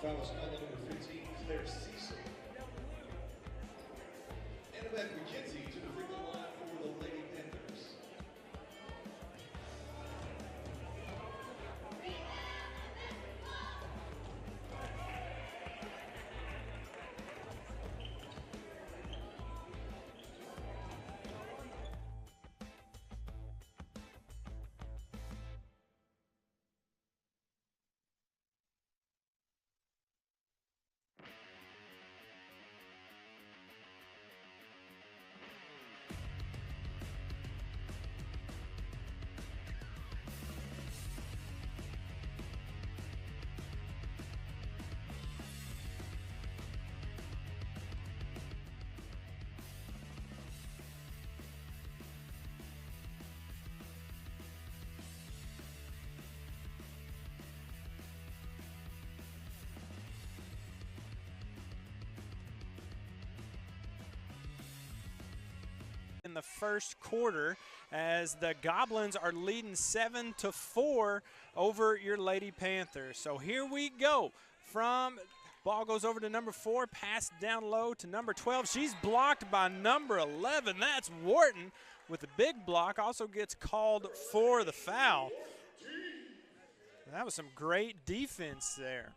Foul is called on number 15, Claire Cecil. Annabeth McKenzie to the free throw line for the Lady Panthers. In the first quarter, as the Goblins are leading 7-4 over your Lady Panthers. So here we go. Ball goes over to number 4, pass down low to number 12. She's blocked by number 11. That's Wharton with a big block. Also gets called for the foul. That was some great defense there.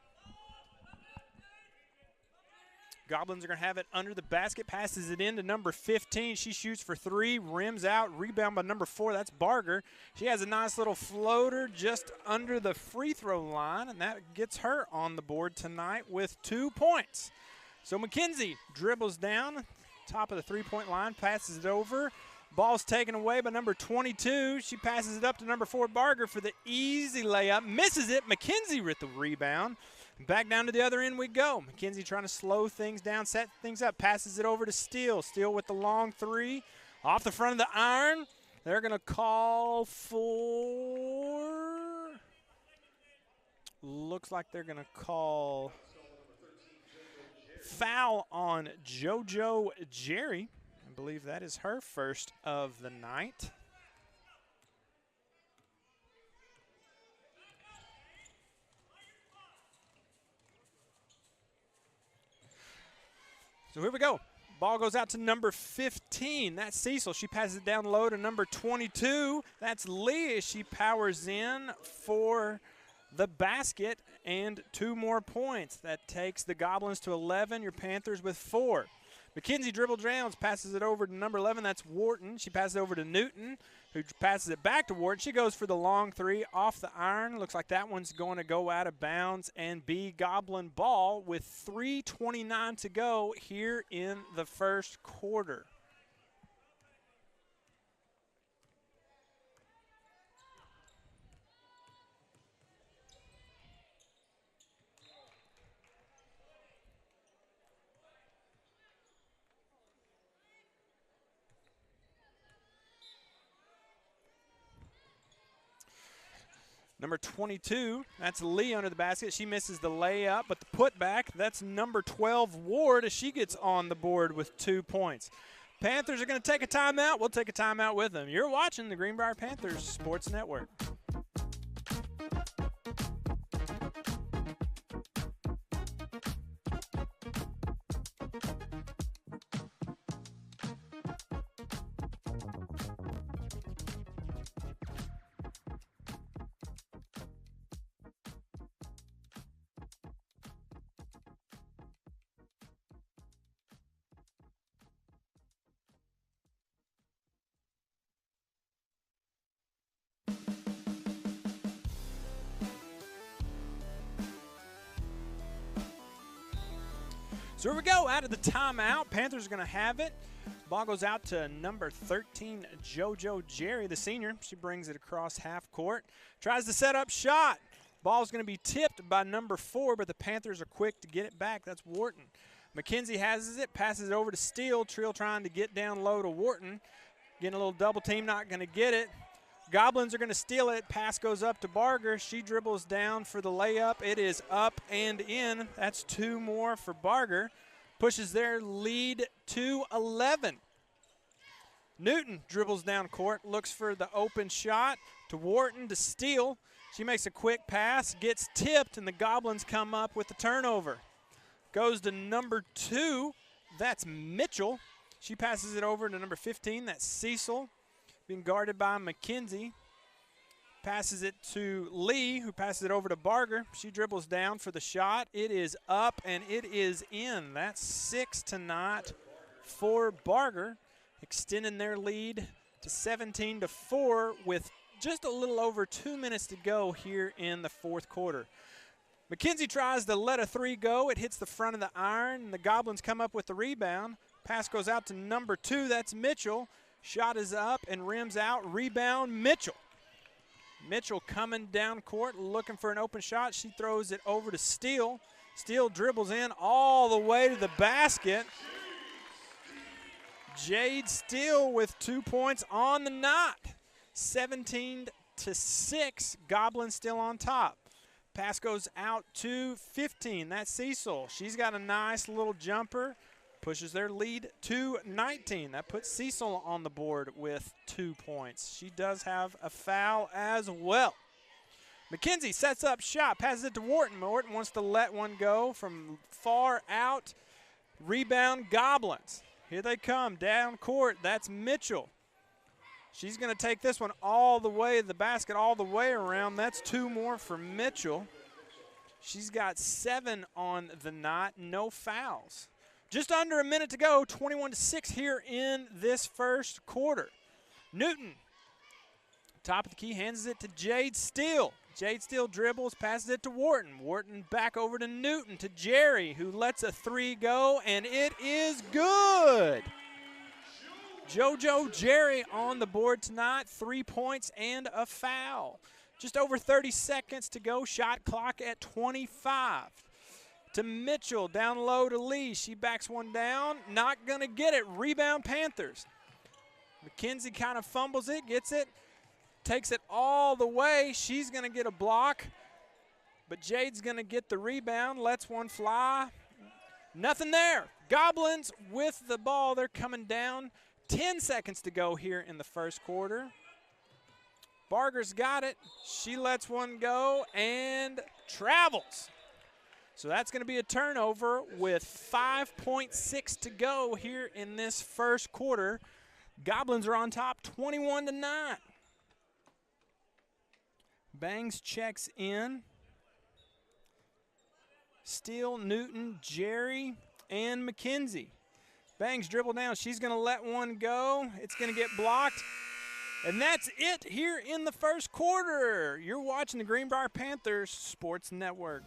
Goblins are going to have it under the basket, passes it in to number 15. She shoots for 3, rims out, rebound by number 4. That's Barger. She has a nice little floater just under the free throw line, and that gets her on the board tonight with 2 points. So McKenzie dribbles down, top of the three-point line, passes it over. Ball's taken away by number 22. She passes it up to number 4, Barger, for the easy layup. Misses it. McKenzie with the rebound. Back down to the other end we go. McKenzie trying to slow things down, set things up, passes it over to Steele. Steele with the long 3. Off the front of the iron. They're going to call for, looks like they're going to call foul on JoJo Jerry. I believe that is her first of the night. So here we go. Ball goes out to number 15. That's Cecil. She passes it down low to number 22. That's Lee. She powers in for the basket and 2 more points. That takes the Goblins to 11. Your Panthers with 4. McKenzie dribbles down, passes it over to number 11. That's Wharton. She passes it over to Newton, who passes it back to Wharton. She goes for the long 3 off the iron. Looks like that one's going to go out of bounds and be Goblin ball with 3:29 to go here in the first quarter. Number 22, that's Lee under the basket. She misses the layup, but the putback, that's number 12, Ward, as she gets on the board with 2 points. Panthers are going to take a timeout. We'll take a timeout with them. You're watching the Greenbrier Panthers Sports Network. So here we go, out of the timeout. Panthers are going to have it. Ball goes out to number 13, JoJo Jerry, the senior. She brings it across half court. Tries to set up shot. Ball's going to be tipped by number 4, but the Panthers are quick to get it back. That's Wharton. McKenzie has it, passes it over to Steele. Trill trying to get down low to Wharton. Getting a little double team, not going to get it. Goblins are going to steal it. Pass goes up to Barger. She dribbles down for the layup. It is up and in. That's 2 more for Barger. Pushes their lead to 11. Newton dribbles down court, looks for the open shot to Wharton to Steele. She makes a quick pass, gets tipped, and the Goblins come up with the turnover. Goes to number 2, that's Mitchell. She passes it over to number 15, that's Cecil, being guarded by McKenzie. Passes it to Lee, who passes it over to Barger. She dribbles down for the shot. It is up, and it is in. That's 6-0 for Barger, extending their lead to 17-4 with just a little over 2 minutes to go here in the fourth quarter. McKenzie tries to let a 3 go. It hits the front of the iron, and the Goblins come up with the rebound. Pass goes out to number 2. That's Mitchell. Shot is up and rims out. Rebound, Mitchell. Mitchell coming down court looking for an open shot. She throws it over to Steele. Steele dribbles in all the way to the basket. Jade Steele with 2 points on the night. 17-6. Goblins still on top. Pass goes out to 15. That's Cecil. She's got a nice little jumper. Pushes their lead to 19. That puts Cecil on the board with 2 points. She does have a foul as well. McKenzie sets up shot, passes it to Wharton. Wharton wants to let one go from far out. Rebound, Goblins. Here they come, down court. That's Mitchell. She's going to take this one all the way to the basket, all the way around. That's 2 more for Mitchell. She's got 7 on the night, no fouls. Just under a minute to go, 21-6 here in this first quarter. Newton, top of the key, hands it to Jade Steele. Jade Steele dribbles, passes it to Wharton. Wharton back over to Newton, to Jerry, who lets a 3 go, and it is good. JoJo Jerry on the board tonight, 3 points and a foul. Just over 30 seconds to go, shot clock at 25. To Mitchell, down low to Lee. She backs one down, not going to get it. Rebound, Panthers. McKenzie kind of fumbles it, gets it, takes it all the way. She's going to get a block, but Jade's going to get the rebound, lets one fly. Nothing there. Goblins with the ball. They're coming down. 10 seconds to go here in the first quarter. Barger's got it. She lets one go and travels. So that's going to be a turnover with 5.6 to go here in this first quarter. Goblins are on top 21-9. Bangs checks in. Steele, Newton, Jerry, and McKenzie. Bangs dribble down. She's going to let one go. It's going to get blocked. And that's it here in the first quarter. You're watching the Greenbrier Panthers Sports Network.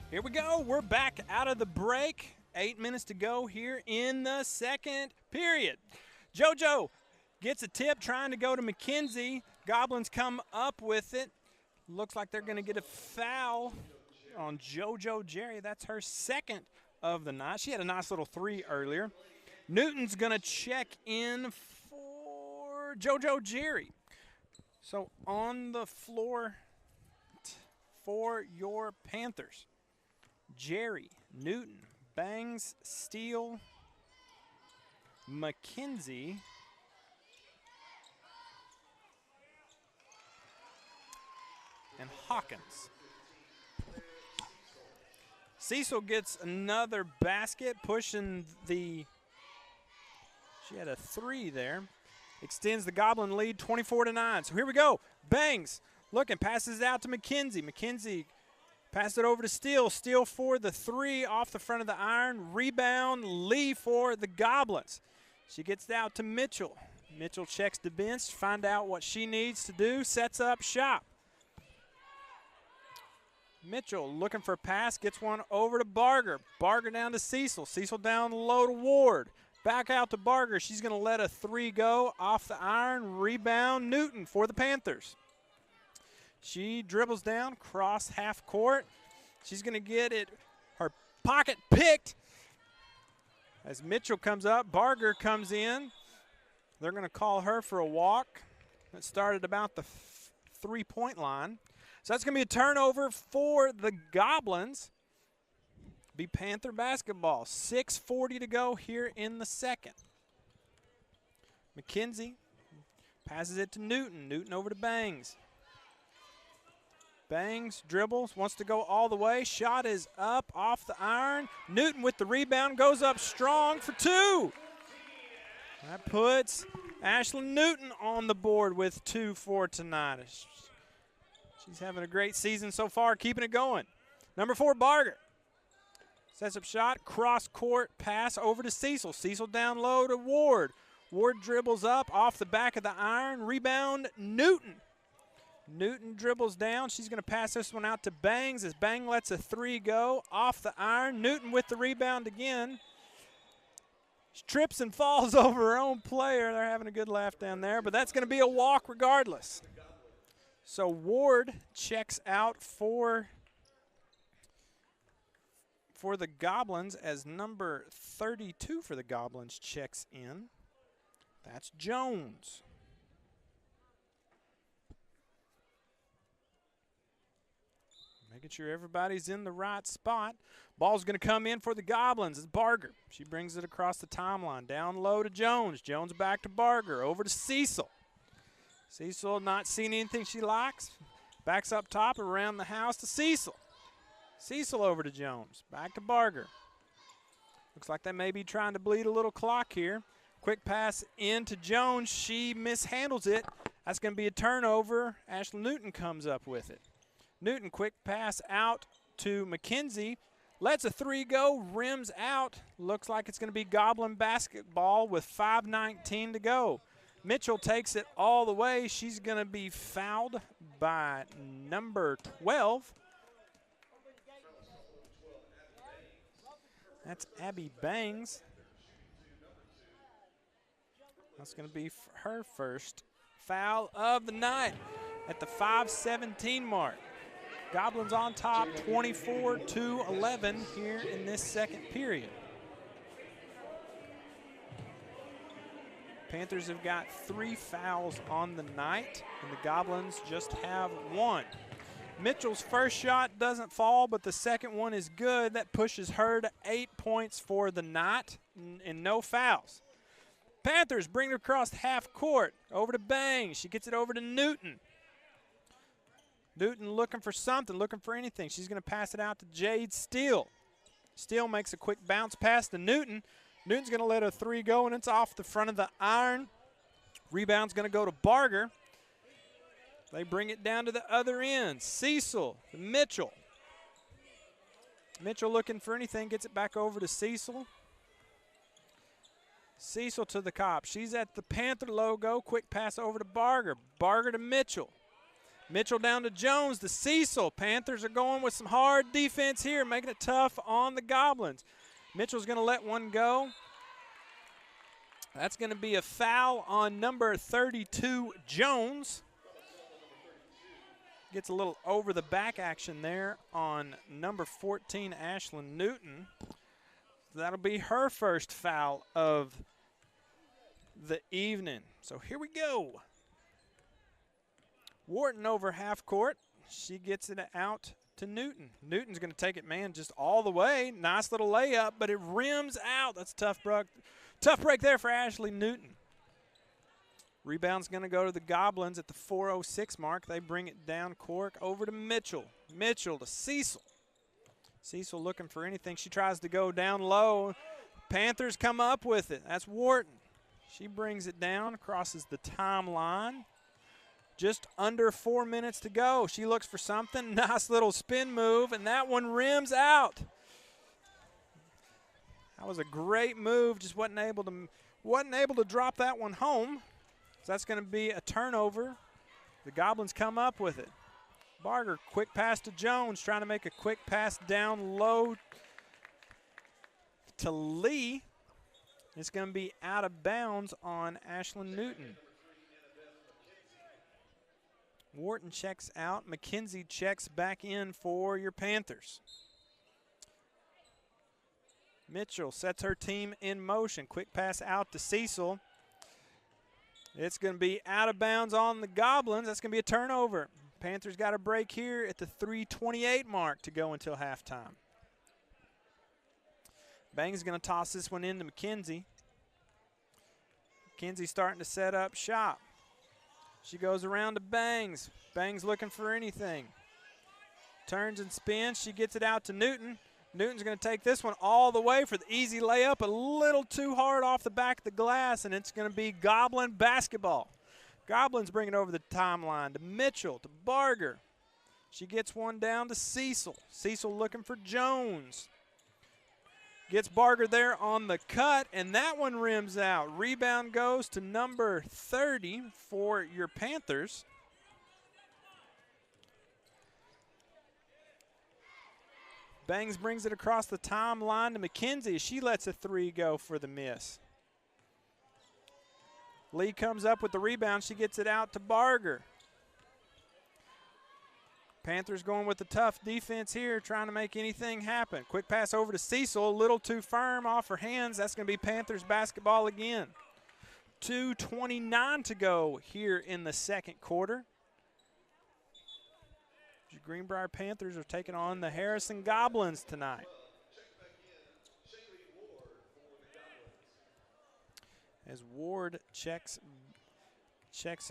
Here we go. We're back out of the break. 8 minutes to go here in the second period. JoJo gets a tip trying to go to McKenzie. Goblins come up with it. Looks like they're going to get a foul on JoJo Jerry. That's her second of the night. She had a nice little 3 earlier. Newton's going to check in for JoJo Jerry. So on the floor for your Panthers, Jerry, Newton, Bangs, Steele, McKenzie, and Hawkins. Cecil gets another basket, pushing the, she had a 3 there. Extends the Goblin lead 24-9. So here we go. Bangs looking, passes it out to McKenzie. McKenzie passes it over to Steele. Steele for the 3 off the front of the iron. Rebound, Lee for the Goblins. She gets it out to Mitchell. Mitchell checks the bench, find out what she needs to do, sets up shop. Mitchell looking for a pass, gets one over to Barger. Barger down to Cecil. Cecil down low to Ward. Back out to Barger. She's going to let a 3 go off the iron. Rebound, Newton for the Panthers. She dribbles down, cross half court. She's going to get it, her pocket picked. As Mitchell comes up, Barger comes in. They're going to call her for a walk. That started about the 3-point line. So that's going to be a turnover for the Goblins. Be Panther basketball. 6:40 to go here in the second. McKenzie passes it to Newton. Newton over to Bangs. Bangs dribbles, wants to go all the way. Shot is up off the iron. Newton with the rebound, goes up strong for 2. That puts Ashlyn Newton on the board with 2 for tonight. She's having a great season so far, keeping it going. Number 4, Barger. Sets up shot, cross-court pass over to Cecil. Cecil down low to Ward. Ward dribbles up off the back of the iron. Rebound, Newton. Newton dribbles down. She's going to pass this one out to Bangs as Bang lets a 3 go off the iron. Newton with the rebound again. She trips and falls over her own player. They're having a good laugh down there, but that's going to be a walk regardless. So Ward checks out for the Goblins as number 32 for the Goblins checks in. That's Jones. Making sure everybody's in the right spot. Ball's going to come in for the Goblins. It's Barger. She brings it across the timeline. Down low to Jones. Jones back to Barger. Over to Cecil. Cecil not seeing anything she likes. Backs up top around the house to Cecil. Cecil over to Jones. Back to Barger. Looks like they may be trying to bleed a little clock here. Quick pass into Jones. She mishandles it. That's going to be a turnover. Ashley Newton comes up with it. Newton, quick pass out to McKenzie. Lets a 3 go. Rims out. Looks like it's going to be Goblin basketball with 5:19 to go. Mitchell takes it all the way. She's going to be fouled by number 12. That's Abby Bangs. That's going to be her first foul of the night at the 5:17 mark. Goblins on top, 24-11 here in this second period. Panthers have got 3 fouls on the night, and the Goblins just have 1. Mitchell's first shot doesn't fall, but the second one is good. That pushes her to 8 points for the night and no fouls. Panthers bring it across half court. Over to Bang. She gets it over to Newton. Newton looking for something, looking for anything. She's going to pass it out to Jade Steele. Steele makes a quick bounce pass to Newton. Newton's going to let a 3 go, and it's off the front of the iron. Rebound's going to go to Barger. They bring it down to the other end. Cecil to Mitchell. Mitchell looking for anything, gets it back over to Cecil. Cecil to the cop. She's at the Panther logo. Quick pass over to Barger. Barger to Mitchell. Mitchell down to Jones to Cecil. Panthers are going with some hard defense here, making it tough on the Goblins. Mitchell's going to let one go. That's going to be a foul on number 32, Jones. Gets a little over the back action there on number 14, Ashlyn Newton. That'll be her first foul of the evening. So here we go. Wharton over half court. She gets it out to Newton. Newton's going to take it, man, just all the way. Nice little layup, but it rims out. That's a tough break there for Ashley Newton. Rebound's going to go to the Goblins at the 4:06 mark. They bring it down court over to Mitchell. Mitchell to Cecil. Cecil looking for anything. She tries to go down low. Panthers come up with it. That's Wharton. She brings it down, crosses the timeline. Just under 4 minutes to go. She looks for something. Nice little spin move, and that one rims out. That was a great move. Just wasn't able to drop that one home. So that's going to be a turnover. The Goblins come up with it. Barger, quick pass to Jones, trying to make a quick pass down low to Lee. It's going to be out of bounds on Ashlyn Newton. Wharton checks out. McKenzie checks back in for your Panthers. Mitchell sets her team in motion. Quick pass out to Cecil. It's going to be out of bounds on the Goblins. That's going to be a turnover. Panthers got a break here at the 3:28 mark to go until halftime. Bangs is going to toss this one into McKenzie. McKenzie starting to set up shop. She goes around to Bangs. Bangs looking for anything. Turns and spins. She gets it out to Newton. Newton's going to take this one all the way for the easy layup. A little too hard off the back of the glass, and it's going to be Goblin basketball. Goblins bring it over the timeline to Mitchell, to Barger. She gets one down to Cecil. Cecil looking for Jones. Gets Barger there on the cut, and that one rims out. Rebound goes to number 30 for your Panthers. Bangs brings it across the timeline to McKenzie. She lets a three go for the miss. Lee comes up with the rebound. She gets it out to Barger. Panthers going with the tough defense here, trying to make anything happen. Quick pass over to Cecil, a little too firm off her hands. That's going to be Panthers basketball again. 2:29 to go here in the second quarter. The Greenbrier Panthers are taking on the Harrison Goblins tonight. As Ward checks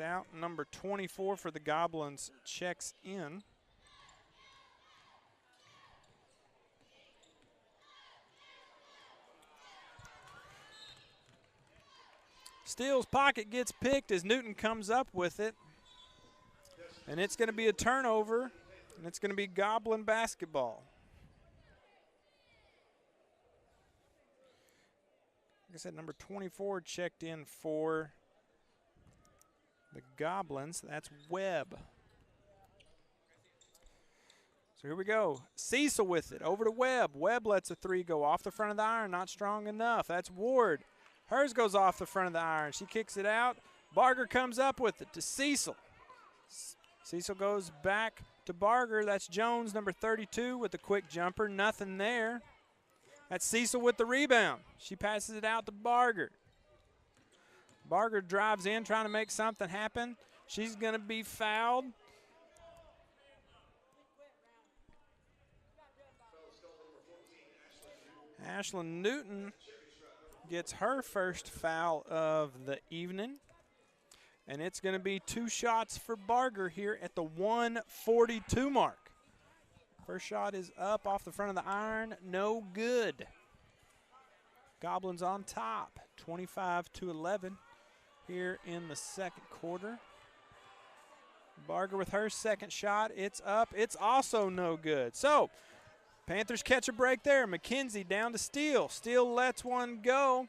out, number 24 for the Goblins checks in. Steele's pocket gets picked as Newton comes up with it. And it's going to be a turnover, and it's going to be Goblin basketball. Like I said, number 24 checked in for the Goblins. That's Webb. So here we go. Cecil with it, over to Webb. Webb lets a three go off the front of the iron, not strong enough. That's Ward. Hers goes off the front of the iron. She kicks it out. Barger comes up with it to Cecil. Cecil goes back to Barger. That's Jones, number 32, with the quick jumper. Nothing there. That's Cecil with the rebound. She passes it out to Barger. Barger drives in, trying to make something happen. She's going to be fouled. Ashlyn Newton gets her first foul of the evening. And it's going to be 2 shots for Barger here at the 1:42 mark. First shot is up off the front of the iron. No good. Goblins on top, 25-11 here in the second quarter. Barger with her second shot. It's up. It's also no good. So Panthers catch a break there. McKenzie down to Steele. Steele lets one go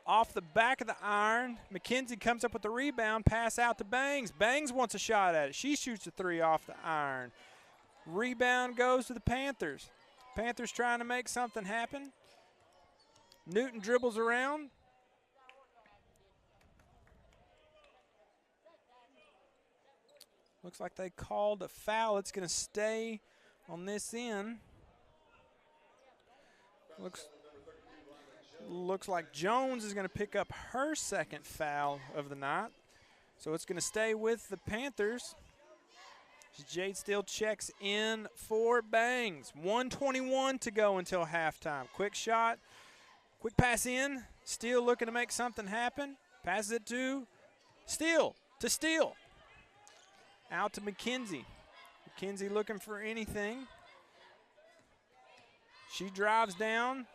off the back of the iron. McKenzie comes up with the rebound. Pass out to Bangs. Bangs wants a shot at it. She shoots a three off the iron. Rebound goes to the Panthers. Panthers trying to make something happen. Newton dribbles around. Looks like they called a foul. It's going to stay on this end. Looks like Jones is going to pick up her second foul of the night. So it's going to stay with the Panthers. Jade Steele checks in for Bangs. 1:21 to go until halftime. Quick shot. Quick pass in. Steele looking to make something happen. Passes it to Steele. To Steele. Out to McKenzie. McKenzie looking for anything. She drives down,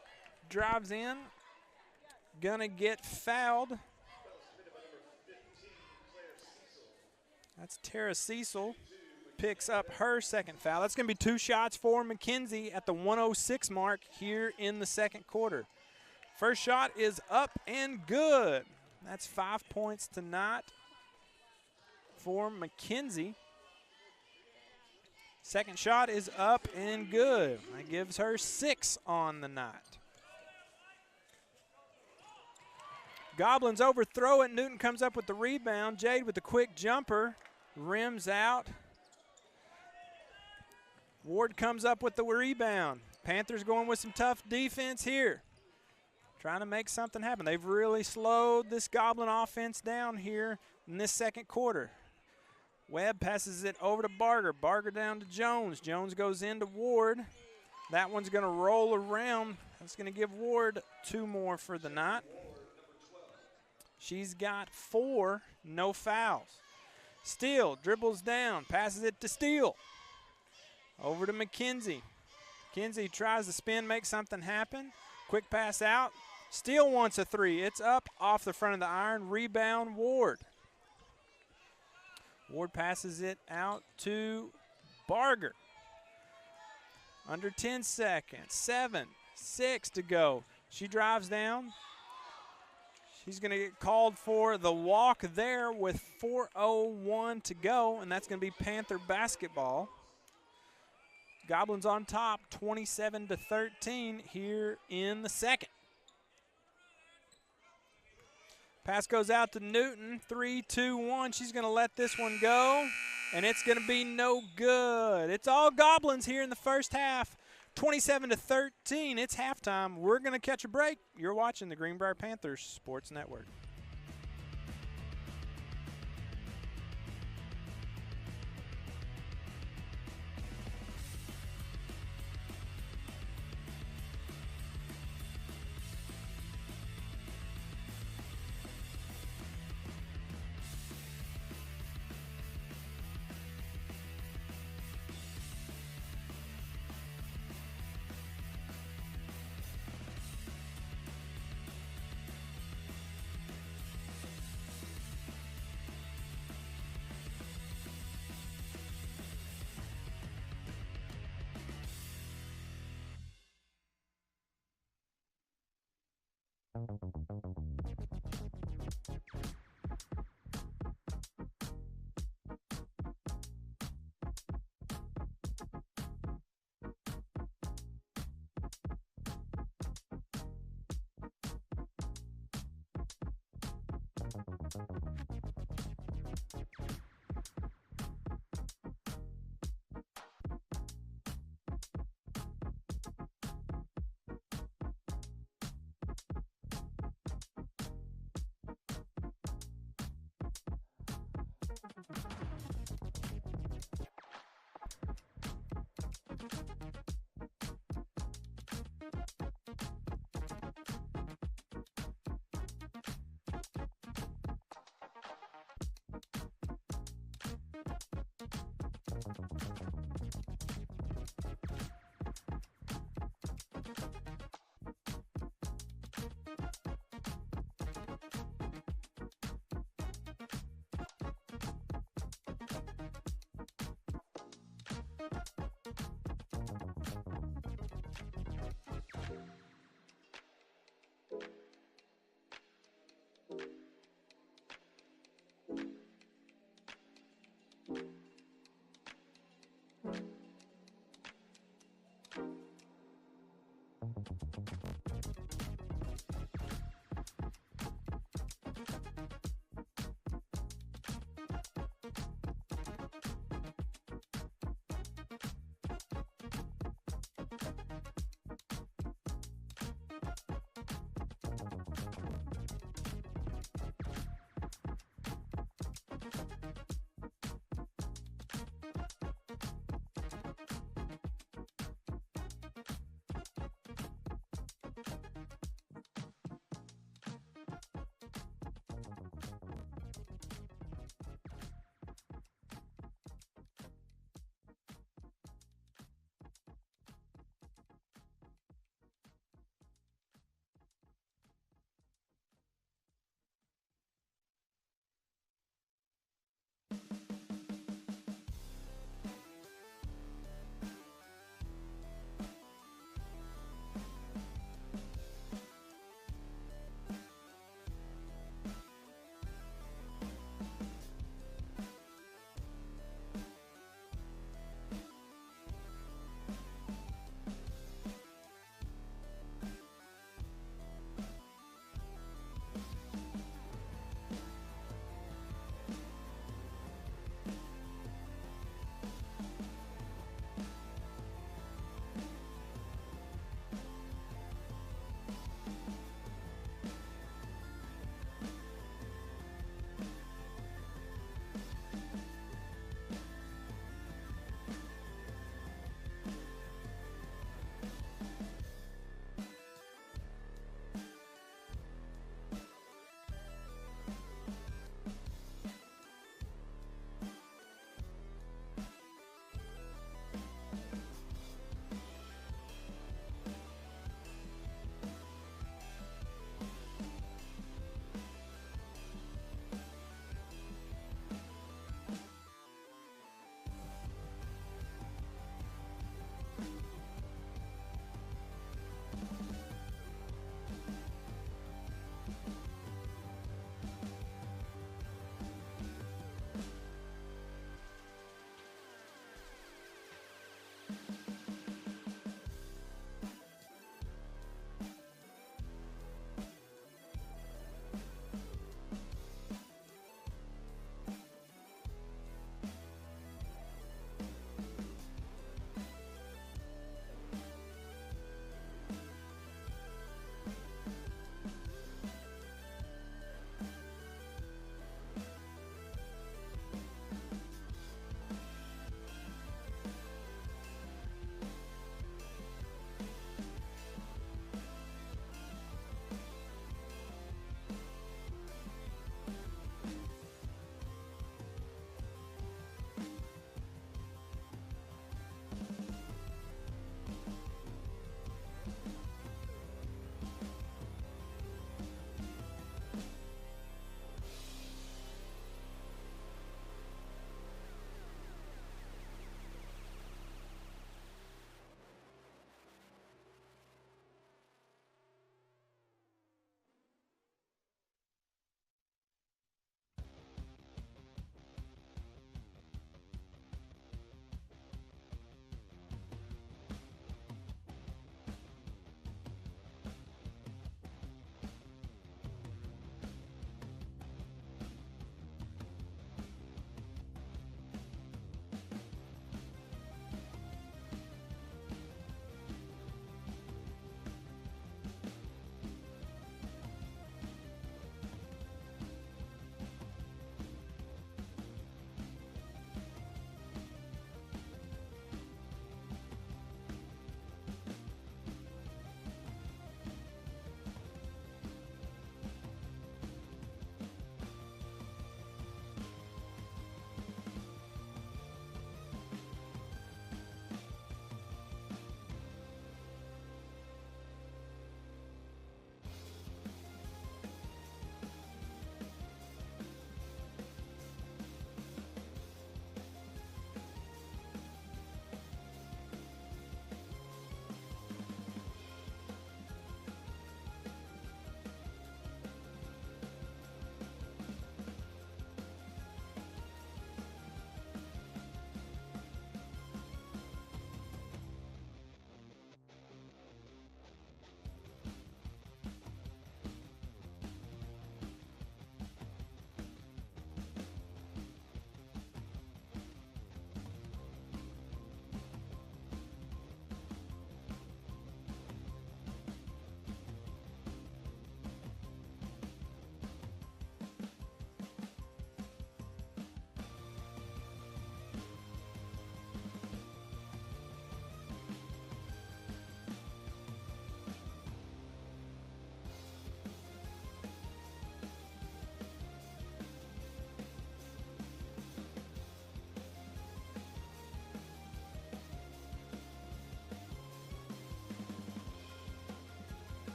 drives in, gonna get fouled. That's Tara Cecil, picks up her second foul. That's gonna be 2 shots for McKenzie at the 1:06 mark here in the second quarter. First shot is up and good. That's 5 points tonight for McKenzie. Second shot is up and good. That gives her 6 on the night. Goblins overthrow it. Newton comes up with the rebound. Jade with the quick jumper. Rims out. Ward comes up with the rebound. Panthers going with some tough defense here. Trying to make something happen. They've really slowed this Goblin offense down here in this second quarter. Webb passes it over to Barger. Barger down to Jones. Jones goes into Ward. That one's going to roll around. That's going to give Ward 2 more for the night. She's got 4, no fouls. Steele dribbles down, passes it to Steele. Over to McKenzie. McKenzie tries to spin, make something happen. Quick pass out. Steele wants a 3. It's up off the front of the iron. Rebound, Ward. Ward passes it out to Barger. Under 10 seconds. 7, 6 to go. She drives down. She's going to get called for the walk there with 4:01 to go, and that's going to be Panther basketball. Goblins on top, 27-13 here in the second. Pass goes out to Newton, 3-2-1. She's going to let this one go, and it's going to be no good. It's all Goblins here in the first half, 27-13. It's halftime. We're going to catch a break. You're watching the Greenbrier Panthers Sports Network.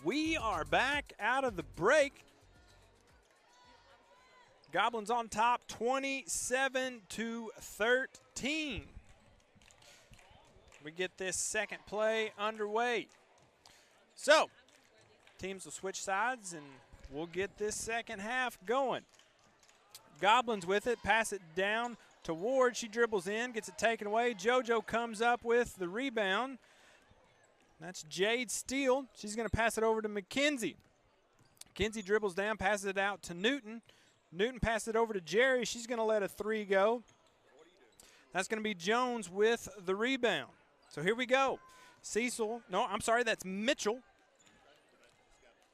We are back out of the break. Goblins on top, 27-13. We get this second play underway. So, teams will switch sides, and we'll get this second half going. Goblins with it, pass it down to Ward. She dribbles in, gets it taken away. JoJo comes up with the rebound. That's Jade Steele. She's going to pass it over to McKenzie. McKenzie dribbles down, passes it out to Newton. Newton passes it over to Jerry. She's going to let a three go. That's going to be Jones with the rebound. So here we go. That's Mitchell.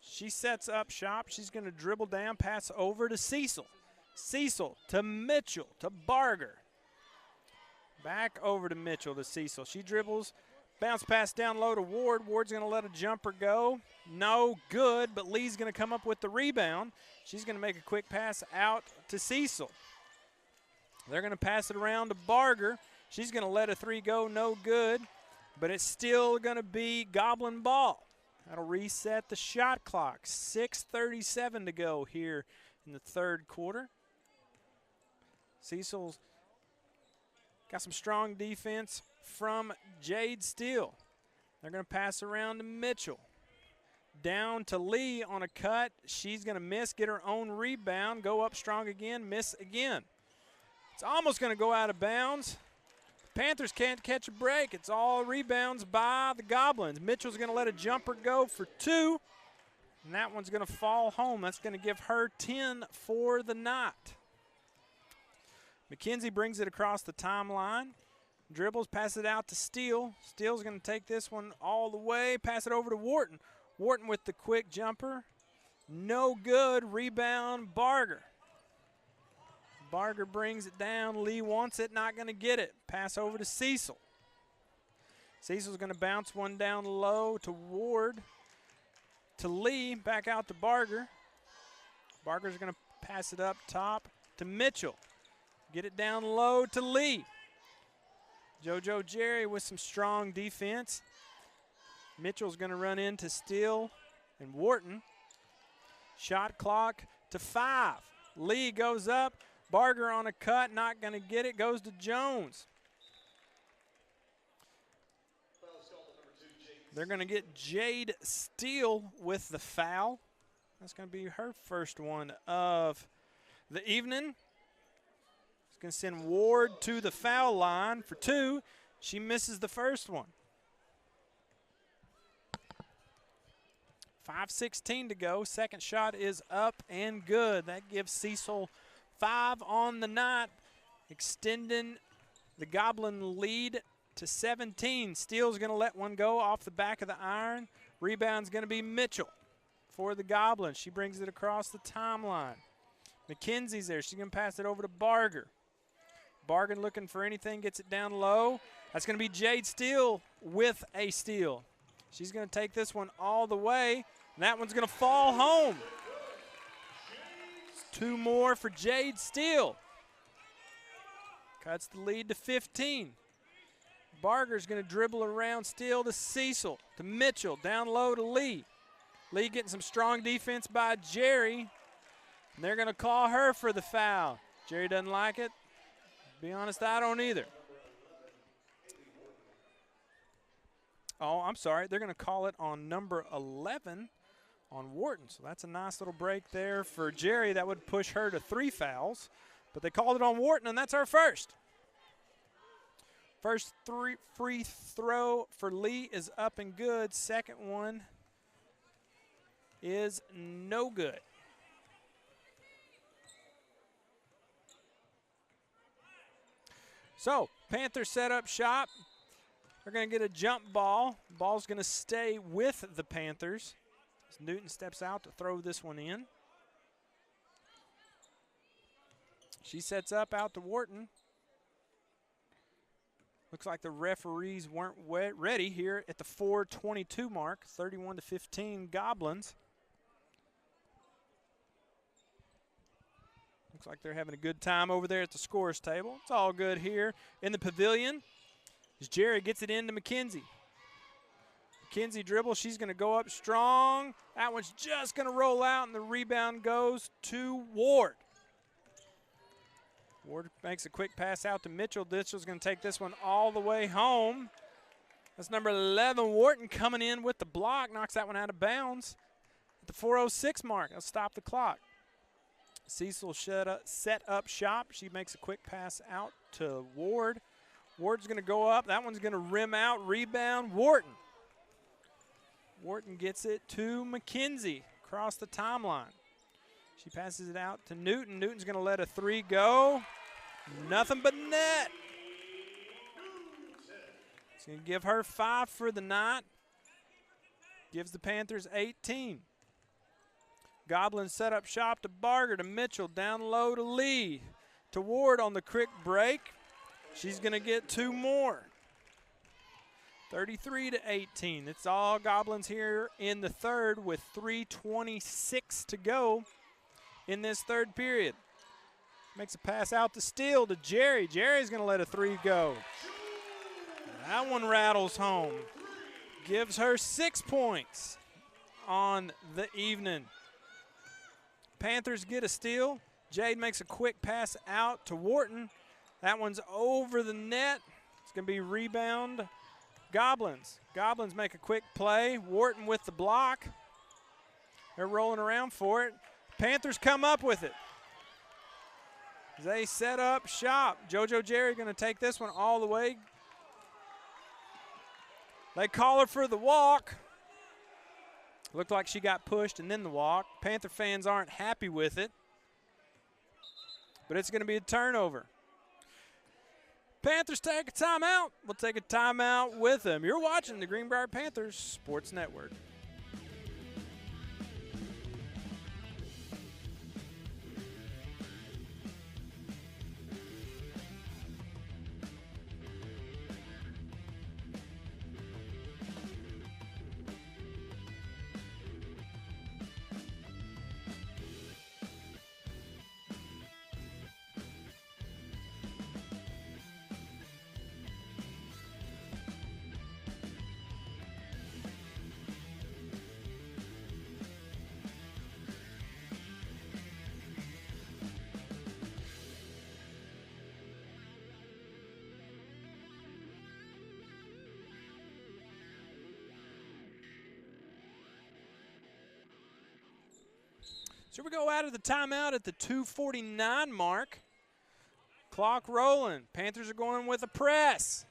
She sets up shop. She's going to dribble down, pass over to Cecil. Cecil to Mitchell to Barger. Back over to Mitchell to Cecil. She dribbles, bounce pass down low to Ward. Ward's going to let a jumper go. No good, but Lee's going to come up with the rebound. She's going to make a quick pass out to Cecil. They're going to pass it around to Barger. She's going to let a three go, no good, but it's still going to be Goblin ball. That'll reset the shot clock. 6:37 to go here in the third quarter. Cecil's got some strong defense from Jade Steele. They're going to pass around to Mitchell. Down to Lee on a cut. She's going to miss, get her own rebound, go up strong again, miss again. It's almost going to go out of bounds. Panthers can't catch a break. It's all rebounds by the Goblins. Mitchell's going to let a jumper go for two, and that one's going to fall home. That's going to give her 10 for the night. McKenzie brings it across the timeline. Dribbles, pass it out to Steele. Steele's going to take this one all the way, pass it over to Wharton. Wharton with the quick jumper. No good. Rebound, Barger. Barger brings it down. Lee wants it, not going to get it. Pass over to Cecil. Cecil's going to bounce one down low to Ward. To Lee, back out to Barger. Barger's going to pass it up top to Mitchell. Get it down low to Lee. JoJo Jerry with some strong defense. Mitchell's going to run into Steele and Wharton. Shot clock to 5. Lee goes up. Barger on a cut, not going to get it. Goes to Jones. They're going to get Jade Steele with the foul. That's going to be her first one of the evening. It's going to send Ward to the foul line for 2. She misses the first one. 5:16 to go. Second shot is up and good. That gives Cecil 5 on the night, extending the Goblin lead to 17. Steele's going to let one go off the back of the iron. Rebound's going to be Mitchell for the Goblins. She brings it across the timeline. McKenzie's there. She's going to pass it over to Barger. Barger looking for anything, gets it down low. That's going to be Jade Steele with a steal. She's going to take this one all the way, and that one's going to fall home. 2 more for Jade Steele. Cuts the lead to 15. Barger's going to dribble around Steele to Cecil, to Mitchell, down low to Lee. Lee getting some strong defense by Jerry, and they're going to call her for the foul. Jerry doesn't like it. To be honest, I don't either. Oh, I'm sorry. They're going to call it on number 11 on Wharton. So that's a nice little break there for Jerry. That would push her to 3 fouls. But they called it on Wharton, and that's our first. First free throw for Lee is up and good. Second one is no good. So, Panthers set up shop. They're going to get a jump ball. Ball's going to stay with the Panthers. As Newton steps out to throw this one in. She sets up out to Wharton. Looks like the referees weren't ready here at the 4:22 mark. 31-15 Goblins. Looks like they're having a good time over there at the scores table. It's all good here in the pavilion as Jerry gets it into McKenzie. McKenzie dribble. She's going to go up strong. That one's just going to roll out, and the rebound goes to Ward. Ward makes a quick pass out to Mitchell. Mitchell's going to take this one all the way home. That's number 11, Wharton, coming in with the block. Knocks that one out of bounds at the 4:06 mark. That'll stop the clock. Cecil set up shop. She makes a quick pass out to Ward. Ward's going to go up. That one's going to rim out. Rebound, Wharton. Wharton gets it to McKenzie across the timeline. She passes it out to Newton. Newton's going to let a three go. Nothing but net. It's going to give her 5 for the night. Gives the Panthers 18. Goblins set up shop to Barger, to Mitchell, down low to Lee. To Ward on the quick break. She's going to get 2 more. 33-18. It's all Goblins here in the third with 3:26 to go in this third period. Makes a pass out to Steele to Jerry. Jerry's going to let a three go. That one rattles home. Gives her 6 points on the evening. Panthers get a steal. Jade makes a quick pass out to Wharton. That one's over the net. It's going to be rebound. Goblins. Goblins make a quick play. Wharton with the block. They're rolling around for it. Panthers come up with it. They set up shop. JoJo Jerry going to take this one all the way. They call her for the walk. Looked like she got pushed and then the walk. Panther fans aren't happy with it. But it's going to be a turnover. Panthers take a timeout. We'll take a timeout with them. You're watching the Greenbrier Panthers Sports Network. So we go out of the timeout at the 2:49 mark. Clock rolling. Panthers are going with a press.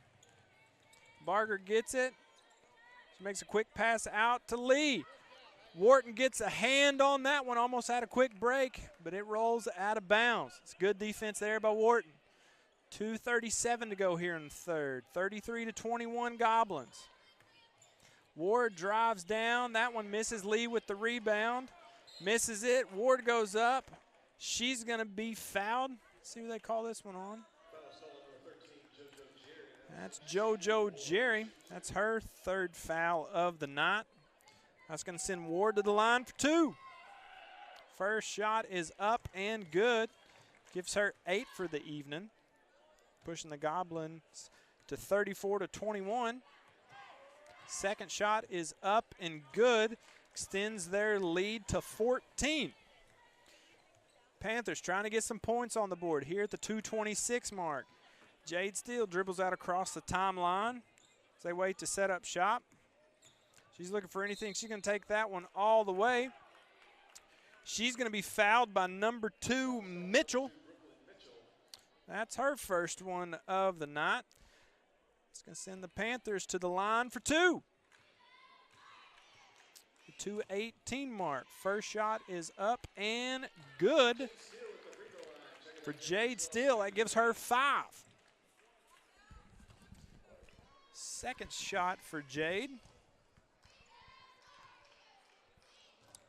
Barger gets it. She makes a quick pass out to Lee. Wharton gets a hand on that one. Almost had a quick break, but it rolls out of bounds. It's good defense there by Wharton. 2:37 to go here in the third. 33-21 Goblins. Ward drives down. That one misses. Lee with the rebound. Misses it. Ward goes up. She's going to be fouled. Let's see who they call this one on. That's JoJo Jerry. That's her third foul of the night. That's going to send Ward to the line for 2. First shot is up and good. Gives her 8 for the evening. Pushing the Goblins to 34-21. Second shot is up and good. Extends their lead to 14. Panthers trying to get some points on the board here at the 2:26 mark. Jade Steele dribbles out across the timeline as they wait to set up shop. She's looking for anything. She's going to take that one all the way. She's going to be fouled by number 2, Mitchell. That's her first one of the night. It's going to send the Panthers to the line for 2. 2:18 mark. First shot is up and good for Jade Steele. That gives her 5. Second shot for Jade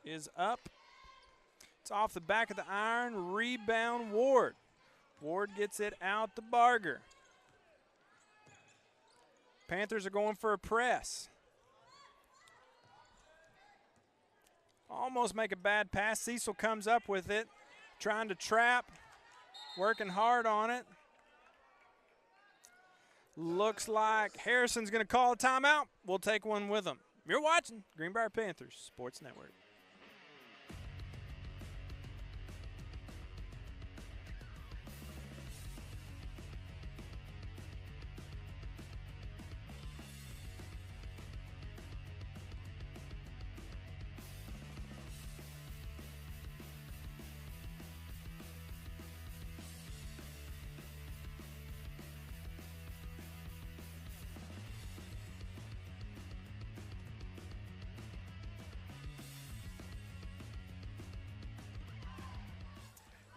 is up. It's off the back of the iron. Rebound Ward. Ward gets it out to Barger. Panthers are going for a press. Almost make a bad pass. Cecil comes up with it, trying to trap, working hard on it. Looks like Harrison's going to call a timeout. We'll take one with him. You're watching Greenbrier Panthers Sports Network.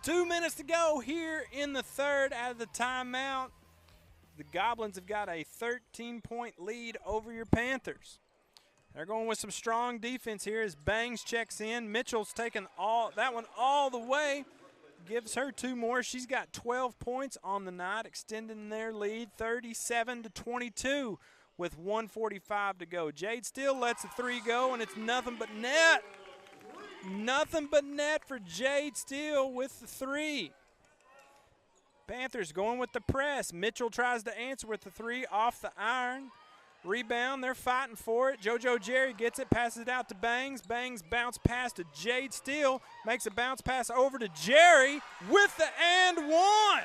Two minutes to go here in the third out of the timeout. The Goblins have got a 13-point lead over your Panthers. They're going with some strong defense here as Bangs checks in. Mitchell's taking that one all the way. Gives her 2 more. She's got 12 points on the night, extending their lead 37-22 with 1:45 to go. Jade Steele lets the 3 go, and it's nothing but net. Nothing but net for Jade Steele with the 3. Panthers going with the press. Mitchell tries to answer with the 3 off the iron. Rebound, they're fighting for it. JoJo Jerry gets it, passes it out to Bangs. Bangs bounce pass to Jade Steele. Makes a bounce pass over to Jerry with the and one.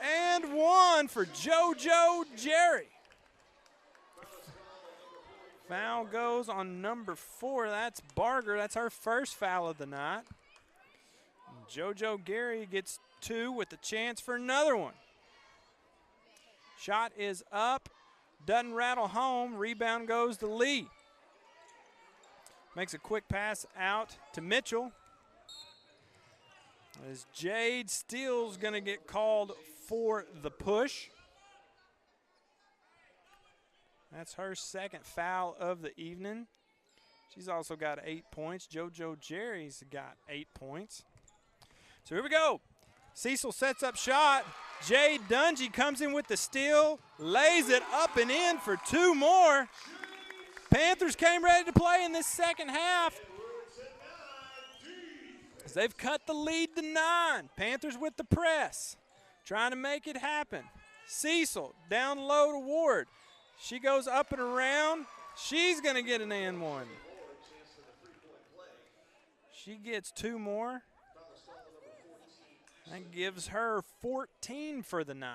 And one for JoJo Jerry. Foul goes on number 4. That's Barger. That's her first foul of the night. JoJo Gary gets 2 with a chance for another one. Shot is up. Doesn't rattle home. Rebound goes to Lee. Makes a quick pass out to Mitchell. As Jade Steele's going to get called for the push. That's her second foul of the evening. She's also got 8 points. JoJo Jerry's got 8 points. So here we go. Cecil sets up shot. Jade Dungy comes in with the steal, lays it up and in for 2 more. Panthers came ready to play in this second half. As they've cut the lead to 9. Panthers with the press, trying to make it happen. Cecil down low to Ward. She goes up and around. She's going to get an and one. She gets 2 more. That gives her 14 for the night.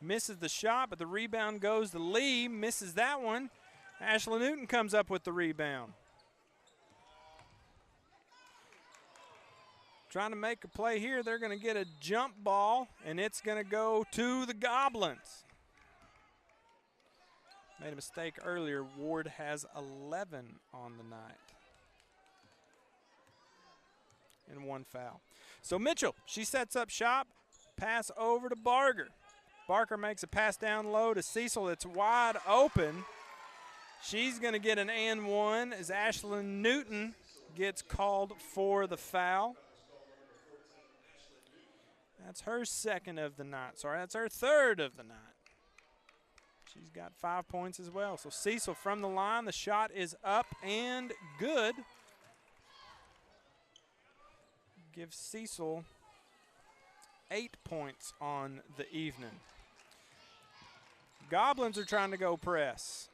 Misses the shot, but the rebound goes to Lee. Misses that one. Ashley Newton comes up with the rebound. Trying to make a play here. They're going to get a jump ball, and it's going to go to the Goblins. Made a mistake earlier. Ward has 11 on the night. And 1 foul. So Mitchell, she sets up shop. Pass over to Barger. Barker makes a pass down low to Cecil. It's wide open. She's going to get an and one as Ashlyn Newton gets called for the foul. That's her second of the night. Sorry, that's her third of the night. She's got 5 points as well. So Cecil from the line. The shot is up and good. Gives Cecil 8 points on the evening. Goblins are trying to go press.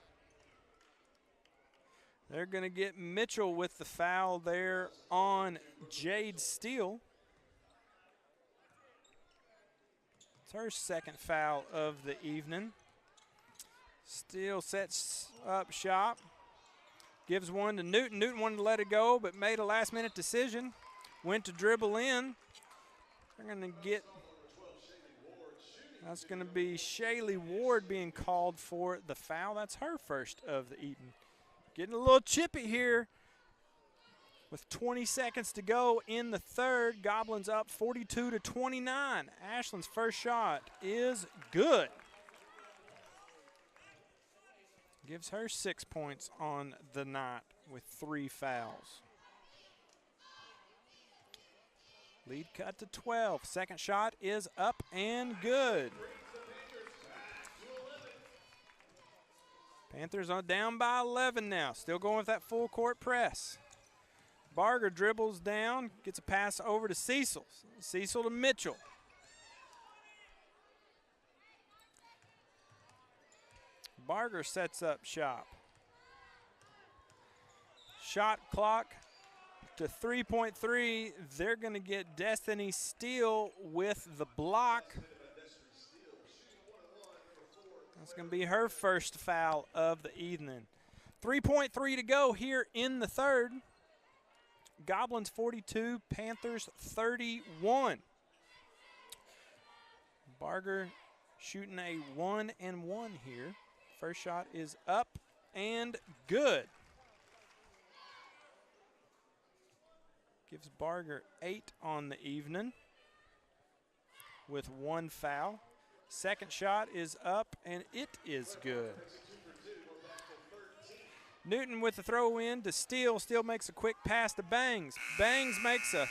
They're going to get Mitchell with the foul there on Jade Steele. It's her second foul of the evening. Steele sets up shop. Gives one to Newton. Newton wanted to let it go, but made a last-minute decision. Went to dribble in. They're going to get, that's going to be Shaylee Ward being called for the foul. That's her first of the evening. Getting a little chippy here with 20 seconds to go in the third. Goblins up 42-29. Ashland's first shot is good. Gives her 6 points on the night with 3 fouls. Lead cut to 12. Second shot is up and good. Panthers are down by 11 now. Still going with that full court press. Barger dribbles down, gets a pass over to Cecil. Cecil to Mitchell. Barger sets up shop. Shot clock to 3.3. They're going to get Destiny Steele with the block. That's going to be her first foul of the evening. 3.3 to go here in the third. Goblins 42, Panthers 31. Barger shooting a 1-and-1 here. First shot is up and good. Gives Barger 8 on the evening with 1 foul. Second shot is up and it is good. Newton with the throw in to Steele. Steele makes a quick pass to Bangs. Bangs makes a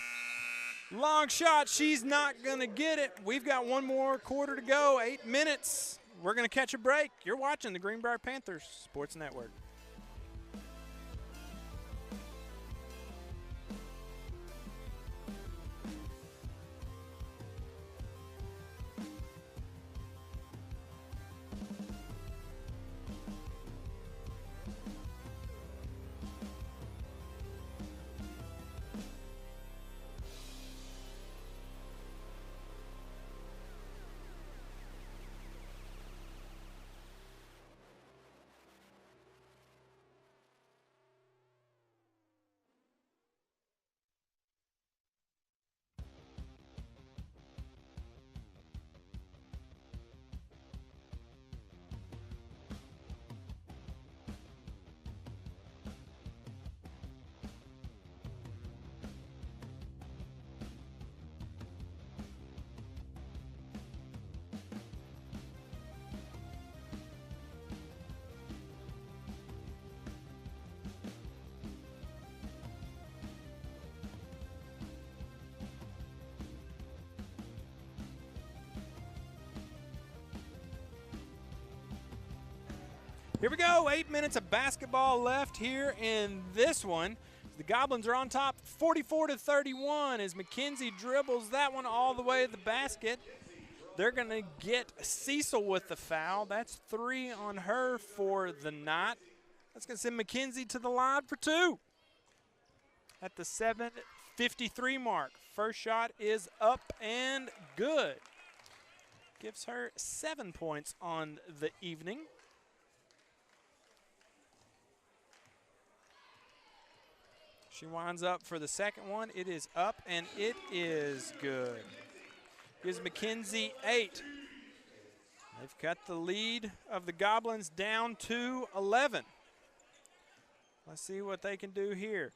long shot. She's not going to get it. We've got 1 more quarter to go, 8 minutes. We're going to catch a break. You're watching the Greenbrier Panthers Sports Network. Here we go, 8 minutes of basketball left here in this one. The Goblins are on top 44-31 as McKenzie dribbles that one all the way to the basket. They're going to get Cecil with the foul. That's 3 on her for the night. That's going to send McKenzie to the line for 2 at the 7:53 mark. First shot is up and good. Gives her 7 points on the evening. She winds up for the second one. It is up, and it is good. Gives McKenzie 8. They've cut the lead of the Goblins down to 11. Let's see what they can do here.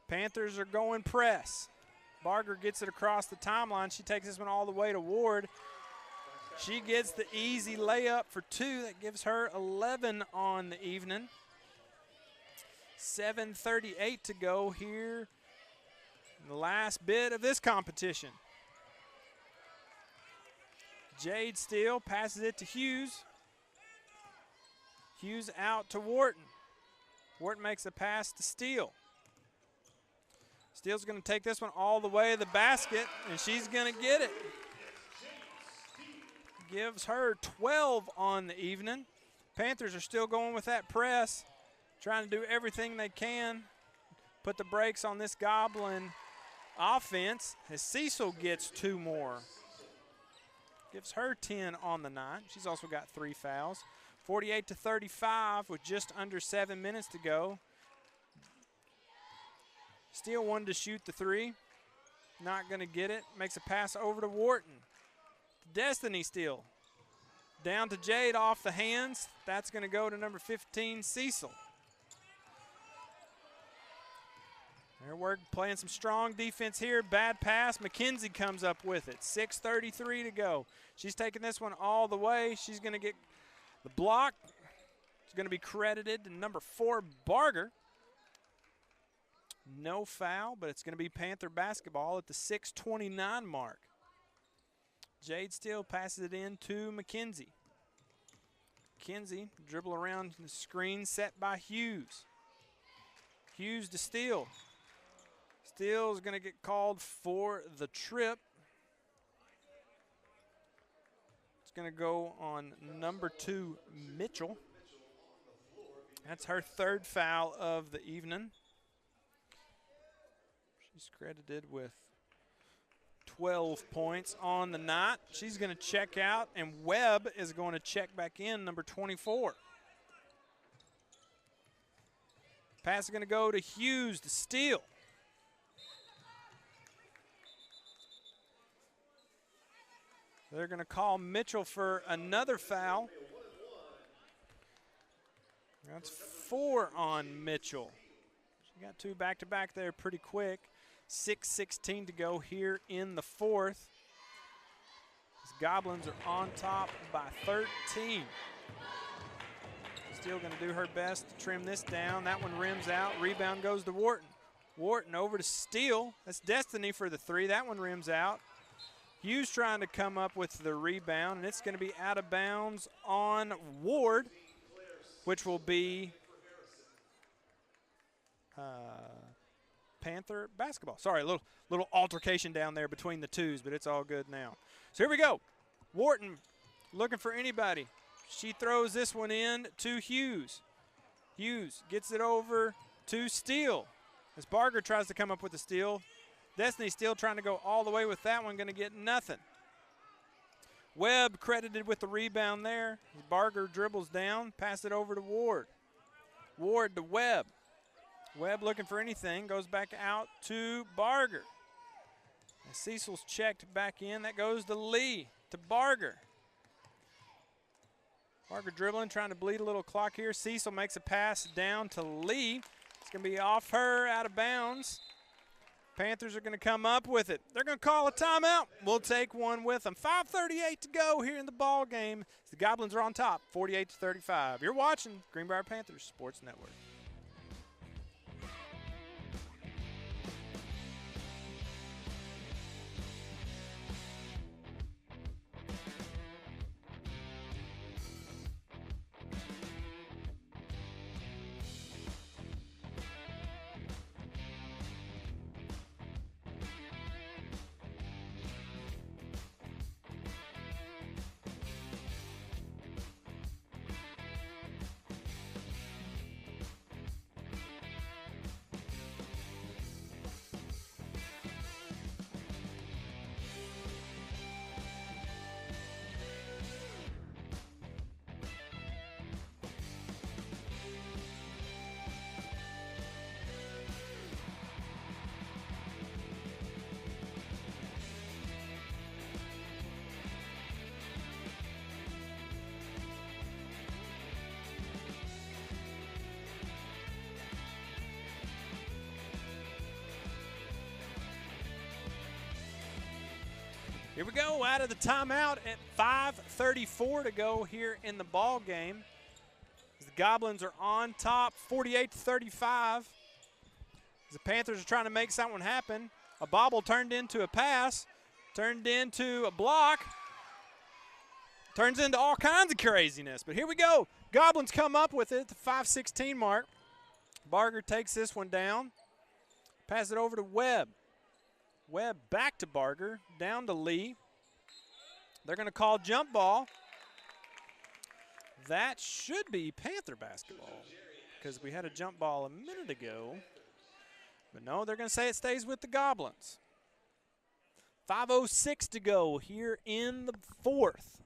Panthers are going press. Barger gets it across the timeline. She takes this one all the way to Ward. She gets the easy layup for 2. That gives her 11 on the evening. 7:38 to go here in the last bit of this competition. Jade Steele passes it to Hughes. Hughes out to Wharton. Wharton makes a pass to Steele. Steele's going to take this one all the way to the basket, and she's going to get it. Gives her 12 on the evening. Panthers are still going with that press, trying to do everything they can, put the brakes on this Goblin offense as Cecil gets 2 more. Gives her 10 on the night. She's also got 3 fouls. 48-35 with just under 7 minutes to go. Steele wanted to shoot the 3. Not going to get it. Makes a pass over to Wharton. Destiny Steele. Down to Jade off the hands. That's going to go to number 15, Cecil. They're playing some strong defense here. Bad pass. McKenzie comes up with it. 6:33 to go. She's taking this one all the way. She's going to get the block. It's going to be credited to number 4, Barger. No foul, but it's going to be Panther basketball at the 6:29 mark. Jade Steele passes it in to McKenzie. McKenzie dribble around the screen set by Hughes. Hughes to Steele. Steele is going to get called for the trip. It's going to go on number 2, Mitchell. That's her 3rd foul of the evening. She's credited with 12 points on the night. She's going to check out, and Webb is going to check back in, number 24. Pass is going to go to Hughes to Steele. They're going to call Mitchell for another foul. That's 4 on Mitchell. She got 2 back-to-back there pretty quick. 6:16 to go here in the 4th. The Goblins are on top by 13. Steele going to do her best to trim this down. That one rims out. Rebound goes to Wharton. Wharton over to Steele. That's Destiny for the 3. That one rims out. Hughes trying to come up with the rebound, and it's going to be out of bounds on Ward, which will be Panther basketball. Sorry, a little altercation down there between the twos, but it's all good now. So here we go. Wharton looking for anybody. She throws this one in to Hughes. Hughes gets it over to Steele. As Barger tries to come up with the steal. Destiny still trying to go all the way with that one, going to get nothing. Webb credited with the rebound there. Barger dribbles down, pass it over to Ward. Ward to Webb. Webb looking for anything, goes back out to Barger. As Cecil's checked back in, that goes to Lee, to Barger. Barger dribbling, trying to bleed a little clock here. Cecil makes a pass down to Lee. It's going to be off her, out of bounds. Panthers are going to come up with it. They're going to call a timeout. We'll take one with them. 5:38 to go here in the ball game. The Goblins are on top, 48-35. You're watching Greenbrier Panthers Sports Network. Here we go, out of the timeout at 5:34 to go here in the ball game. The Goblins are on top, 48-35. The Panthers are trying to make something happen. A bobble turned into a pass, turned into a block, turns into all kinds of craziness. But here we go. Goblins come up with it at the 5:16 mark. Barger takes this one down, pass it over to Webb. Webb back to Barger, down to Lee. They're going to call jump ball. That should be Panther basketball because we had a jump ball a minute ago. But no, they're going to say it stays with the Goblins. 5:06 to go here in the 4th.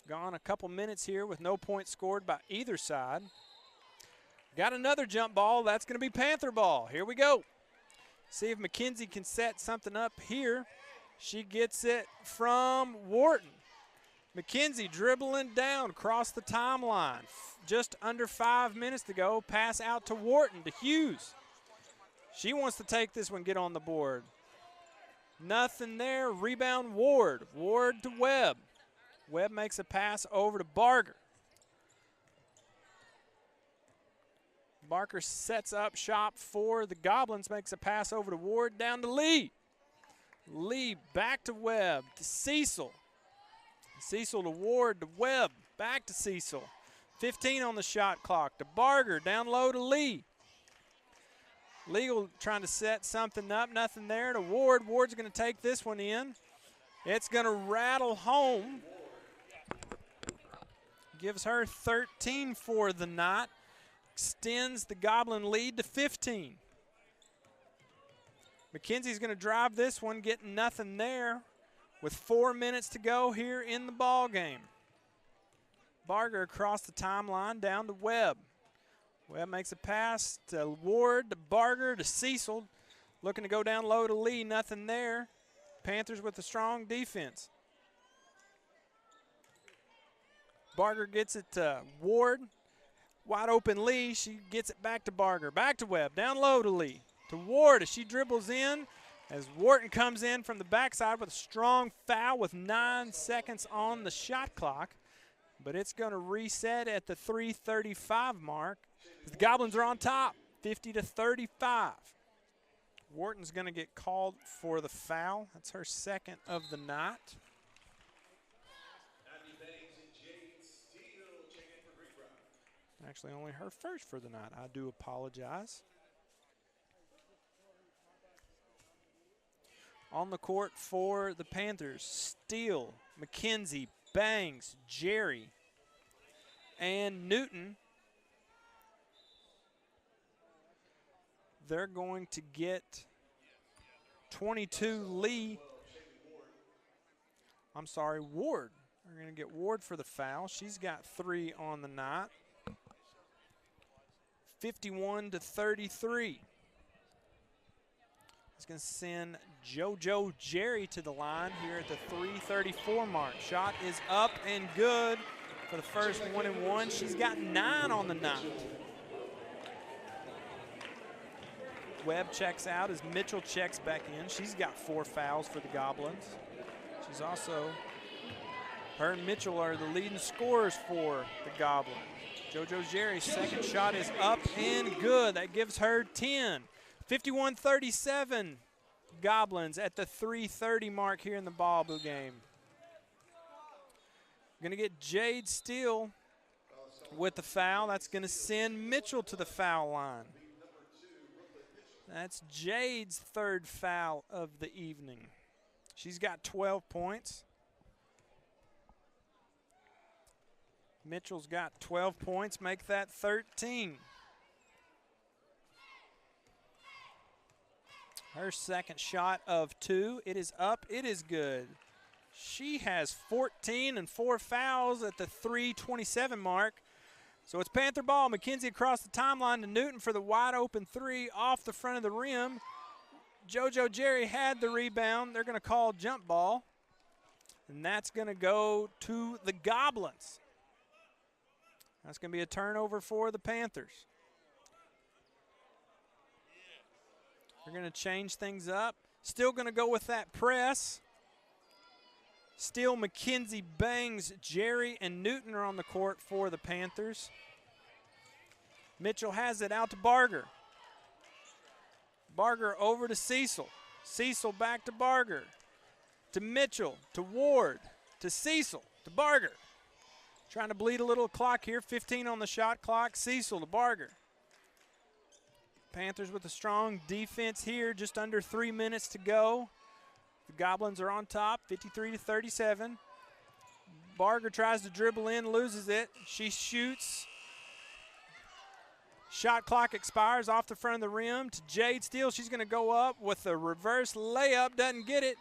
Gone a couple minutes here with no points scored by either side. Got another jump ball. That's going to be Panther ball. Here we go. See if McKenzie can set something up here. She gets it from Wharton. McKenzie dribbling down across the timeline. Just under 5 minutes to go. Pass out to Wharton, to Hughes. She wants to take this one, get on the board. Nothing there. Rebound Ward. Ward to Webb. Webb makes a pass over to Barger. Barker sets up shop for the Goblins, makes a pass over to Ward, down to Lee. Lee back to Webb, to Cecil. Cecil to Ward, to Webb, back to Cecil. 15 on the shot clock, to Barger, down low to Lee. Legal trying to set something up, nothing there to Ward. Ward's going to take this one in. It's going to rattle home. Gives her 13 for the night. Extends the Goblin lead to 15. McKenzie's going to drive this one, getting nothing there with 4 minutes to go here in the ball game. Barger across the timeline down to Webb. Webb makes a pass to Ward, to Barger, to Cecil. Looking to go down low to Lee, nothing there. Panthers with a strong defense. Barger gets it to Ward. Wide open Lee, she gets it back to Barger. Back to Webb, down low to Lee. To Ward as she dribbles in. As Wharton comes in from the backside with a strong foul with 9 seconds on the shot clock. But it's going to reset at the 3:35 mark. The Goblins are on top, 50-35. Wharton's going to get called for the foul. That's her second of the night. Actually, only her first for the night. I do apologize. On the court for the Panthers, Steele, McKenzie, Bangs, Jerry, and Newton. They're going to get 22 Lee. I'm sorry, Ward. They're going to get Ward for the foul. She's got 3 on the night. 51-33. It's going to send JoJo Jerry to the line here at the 3:34 mark. Shot is up and good for the first 1-and-1. She's got 9 on the night. Webb checks out as Mitchell checks back in. She's got 4 fouls for the Goblins. She's also, her and Mitchell are the leading scorers for the Goblins. JoJo Jerry's second shot is up and good. That gives her 10. 51-37 Goblins at the 3:30 mark here in the ball game. Going to get Jade Steele with the foul. That's going to send Mitchell to the foul line. That's Jade's 3rd foul of the evening. She's got 12 points. Mitchell's got 12 points, make that 13. Her second shot of 2, it is up, it is good. She has 14 and 4 fouls at the 3:27 mark. So it's Panther ball. McKenzie across the timeline to Newton for the wide open 3 off the front of the rim. JoJo Jerry had the rebound. They're going to call jump ball. And that's going to go to the Goblins. That's going to be a turnover for the Panthers. They're going to change things up. Still going to go with that press. Steele, McKenzie, Bangs, Jerry, and Newton are on the court for the Panthers. Mitchell has it out to Barger. Barger over to Cecil. Cecil back to Barger. To Mitchell, to Ward, to Cecil, to Barger. Trying to bleed a little clock here. 15 on the shot clock. Cecil to Barger. Panthers with a strong defense here. Just under 3 minutes to go. The Goblins are on top, 53-37. Barger tries to dribble in, loses it. She shoots. Shot clock expires off the front of the rim to Jade Steele. She's going to go up with a reverse layup, doesn't get it.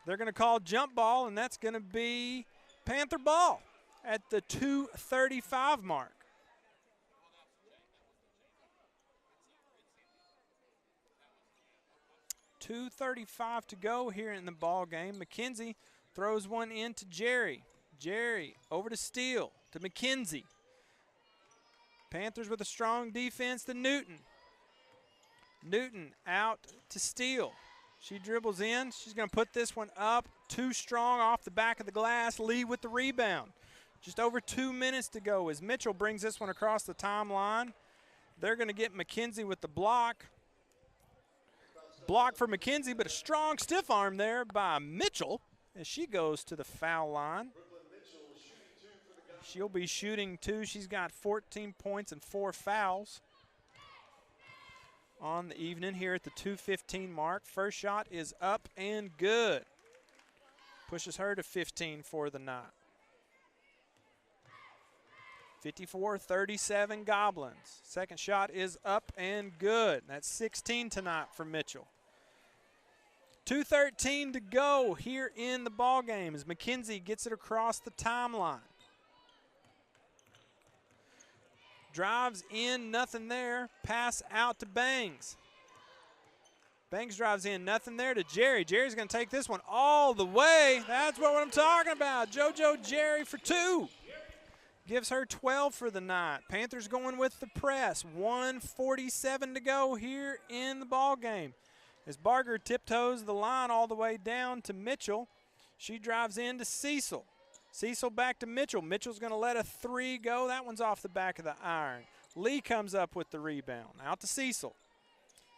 They're going to call jump ball, and that's going to be Panther ball at the 2:35 mark. .235 to go here in the ball game. McKenzie throws one in to Jerry. Jerry over to Steele, to McKenzie. Panthers with a strong defense to Newton. Newton out to Steele. She dribbles in. She's going to put this one up. Too strong off the back of the glass. Lee with the rebound. Just over 2 minutes to go as Mitchell brings this one across the timeline. They're going to get McKenzie with the block. Block for McKenzie, but a strong stiff arm there by Mitchell as she goes to the foul line. She'll be shooting 2. She's got 14 points and 4 fouls. on the evening here at the 2:15 mark. First shot is up and good. Pushes her to 15 for the night. 54-37 Goblins. Second shot is up and good. That's 16 tonight for Mitchell. 2:13 to go here in the ball game as McKenzie gets it across the timeline. Drives in, nothing there. Pass out to Bangs. Bangs drives in, nothing there to Jerry. Jerry's going to take this one all the way. That's what I'm talking about. JoJo Jerry for 2. Gives her 12 for the night. Panthers going with the press. 1:47 to go here in the ball game. As Barger tiptoes the line all the way down to Mitchell, she drives in to Cecil. Cecil back to Mitchell. Mitchell's going to let a 3 go. That one's off the back of the iron. Lee comes up with the rebound. Out to Cecil.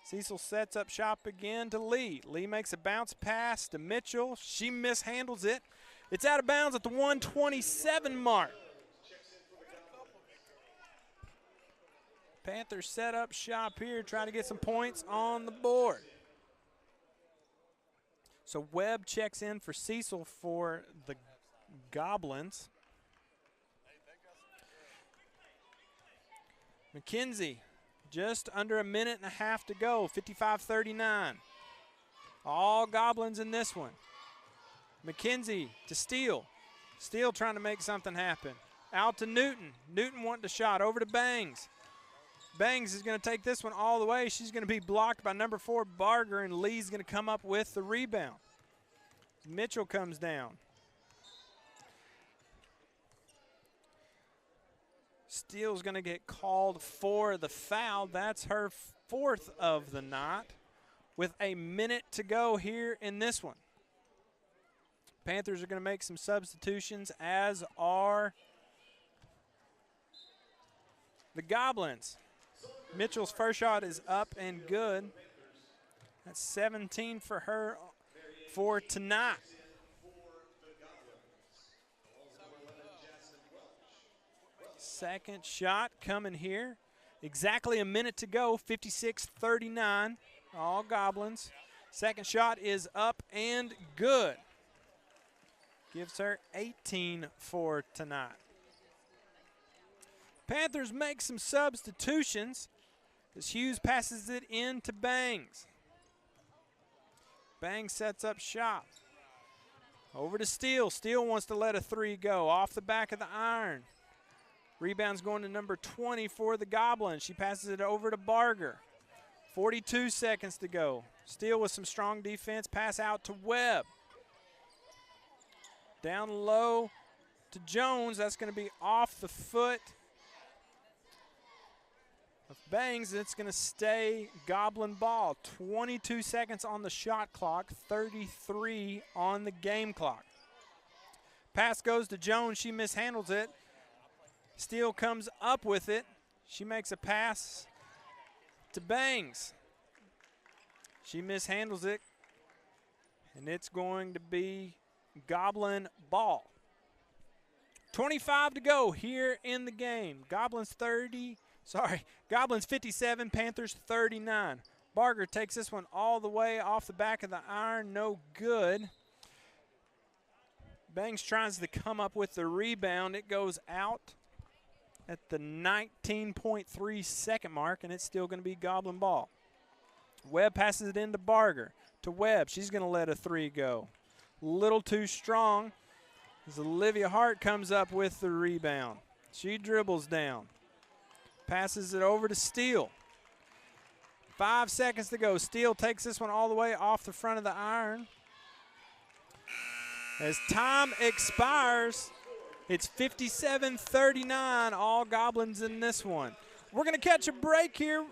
Cecil sets up shop again to Lee. Lee makes a bounce pass to Mitchell. She mishandles it. It's out of bounds at the 1:27 mark. Panthers set up shop here, trying to get some points on the board. So Webb checks in for Cecil for the Goblins. McKenzie, just under a minute and a half to go, 55-39. All Goblins in this one. McKenzie to Steele. Steele trying to make something happen. Out to Newton. Newton wanting a shot. Over to Bangs. Bangs is going to take this one all the way. She's going to be blocked by number 4, Barger, and Lee's going to come up with the rebound. Mitchell comes down. Steele's going to get called for the foul. That's her 4th of the night with a minute to go here in this one. Panthers are going to make some substitutions, as are the Goblins. Mitchell's first shot is up and good. That's 17 for her for tonight. Second shot coming here. Exactly a minute to go, 56-39. All Goblins. Second shot is up and good. Gives her 18 for tonight. Panthers make some substitutions as Hughes passes it in to Bangs. Bangs sets up shop. Over to Steele. Steele wants to let a 3 go. Off the back of the iron. Rebound's going to number 20 for the Goblins. She passes it over to Barger. 42 seconds to go. Steele with some strong defense. Pass out to Webb. Down low to Jones. That's going to be off the foot of Bangs. It's going to stay Goblin ball. 22 seconds on the shot clock, 33 on the game clock. Pass goes to Jones. She mishandles it. Steele comes up with it. She makes a pass to Bangs. She mishandles it, and it's going to be Goblin ball. 25 to go here in the game. Goblins 57, Panthers 39. Barger takes this one all the way off the back of the iron, no good. Bangs tries to come up with the rebound. It goes out at the 19.3 second mark, and it's still going to be Goblin ball. Webb passes it into Barger. To Webb, she's going to let a 3 go. Little too strong as Olivia Hart comes up with the rebound. She dribbles down. Passes it over to Steele. 5 seconds to go. Steele takes this one all the way off the front of the iron. As time expires, it's 57-39, all Goblins in this one. We're going to catch a break here,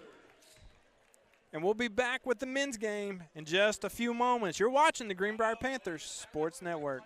and we'll be back with the men's game in just a few moments. You're watching the Greenbrier Panthers Sports Network.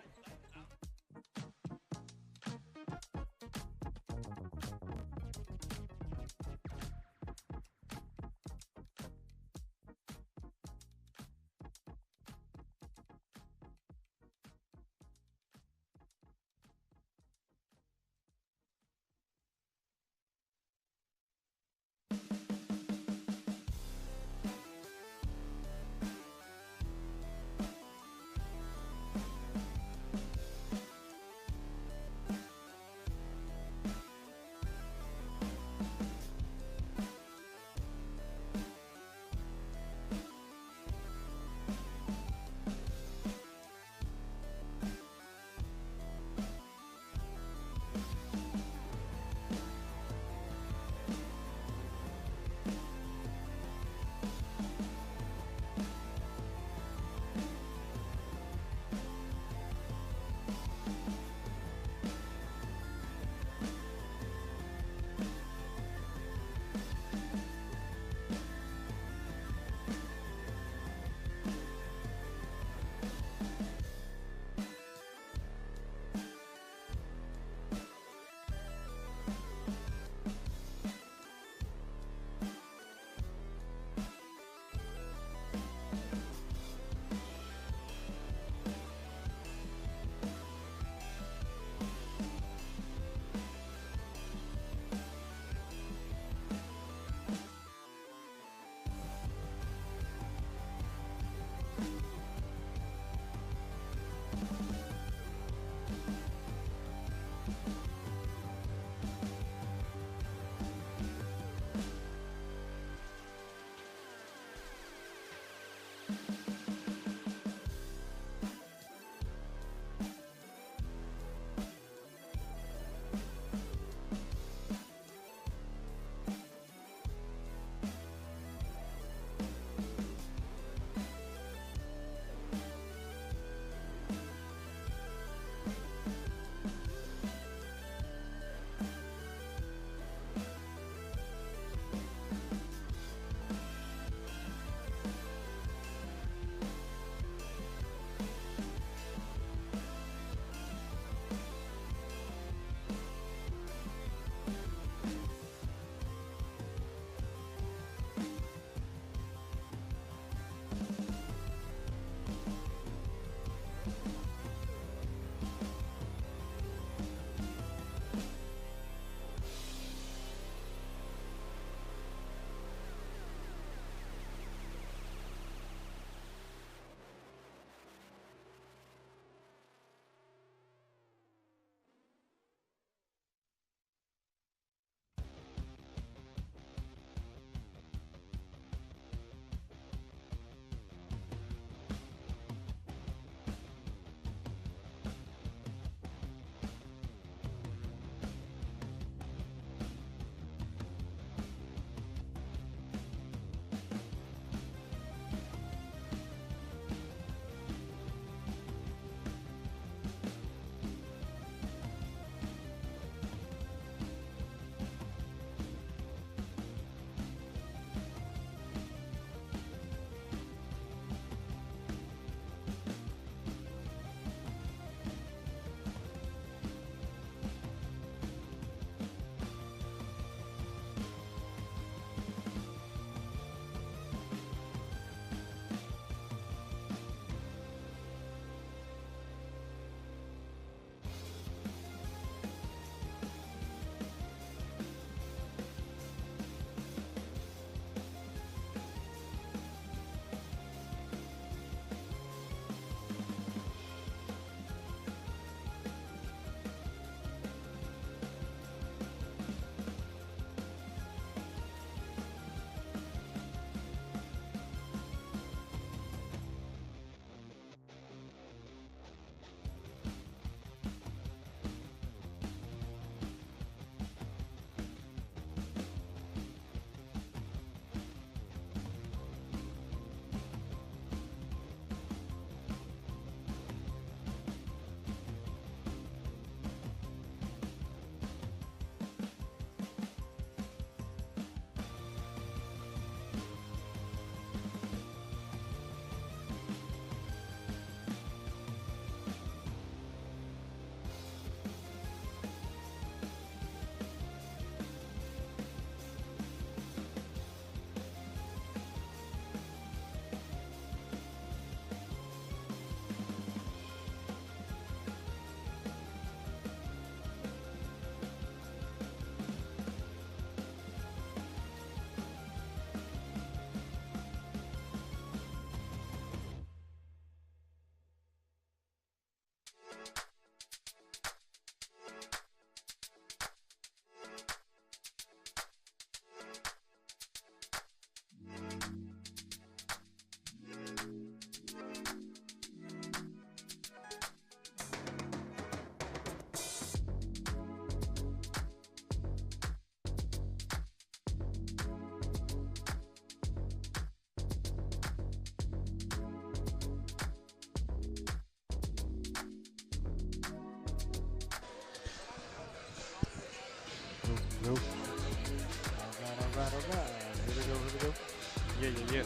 go. All right. Here we go. Yeah. Oh, yeah.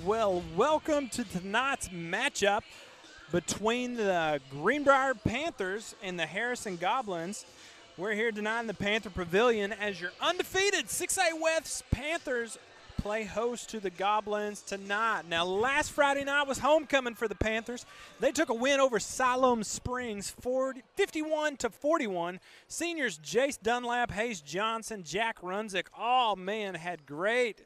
Well, welcome to tonight's matchup between the Greenbrier Panthers and the Harrison Goblins. We're here tonight in the Panther Pavilion as your undefeated 6A West Panthers play host to the Goblins tonight. Now, last Friday night was homecoming for the Panthers. They took a win over Siloam Springs, 51-41. Seniors Jace Dunlap, Hayes Johnson, Jack Runzick, all men had great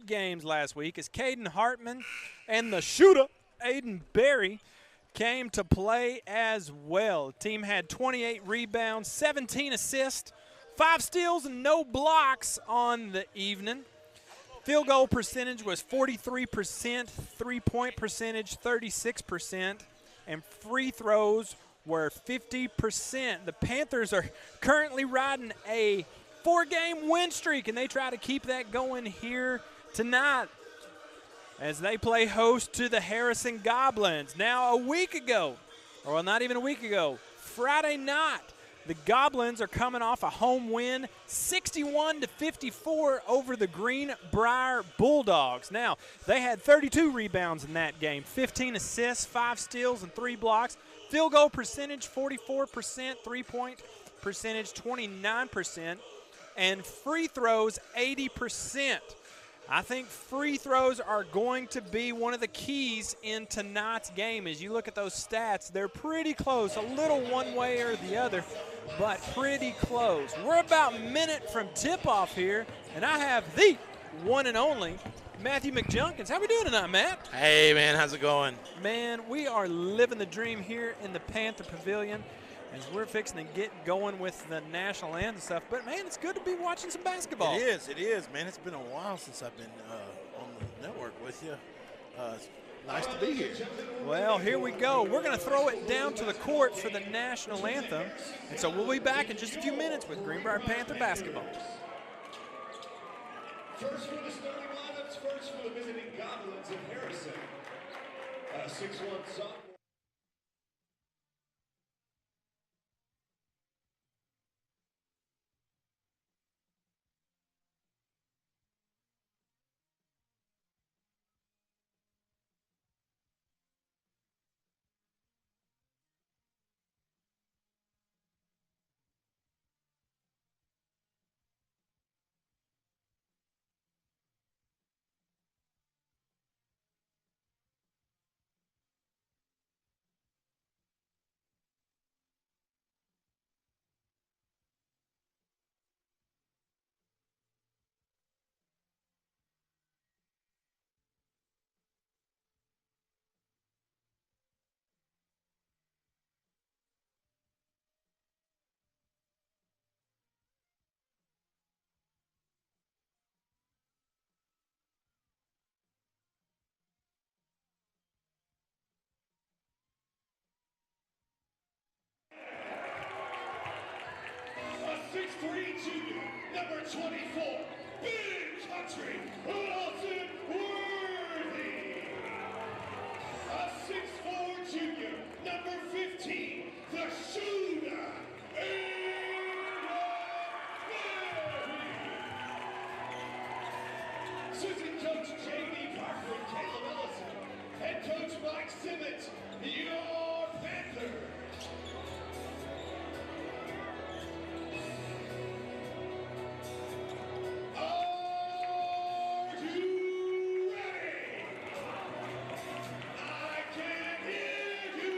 games last week as Caden Hartman and the shooter, Aiden Berry, came to play as well. The team had 28 rebounds, 17 assists, 5 steals, and no blocks on the evening. Field goal percentage was 43%, three-point percentage 36%, and free throws were 50%. The Panthers are currently riding a 4-game win streak, and they try to keep that going here tonight as they play host to the Harrison Goblins. Now, a week ago, or not even a week ago, Friday night, the Goblins are coming off a home win, 61-54 over the Greenbrier Bulldogs. Now, they had 32 rebounds in that game, 15 assists, 5 steals, and 3 blocks. Field goal percentage, 44%, three-point percentage, 29%, and free throws, 80%. I think free throws are going to be one of the keys in tonight's game. As you look at those stats, they're pretty close, a little one way or the other, but pretty close. We're about a minute from tip-off here, and I have the one and only Matthew McJunkins. How we doing tonight, Matt? Hey, man, how's it going? Man, we are living the dream here in the Panther Pavilion as we're fixing to get going with the national anthem stuff. But, man, it's good to be watching some basketball. It is, man. It's been a while since I've been on the network with you. It's nice to be here. Well, here we go. We're going to throw it down to the court for the national anthem. And so we'll be back in just a few minutes with Greenbrier Panther basketball. First for the starting lineups, first for the visiting Goblins of Harrison. 6'1" sophomore. 23 junior, number 24, Big Country, Lawson Worthy. A 6'4 junior, number 15, the shooter, Assistant Coach J.D. Parker and Caleb Ellison. Head Coach Mike Simmons, your Panthers. Are you ready? I can hear you.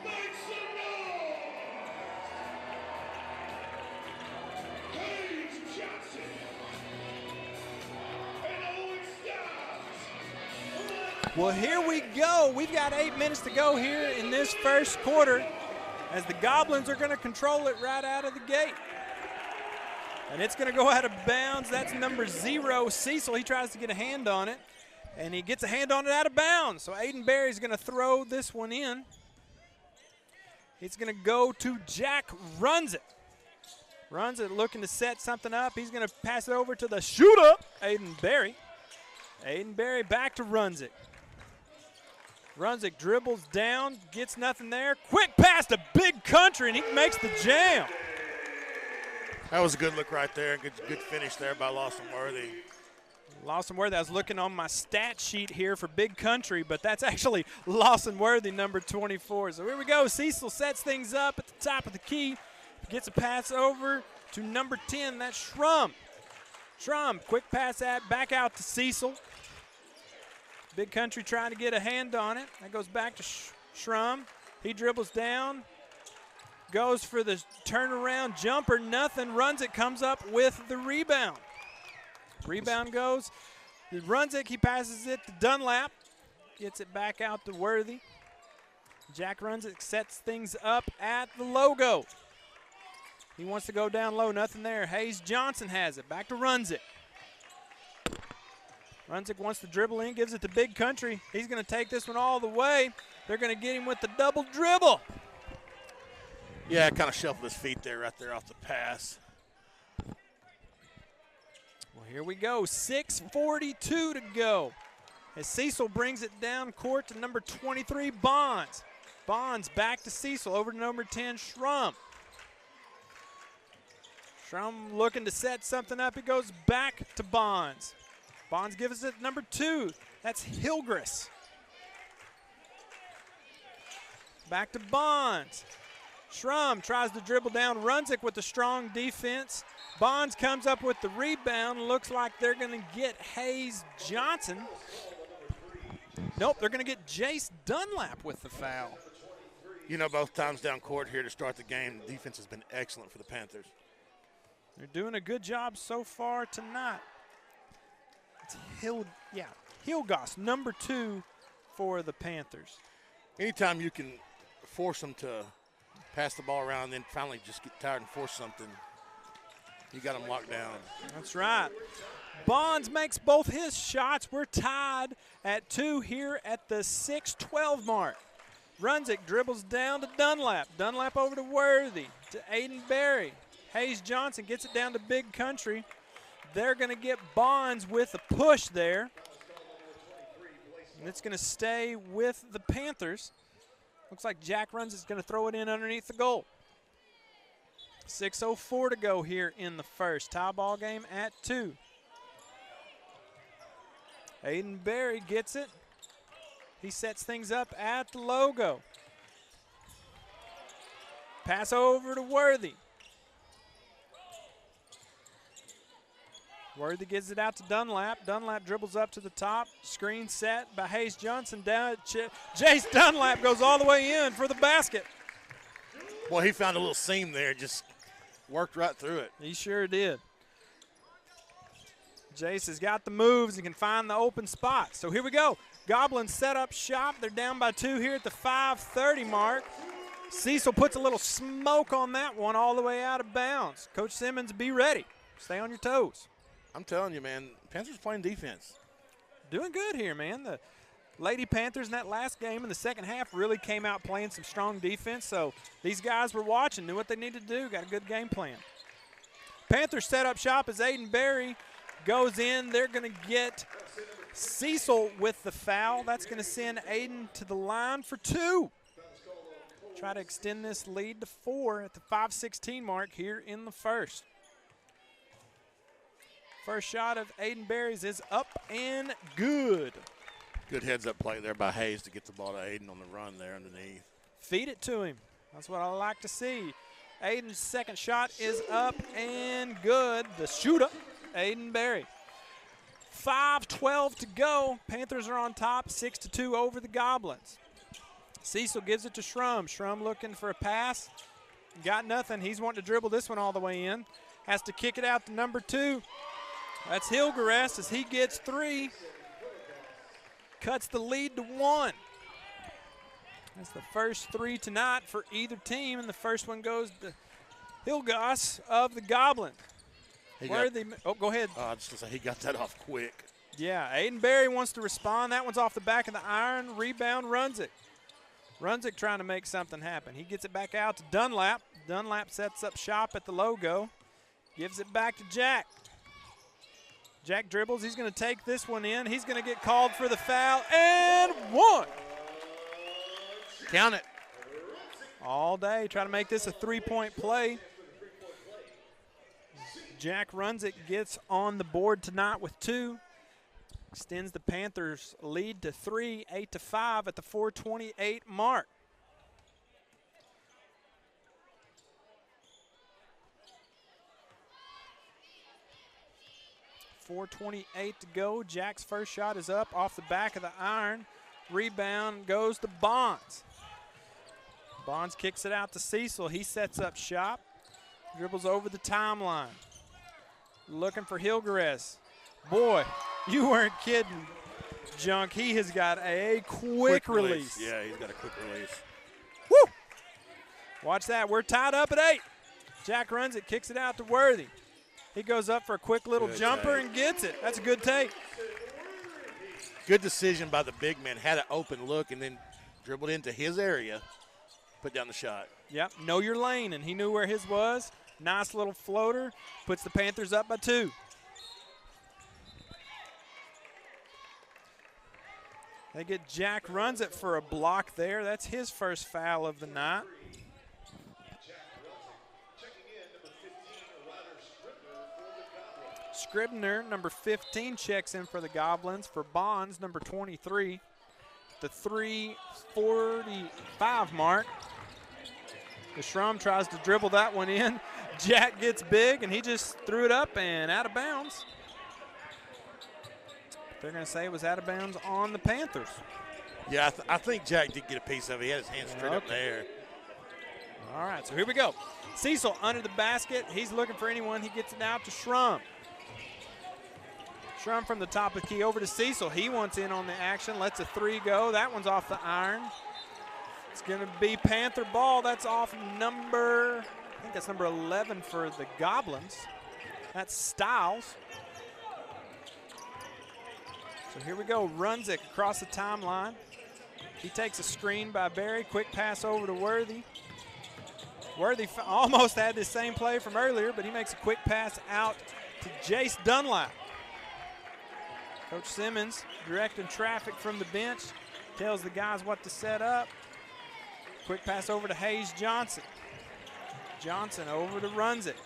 Make some noise. Paige Johnson. Well, here we go. We've got 8 minutes to go here in this first quarter as the Goblins are going to control it right out of the gate. And it's going to go out of bounds. That's number 0, Cecil. He tries to get a hand on it, and he gets a hand on it out of bounds. So Aiden Berry's going to throw this one in. It's going to go to Jack Runs It. Runs It looking to set something up. He's going to pass it over to the shooter, Aiden Berry. Aiden Berry back to Runs It. Runzik dribbles down, gets nothing there. Quick pass to Big Country, and he makes the jam. That was a good look right there. Good finish there by Lawson Worthy. Lawson Worthy, I was looking on my stat sheet here for Big Country, but that's actually Lawson Worthy, number 24. So here we go. Cecil sets things up at the top of the key. Gets a pass over to number 10. That's Schrum. Schrum, quick pass back out to Cecil. Big Country trying to get a hand on it. That goes back to Schrum. He dribbles down, goes for the turnaround jumper, nothing. Runs it, comes up with the rebound. Rebound goes. He runs it, he passes it to Dunlap. Gets it back out to Worthy. Jack Runs It, sets things up at the logo. He wants to go down low, nothing there. Hayes Johnson has it, back to Runs It. Runzik wants to dribble in, gives it to Big Country. He's going to take this one all the way. They're going to get him with the double dribble. Yeah, kind of shuffled his feet there, right there off the pass. Well, here we go. 6:42 to go. As Cecil brings it down court to number 23, Bonds. Bonds back to Cecil, over to number 10, Schrum. Schrum looking to set something up. He goes back to Bonds. Bonds gives it number 2. That's Hilgris. Back to Bonds. Schrum tries to dribble down. Runzik with the strong defense. Bonds comes up with the rebound. Looks like they're going to get Hayes Johnson. Nope, they're going to get Jace Dunlap with the foul. You know, both times down court here to start the game, the defense has been excellent for the Panthers. They're doing a good job so far tonight. It's Hilgos, number 2 for the Panthers. Anytime you can force them to pass the ball around and then finally just get tired and force something, you got them locked down. That's right. Bonds makes both his shots. We're tied at 2 here at the 6:12 mark. Runzik dribbles down to Dunlap. Dunlap over to Worthy, to Aiden Berry. Hayes Johnson gets it down to Big Country. They're going to get Bonds with a push there. And it's going to stay with the Panthers. Looks like Jack Runs is going to throw it in underneath the goal. 6:04 to go here in the first. Tie ball game at 2. Aiden Berry gets it. He sets things up at the logo. Pass over to Worthy. Worthy gives it out to Dunlap. Dunlap dribbles up to the top. Screen set by Hayes Johnson. Down. Jace Dunlap goes all the way in for the basket. Boy, he found a little seam there. Just worked right through it. He sure did. Jace has got the moves and can find the open spot. So here we go. Goblins set up shop. They're down by 2 here at the 5:30 mark. Cecil puts a little smoke on that one all the way out of bounds. Coach Simmons, be ready. Stay on your toes. I'm telling you, man, Panthers playing defense. Doing good here, man. The Lady Panthers in that last game in the second half really came out playing some strong defense. So these guys were watching, knew what they needed to do, got a good game plan. Panthers set up shop as Aiden Berry goes in. They're going to get Cecil with the foul. That's going to send Aiden to the line for 2. Try to extend this lead to 4 at the 5:16 mark here in the first. First shot of Aiden Berry's is up and good. Good heads-up play there by Hayes to get the ball to Aiden on the run there underneath. Feed it to him. That's what I like to see. Aiden's second shot is up and good. The shooter, Aiden Berry. 5:12 to go. Panthers are on top, 6-2 over the Goblins. Cecil gives it to Schrum. Schrum looking for a pass. Got nothing. He's wanting to dribble this one all the way in. Has to kick it out to number 2. That's Hilgerest as he gets 3. Cuts the lead to 1. That's the first 3 tonight for either team, and the first one goes to Hilgas of the Goblin. Go ahead. I was just going to say, he got that off quick. Yeah, Aiden Berry wants to respond. That one's off the back of the iron. Rebound, Runzik. Runzik trying to make something happen. He gets it back out to Dunlap. Dunlap sets up shop at the logo. Gives it back to Jack. Jack dribbles. He's going to take this one in. He's going to get called for the foul, and 1. Count it. All day, trying to make this a 3-point play. Jack Runzik gets on the board tonight with 2. Extends the Panthers' lead to 3, 8-5 at the 4:28 mark. .428 to go. Jack's first shot is up off the back of the iron. Rebound goes to Bonds. Bonds kicks it out to Cecil. He sets up shop. Dribbles over the timeline. Looking for Hilgerez. Boy, you weren't kidding, Junk. He has got a quick release. Yeah, he's got a quick release. Woo! Watch that. We're tied up at 8. Jack runs it, kicks it out to Worthy. He goes up for a quick little jumper and gets it. That's a good take. Good decision by the big man. Had an open look and then dribbled into his area, put down the shot. Yep, know your lane, and he knew where his was. Nice little floater. Puts the Panthers up by 2. They get Jack runs it for a block there. That's his first foul of the night. Scribner, number 15, checks in for the Goblins. For Bonds, number 23. The 3:45 mark. The Schrum tries to dribble that one in. Jack gets big, and he just threw it up and out of bounds. They're going to say it was out of bounds on the Panthers. Yeah, I think Jack did get a piece of it. He had his hands straight up there. All right, so here we go. Cecil under the basket. He's looking for anyone. He gets it out to Schrum. Schrum from the top of the key over to Cecil. He wants in on the action. Lets a 3 go. That one's off the iron. It's going to be Panther ball. That's off number, I think that's number 11 for the Goblins. That's Stiles. So here we go. Runzik across the timeline. He takes a screen by Berry. Quick pass over to Worthy. Worthy almost had the same play from earlier, but he makes a quick pass out to Jace Dunlap. Coach Simmons directing traffic from the bench. Tells the guys what to set up. Quick pass over to Hayes Johnson. Johnson over to Runzik.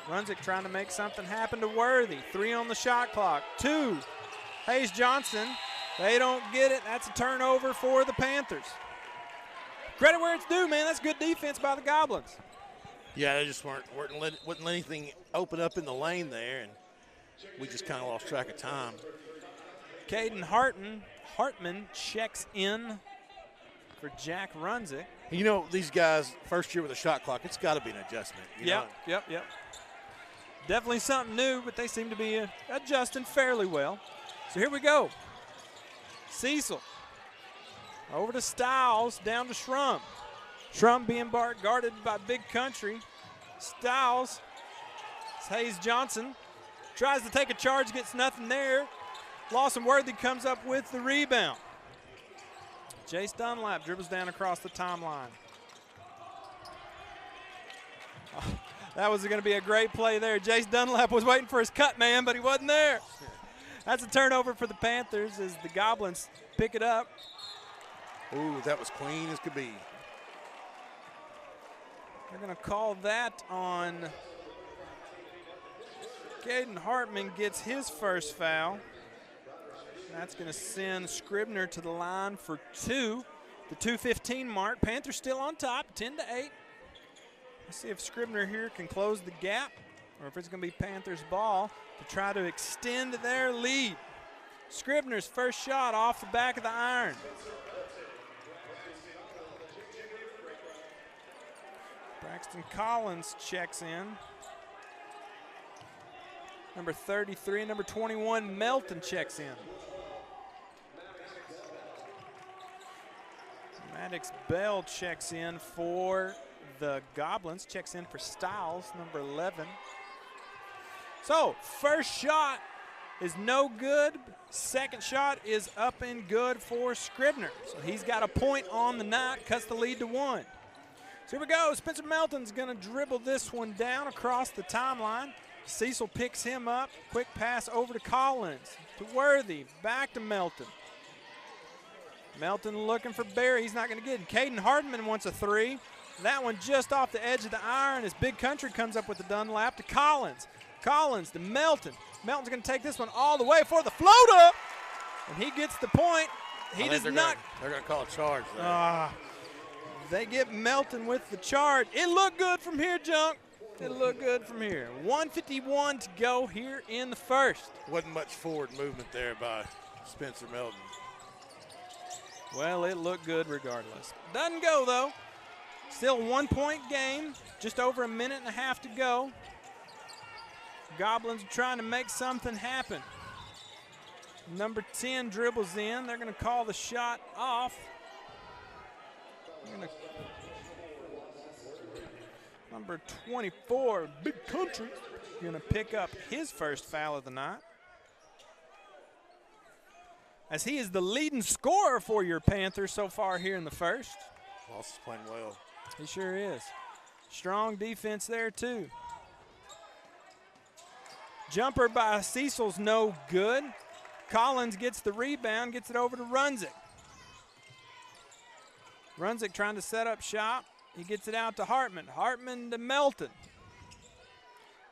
Runzik trying to make something happen to Worthy. 3 on the shot clock. 2. Hayes Johnson. They don't get it. That's a turnover for the Panthers. Credit where it's due, man. That's good defense by the Goblins. Yeah, they just wouldn't let anything open up in the lane there, and we just kind of lost track of time. Caden Hartman checks in for Jack Runzik. You know, these guys, first year with a shot clock, it's got to be an adjustment. Yep. Definitely something new, but they seem to be adjusting fairly well. So here we go. Cecil over to Stiles, down to Schrum. Schrum being guarded by Big Country. Stiles, Hayes Johnson, tries to take a charge, gets nothing there. Lawson Worthy comes up with the rebound. Jace Dunlap dribbles down across the timeline. That was going to be a great play there. Jace Dunlap was waiting for his cut man, but he wasn't there. That's a turnover for the Panthers as the Goblins pick it up. Ooh, that was clean as could be. They're going to call that on Caden Hartman gets his first foul. That's going to send Scribner to the line for 2. The 2:15 mark. Panthers still on top, 10-8. Let's see if Scribner here can close the gap or if it's going to be Panthers ball to try to extend their lead. Scribner's first shot off the back of the iron. Braxton Collins checks in. Number 33 and number 21, Melton checks in. Maddox Bell checks in for the Goblins, checks in for Stiles, number 11. So, first shot is no good. Second shot is up and good for Scribner. So he's got a point on the night, cuts the lead to 1. So here we go. Spencer Melton's going to dribble this one down across the timeline. Cecil picks him up. Quick pass over to Collins, to Worthy, back to Melton. Melton looking for Barry. He's not going to get it. Caden Hartman wants a 3. That one just off the edge of the iron as Big Country comes up with the Dunlap to Collins. Collins to Melton. Melton's going to take this one all the way for the floater. And he gets the point. He does not. They're going to call a charge there. They get Melton with the charge. It looked good from here, Junk. It looked good from here. 1:51 to go here in the first. Wasn't much forward movement there by Spencer Melton. Well, it looked good regardless. Doesn't go, though. Still a 1-point game. Just over a minute and a half to go. Goblins are trying to make something happen. Number 10 dribbles in. They're going to call the shot off. Number 24, Big Country, going to pick up his first foul of the night. As he is the leading scorer for your Panthers so far here in the first. Moss is playing well. He sure is. Strong defense there, too. Jumper by Cecil's no good. Collins gets the rebound, gets it over to Runzik. Runzik trying to set up shop. He gets it out to Hartman. Hartman to Melton.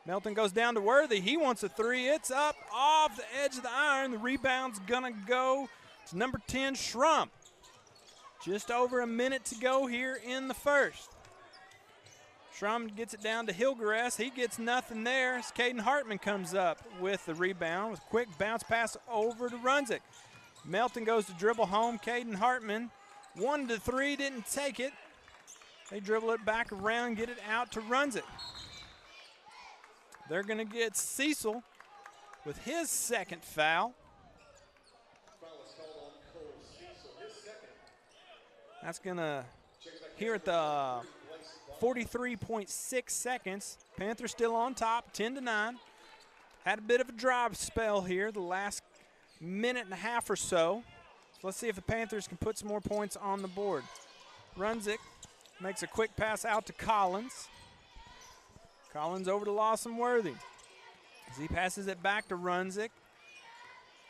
Melton goes down to Worthy. He wants a 3. It's up off the edge of the iron. The rebound's going to go to number 10, Schrum. Just over a minute to go here in the first. Schrum gets it down to Hilgerest. He gets nothing there as Caden Hartman comes up with the rebound with a quick bounce pass over to Runzik. Melton goes to dribble home. Caden Hartman 1-3, didn't take it. They dribble it back around, get it out to Runzik. They're going to get Cecil with his second foul. That's going to, here at the 43.6 seconds, Panthers still on top, 10-9. Had a bit of a drive spell here the last minute and a half or so. So let's see if the Panthers can put some more points on the board. Runzik makes a quick pass out to Collins. Collins over to Lawson Worthy. As he passes it back to Runzik.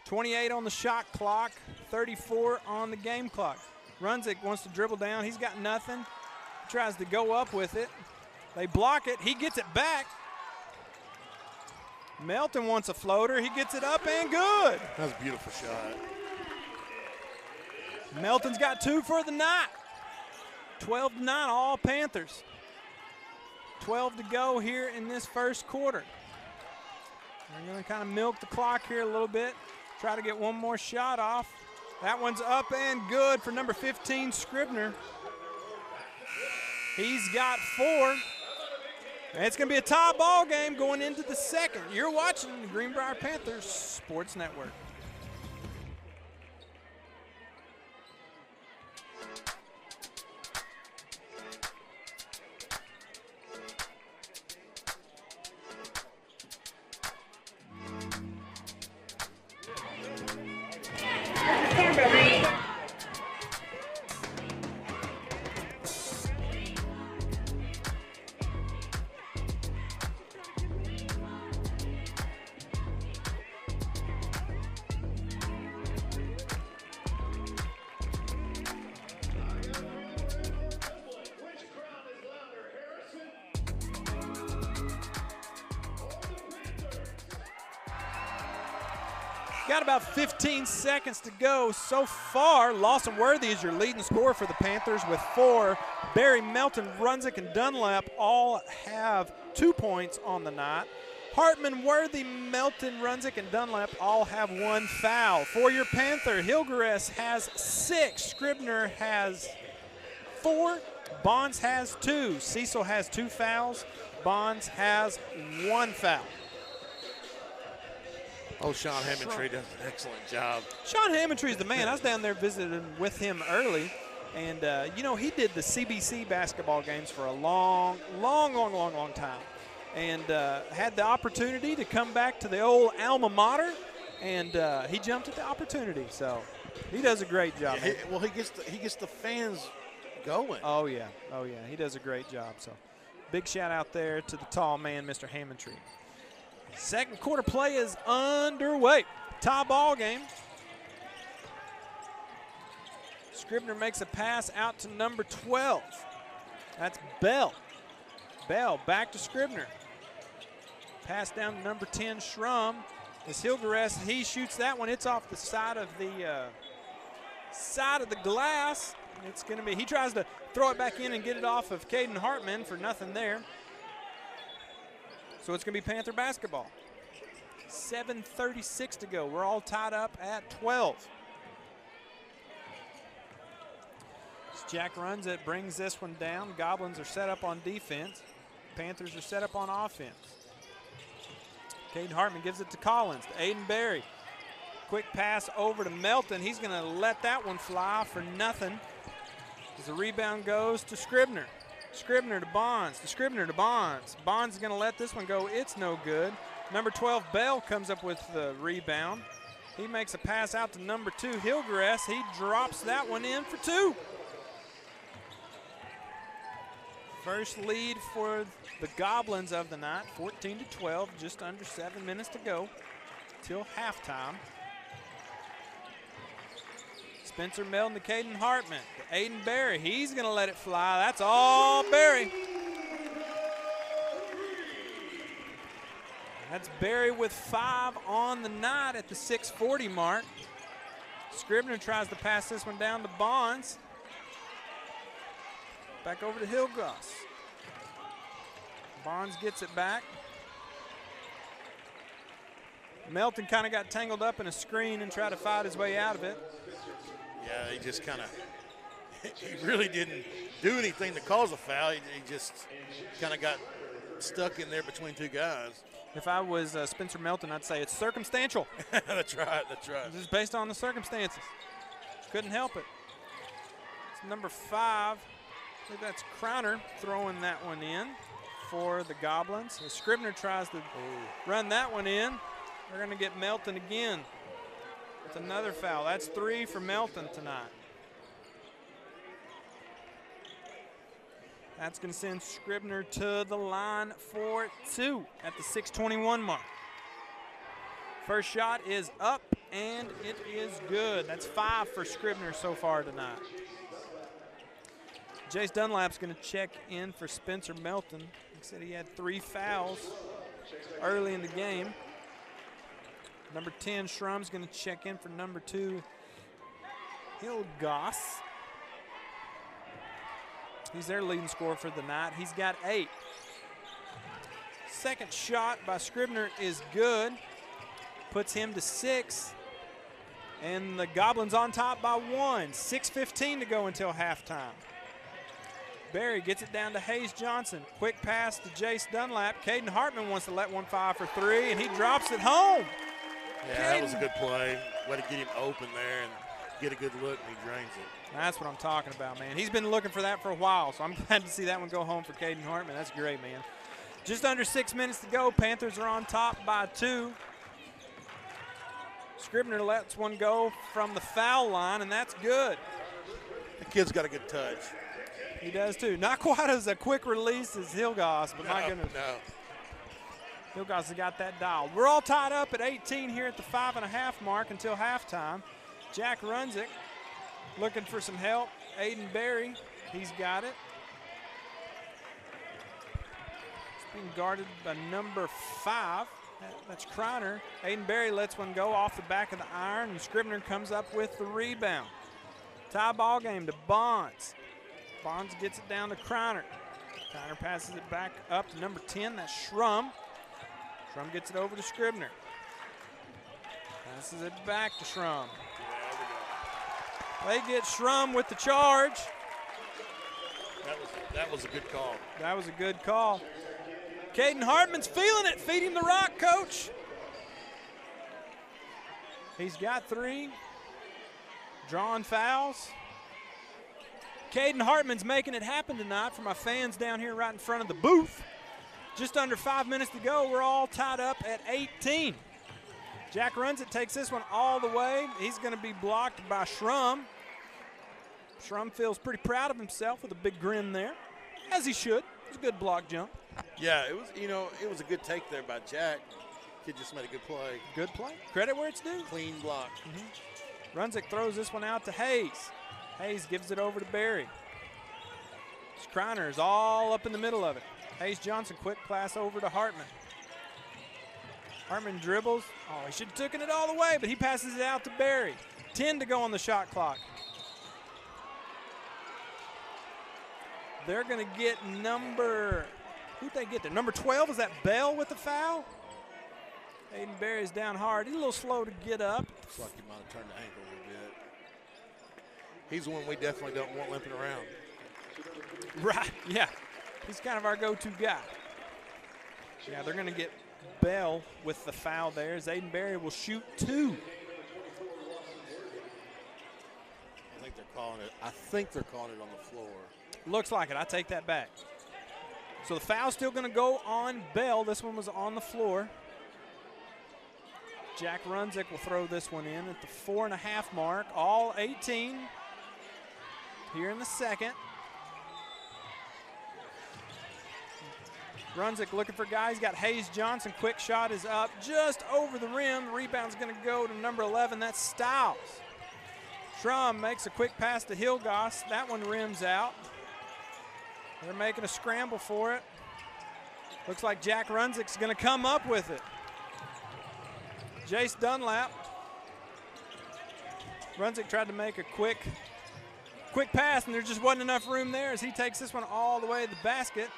28 on the shot clock, 34 on the game clock. Runzik wants to dribble down. He's got nothing. He tries to go up with it. They block it. He gets it back. Melton wants a floater. He gets it up and good. That was a beautiful shot. Melton's got 2 for the night. 12-9, all Panthers. 12 to go here in this first quarter. We're going to kind of milk the clock here a little bit. Try to get one more shot off. That one's up and good for number 15, Scribner. He's got 4. And it's going to be a tie ball game going into the second. You're watching the Greenbrier Panthers Sports Network. Got about 15 seconds to go. So far, Lawson Worthy is your leading scorer for the Panthers with 4. Barry, Melton, Runzick, and Dunlap all have 2 points on the night. Hartman, Worthy, Melton, Runzick, and Dunlap all have 1 foul. For your Panther, Hilgerest has 6. Scribner has 4. Bonds has 2. Cecil has 2 fouls. Bonds has 1 foul. Oh, Sean Hammondtree does an excellent job. Sean Hammondtree is the man. I was down there visiting with him early, and, you know, he did the CBC basketball games for a long time, and had the opportunity to come back to the old alma mater, and he jumped at the opportunity. So he does a great job. Yeah, he gets the fans going. Oh, yeah. He does a great job. So big shout out there to the tall man, Mr. Hammondtree. Second quarter play is underway. Tie ball game. Scribner makes a pass out to number 12. That's Bell. Bell back to Scribner. Pass down to number 10, Schrum. As Hilgerest, he shoots that one. It's off the side of the glass. It's going to be, he tries to throw it back in and get it off of Caden Hartman for nothing there. So it's going to be Panther basketball. 7:36 to go. We're all tied up at 12. As Jack runs it, brings this one down. Goblins are set up on defense. Panthers are set up on offense. Caden Hartman gives it to Collins, to Aiden Berry. Quick pass over to Melton. He's going to let that one fly for nothing. As the rebound goes to Scribner. Scribner to Bonds, to Scribner to Bonds. Bonds is going to let this one go. It's no good. Number 12, Bell, comes up with the rebound. He makes a pass out to number 2, Hilgerest. He drops that one in for 2. First lead for the Goblins of the night, 14-12, just under 7 minutes to go till halftime. Spencer Melton to Caden Hartman, to Aiden Berry. He's going to let it fly. That's all Berry. That's Berry with 5 on the night at the 6:40 mark. Scribner tries to pass this one down to Bonds. Back over to Hilgoss. Bonds gets it back. Melton kind of got tangled up in a screen and tried to fight his way out of it. Yeah, he just kind of, he really didn't do anything to cause a foul. He just kind of got stuck in there between 2 guys. If I was Spencer Melton, I'd say it's circumstantial. That's right. This is based on the circumstances. Just couldn't help it. It's number 5. I think that's Crowner throwing that one in for the Goblins. As Scribner tries to run that one in, they're going to get Melton again. It's another foul. That's 3 for Melton tonight. That's going to send Scribner to the line for 2 at the 6:21 mark. First shot is up, and it is good. That's 5 for Scribner so far tonight. Jace Dunlap's going to check in for Spencer Melton. He said he had 3 fouls early in the game. Number 10, Schrum's going to check in for number 2, Hilgoss. He's their leading scorer for the night. He's got 8. Second shot by Scribner is good. Puts him to 6. And the Goblins on top by 1. 6:15 to go until halftime. Berry gets it down to Hayes Johnson. Quick pass to Jace Dunlap. Caden Hartman wants to let one fly for 3, and he drops it home. Yeah, that was a good play. Way to get him open there and get a good look, and he drains it. That's what I'm talking about, man. He's been looking for that for a while, so I'm glad to see that one go home for Caden Hartman. That's great, man. Just under 6 minutes to go. Panthers are on top by 2. Scribner lets one go from the foul line, and that's good. The kid's got a good touch. He does, too. Not quite as a quick release as Hilgoss, but my goodness. No. Hilgoss has got that dialed. We're all tied up at 18 here at the 5.5 mark until halftime. Jack Runzick looking for some help. Aiden Berry, he's got it. It's being guarded by number 5. That's Kreiner. Aiden Berry lets one go off the back of the iron, and Scribner comes up with the rebound. Tie ball game to Bonds. Bonds gets it down to Kreiner. Kreiner passes it back up to number 10. That's Schrum. Schrum gets it over to Scribner. Passes it back to Schrum. They get Schrum with the charge. That was a good call. That was a good call. Caden Hartman's feeling it. Feed him the rock, coach. He's got 3. Drawing fouls. Caden Hartman's making it happen tonight for my fans down here right in front of the booth. Just under 5 minutes to go. We're all tied up at 18. Jack runs it, takes this one all the way. He's going to be blocked by Schrum. Schrum feels pretty proud of himself with a big grin there, as he should. It was a good block jump. Yeah, it was a good take there by Jack. Kid just made a good play. Good play. Credit where it's due. Clean block. Runzik throws this one out to Hayes. Hayes gives it over to Berry. Kreiner is all up in the middle of it. Hayes Johnson, quick pass over to Hartman. Hartman dribbles. Oh, he should have taken it all the way, but he passes it out to Berry. 10 to go on the shot clock. They're going to get who'd they get there? Number 12, is that Bell with the foul? Aiden Berry's down hard. He's a little slow to get up. Looks like he might have turned the ankle a little bit. He's one we definitely don't want limping around. Right, yeah. He's kind of our go-to guy. Yeah, they're going to get Bell with the foul there as Aiden Berry will shoot 2. I think they're calling it on the floor. Looks like it. I take that back. So the foul's still going to go on Bell. This one was on the floor. Jack Runzik will throw this one in at the 4.5 mark. All 18 here in the second. Runzik looking for guys. He's got Hayes Johnson. Quick shot is up just over the rim. Rebound's going to go to number 11. That's Stiles. Schrum makes a quick pass to Hilgoss. That one rims out. They're making a scramble for it. Looks like Jack Runzik's going to come up with it. Jace Dunlap. Runzik tried to make a quick pass, and there just wasn't enough room there as he takes this one all the way to the basket.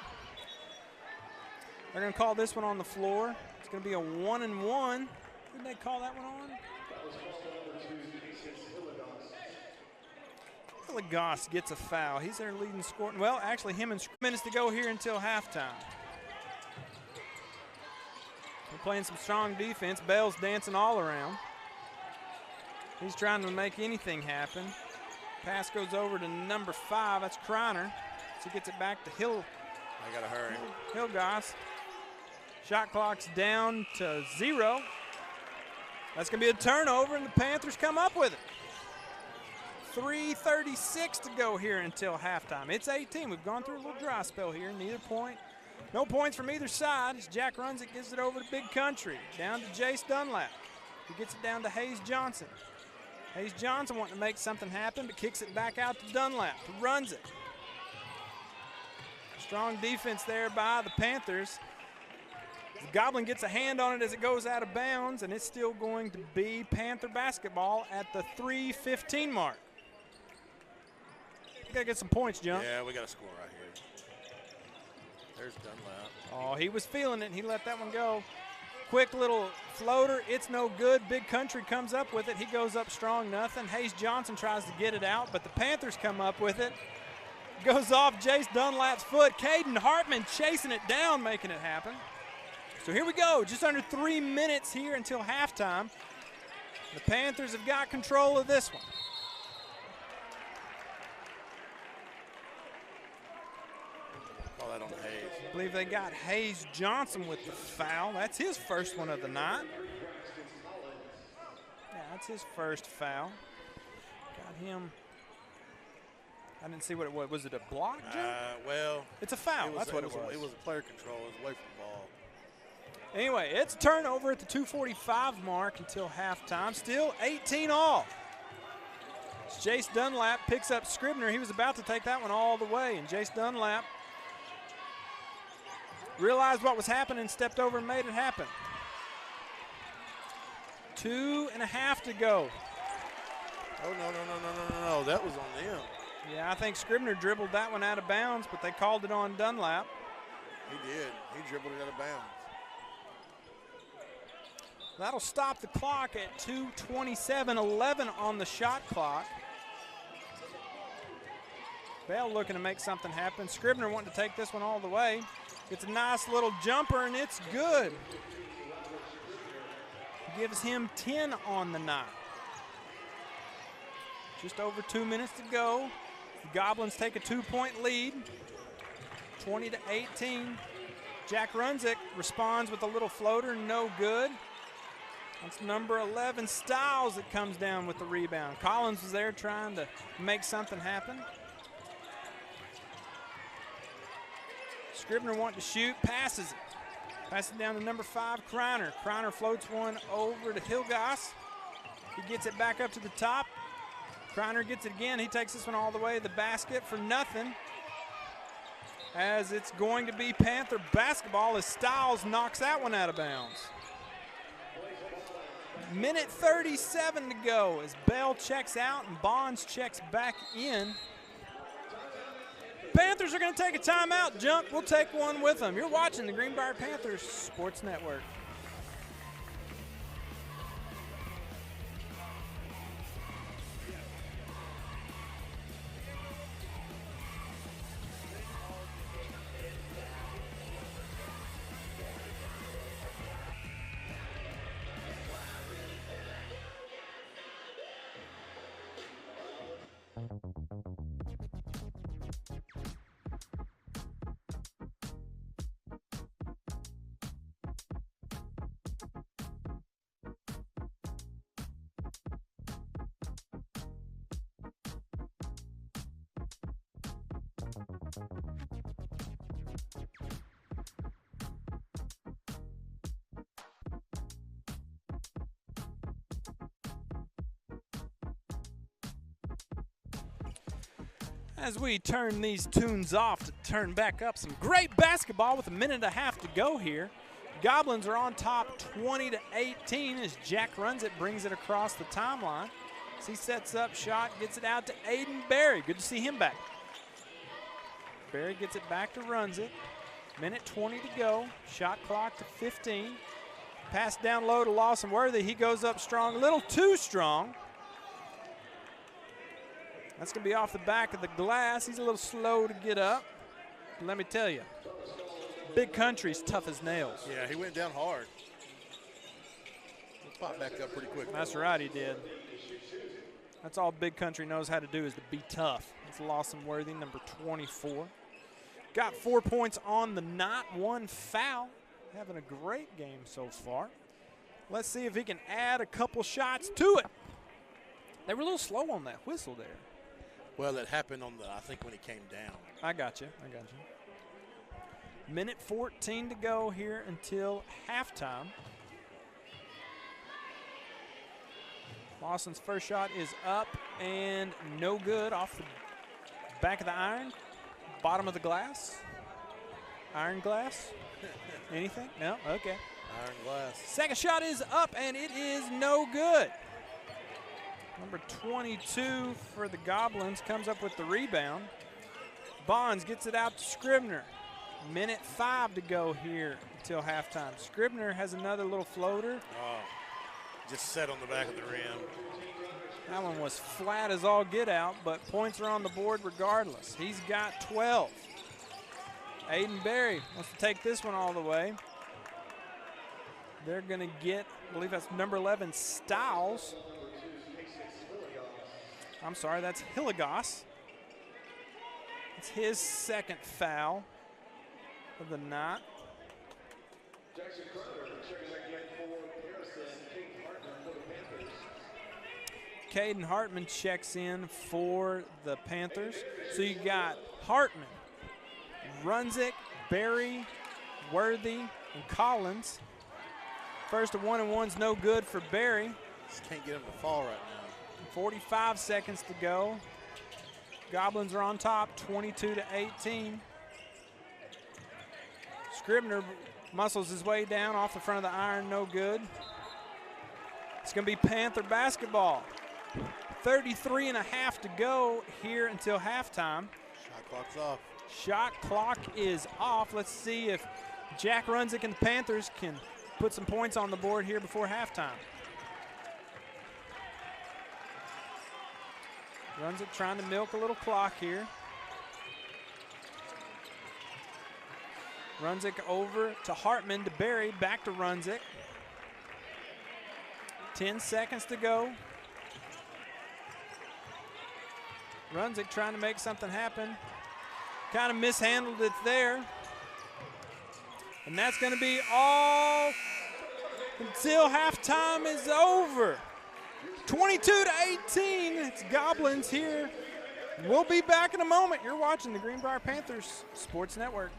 They're going to call this one on the floor. It's going to be a 1-and-1. Who did they call that one on? Hilligoss gets a foul. He's their leading scorer. Well, actually, him and minutes to go here until halftime. We're playing some strong defense. Bell's dancing all around. He's trying to make anything happen. Pass goes over to number 5. That's Kreiner. So he gets it back to Hill. I got to hurry. Hilgoss. Shot clock's down to 0. That's going to be a turnover, and the Panthers come up with it. 3:36 to go here until halftime. It's 18. We've gone through a little dry spell here. No points from either side as Jack Runzik gives it over to Big Country. Down to Jace Dunlap. He gets it down to Hayes Johnson. Hayes Johnson wanting to make something happen, but kicks it back out to Dunlap, who runs it. Strong defense there by the Panthers. The Goblin gets a hand on it as it goes out of bounds, and it's still going to be Panther basketball at the 3:15 mark. We got to get some points, Jump. Yeah, we got to score right here. There's Dunlap. Oh, he was feeling it, and he let that one go. Quick little floater. It's no good. Big Country comes up with it. He goes up strong, nothing. Hayes Johnson tries to get it out, but the Panthers come up with it. Goes off Jace Dunlap's foot. Caden Hartman chasing it down, making it happen. So here we go. Just under 3 minutes here until halftime. The Panthers have got control of this one. Call that on Hayes. I believe they got Hayes Johnson with the foul. That's his first one of the night. Yeah, that's his first foul. Got him. I didn't see what it was. Was it a block, Jim? Well, it's a foul. That's what it was. It was a player control. It was away from the ball. Anyway, it's a turnover at the 2:45 mark until halftime. Still 18 all. Jace Dunlap picks up Scribner. He was about to take that one all the way, and Jace Dunlap realized what was happening, stepped over and made it happen. 2.5 to go. Oh, no. That was on them. Yeah, I think Scribner dribbled that one out of bounds, but they called it on Dunlap. He did. He dribbled it out of bounds. That'll stop the clock at 2:27, 11 on the shot clock. Bell looking to make something happen. Scribner wanting to take this one all the way. It's a nice little jumper, and it's good. Gives him 10 on the night. Just over 2 minutes to go. The Goblins take a 2-point lead, 20-18. Jack Runzik responds with a little floater, no good. That's number 11, Stiles, that comes down with the rebound. Collins was there trying to make something happen. Scribner wanting to shoot, passes it. Passes it down to number 5, Kreiner. Kreiner floats one over to Hilgas. He gets it back up to the top. Kreiner gets it again. He takes this one all the way to the basket for nothing, as it's going to be Panther basketball as Stiles knocks that one out of bounds. Minute 37 to go as Bell checks out and Bonds checks back in. Panthers are going to take a timeout. Junk, we'll take one with them. You're watching the Greenbrier Panthers Sports Network. As we turn these tunes off to turn back up, some great basketball with a minute and a half to go here. Goblins are on top 20-18 as Jack Runzik brings it across the timeline. As he sets up, shot, gets it out to Aiden Berry. Good to see him back. Berry gets it back to Runzik. Minute 20 to go. Shot clock to 15. Pass down low to Lawson Worthy. He goes up strong, a little too strong. That's going to be off the back of the glass. He's a little slow to get up. But let me tell you, Big Country's tough as nails. Yeah, he went down hard. He popped back up pretty quick. That's right, he did. That's all Big Country knows how to do is to be tough. It's Lawson Worthy, number 24. Got 4 points on the night, 1 foul. Having a great game so far. Let's see if he can add a couple shots to it. They were a little slow on that whistle there. Well, it happened on I think when he came down. I got you. Minute 14 to go here until halftime. Lawson's first shot is up and no good off the back of the iron, bottom of the glass. Iron glass? Anything? No? Okay. Iron glass. Second shot is up and it is no good. Number 22 for the Goblins comes up with the rebound. Bonds gets it out to Scribner. Minute 5 to go here until halftime. Scribner has another little floater. Oh, just set on the back of the rim. That one was flat as all get out, but points are on the board regardless. He's got 12. Aiden Berry wants to take this one all the way. They're going to get, I believe that's number 11, Stiles. I'm sorry, that's Hilligos. It's his second foul of the night. Caden Hartman checks in for the Panthers. So you got Hartman, Runzik, Berry, Worthy, and Collins. First of 1-and-1's no good for Berry. Just can't get him to fall right now. 45 seconds to go. Goblins are on top, 22-18. Scribner muscles his way down off the front of the iron, no good. It's going to be Panther basketball. 33 and a half to go here until halftime. Shot clock's off. Shot clock is off. Let's see if Jack Runzik and the Panthers can put some points on the board here before halftime. Runzik trying to milk a little clock here. Runzik over to Hartman, to Barry, back to Runzik. 10 seconds to go. Runzik trying to make something happen. Kind of mishandled it there. And that's going to be all until halftime is over. 22-18, it's Goblins here. We'll be back in a moment. You're watching the Greenbrier Panthers Sports Network.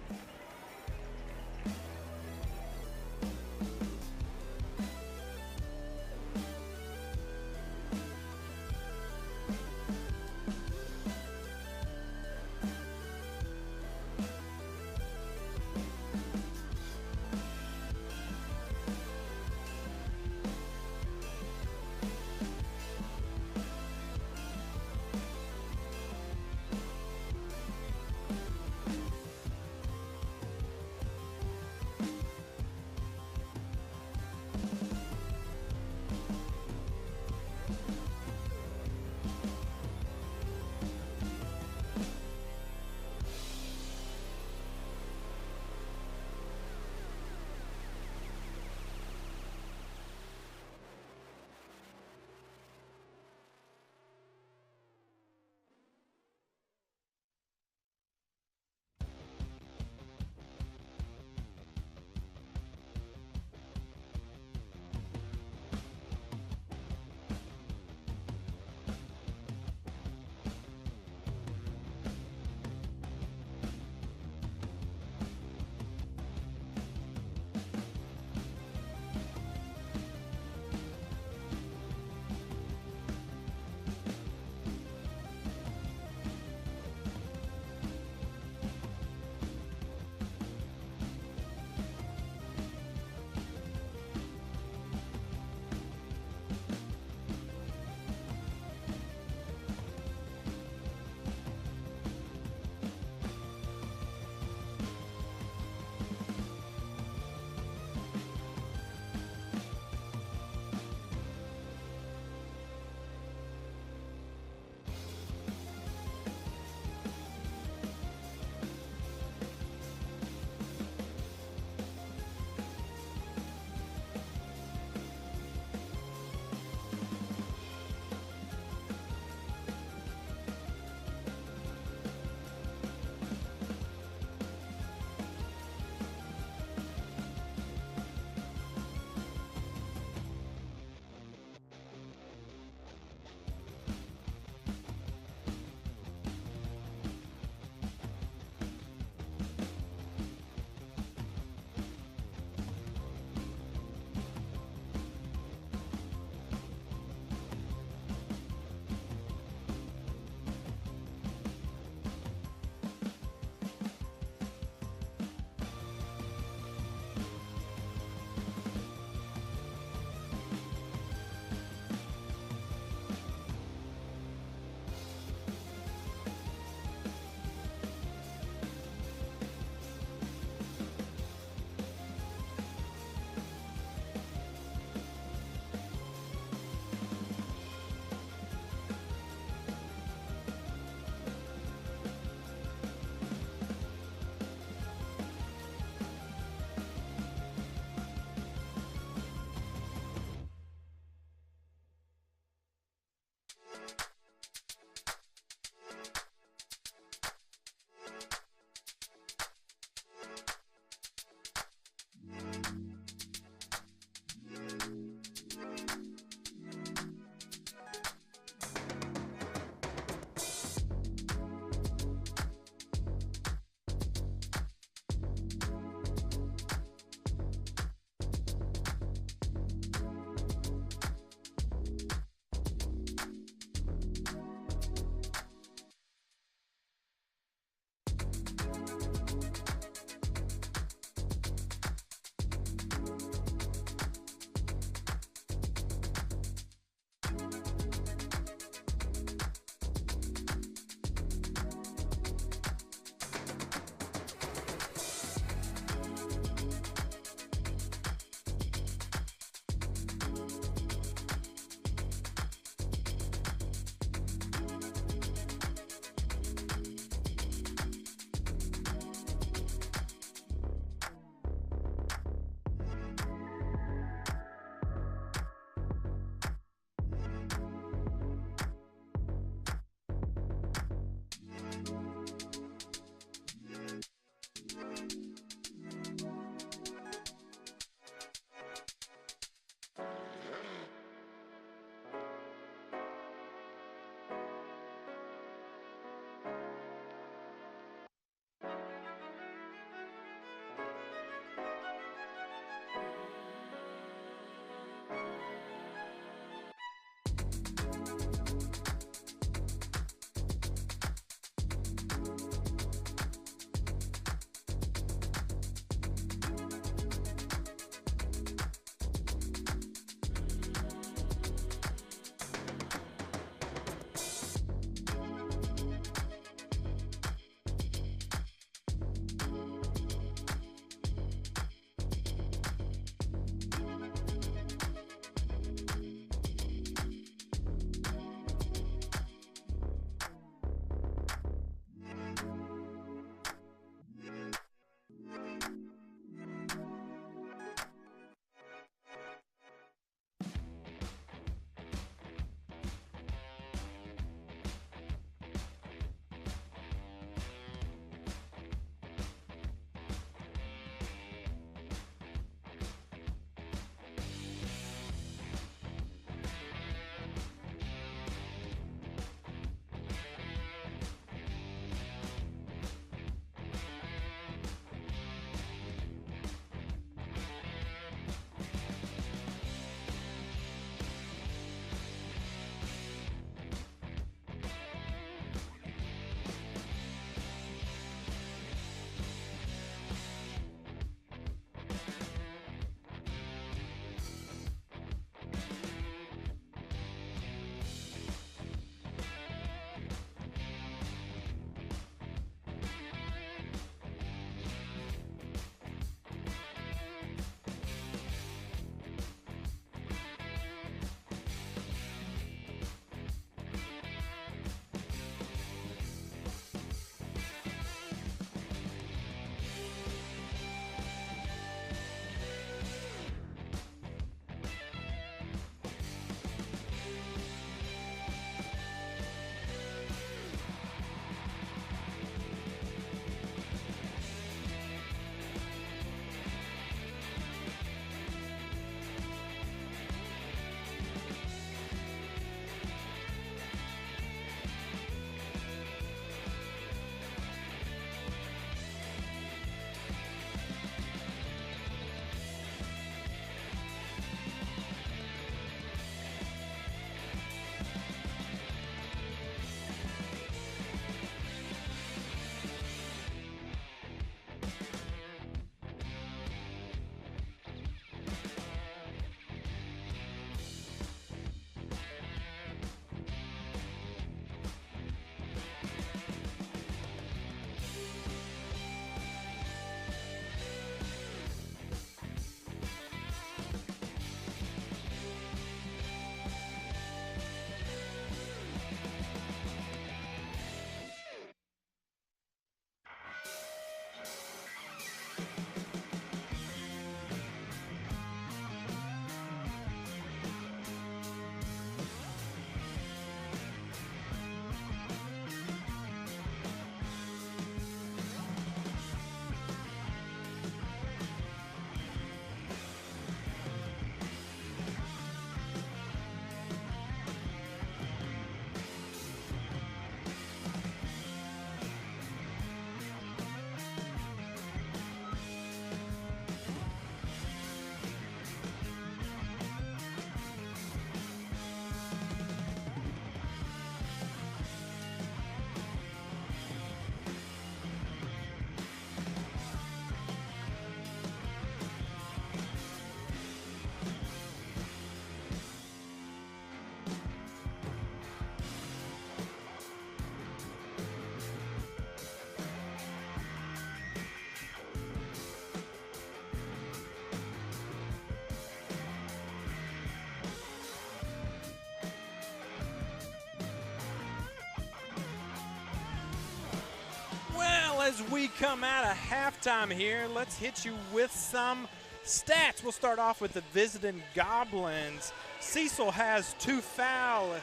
as we come out of halftime here, let's hit you with some stats. We'll start off with the visiting Goblins. Cecil has 2 fouls.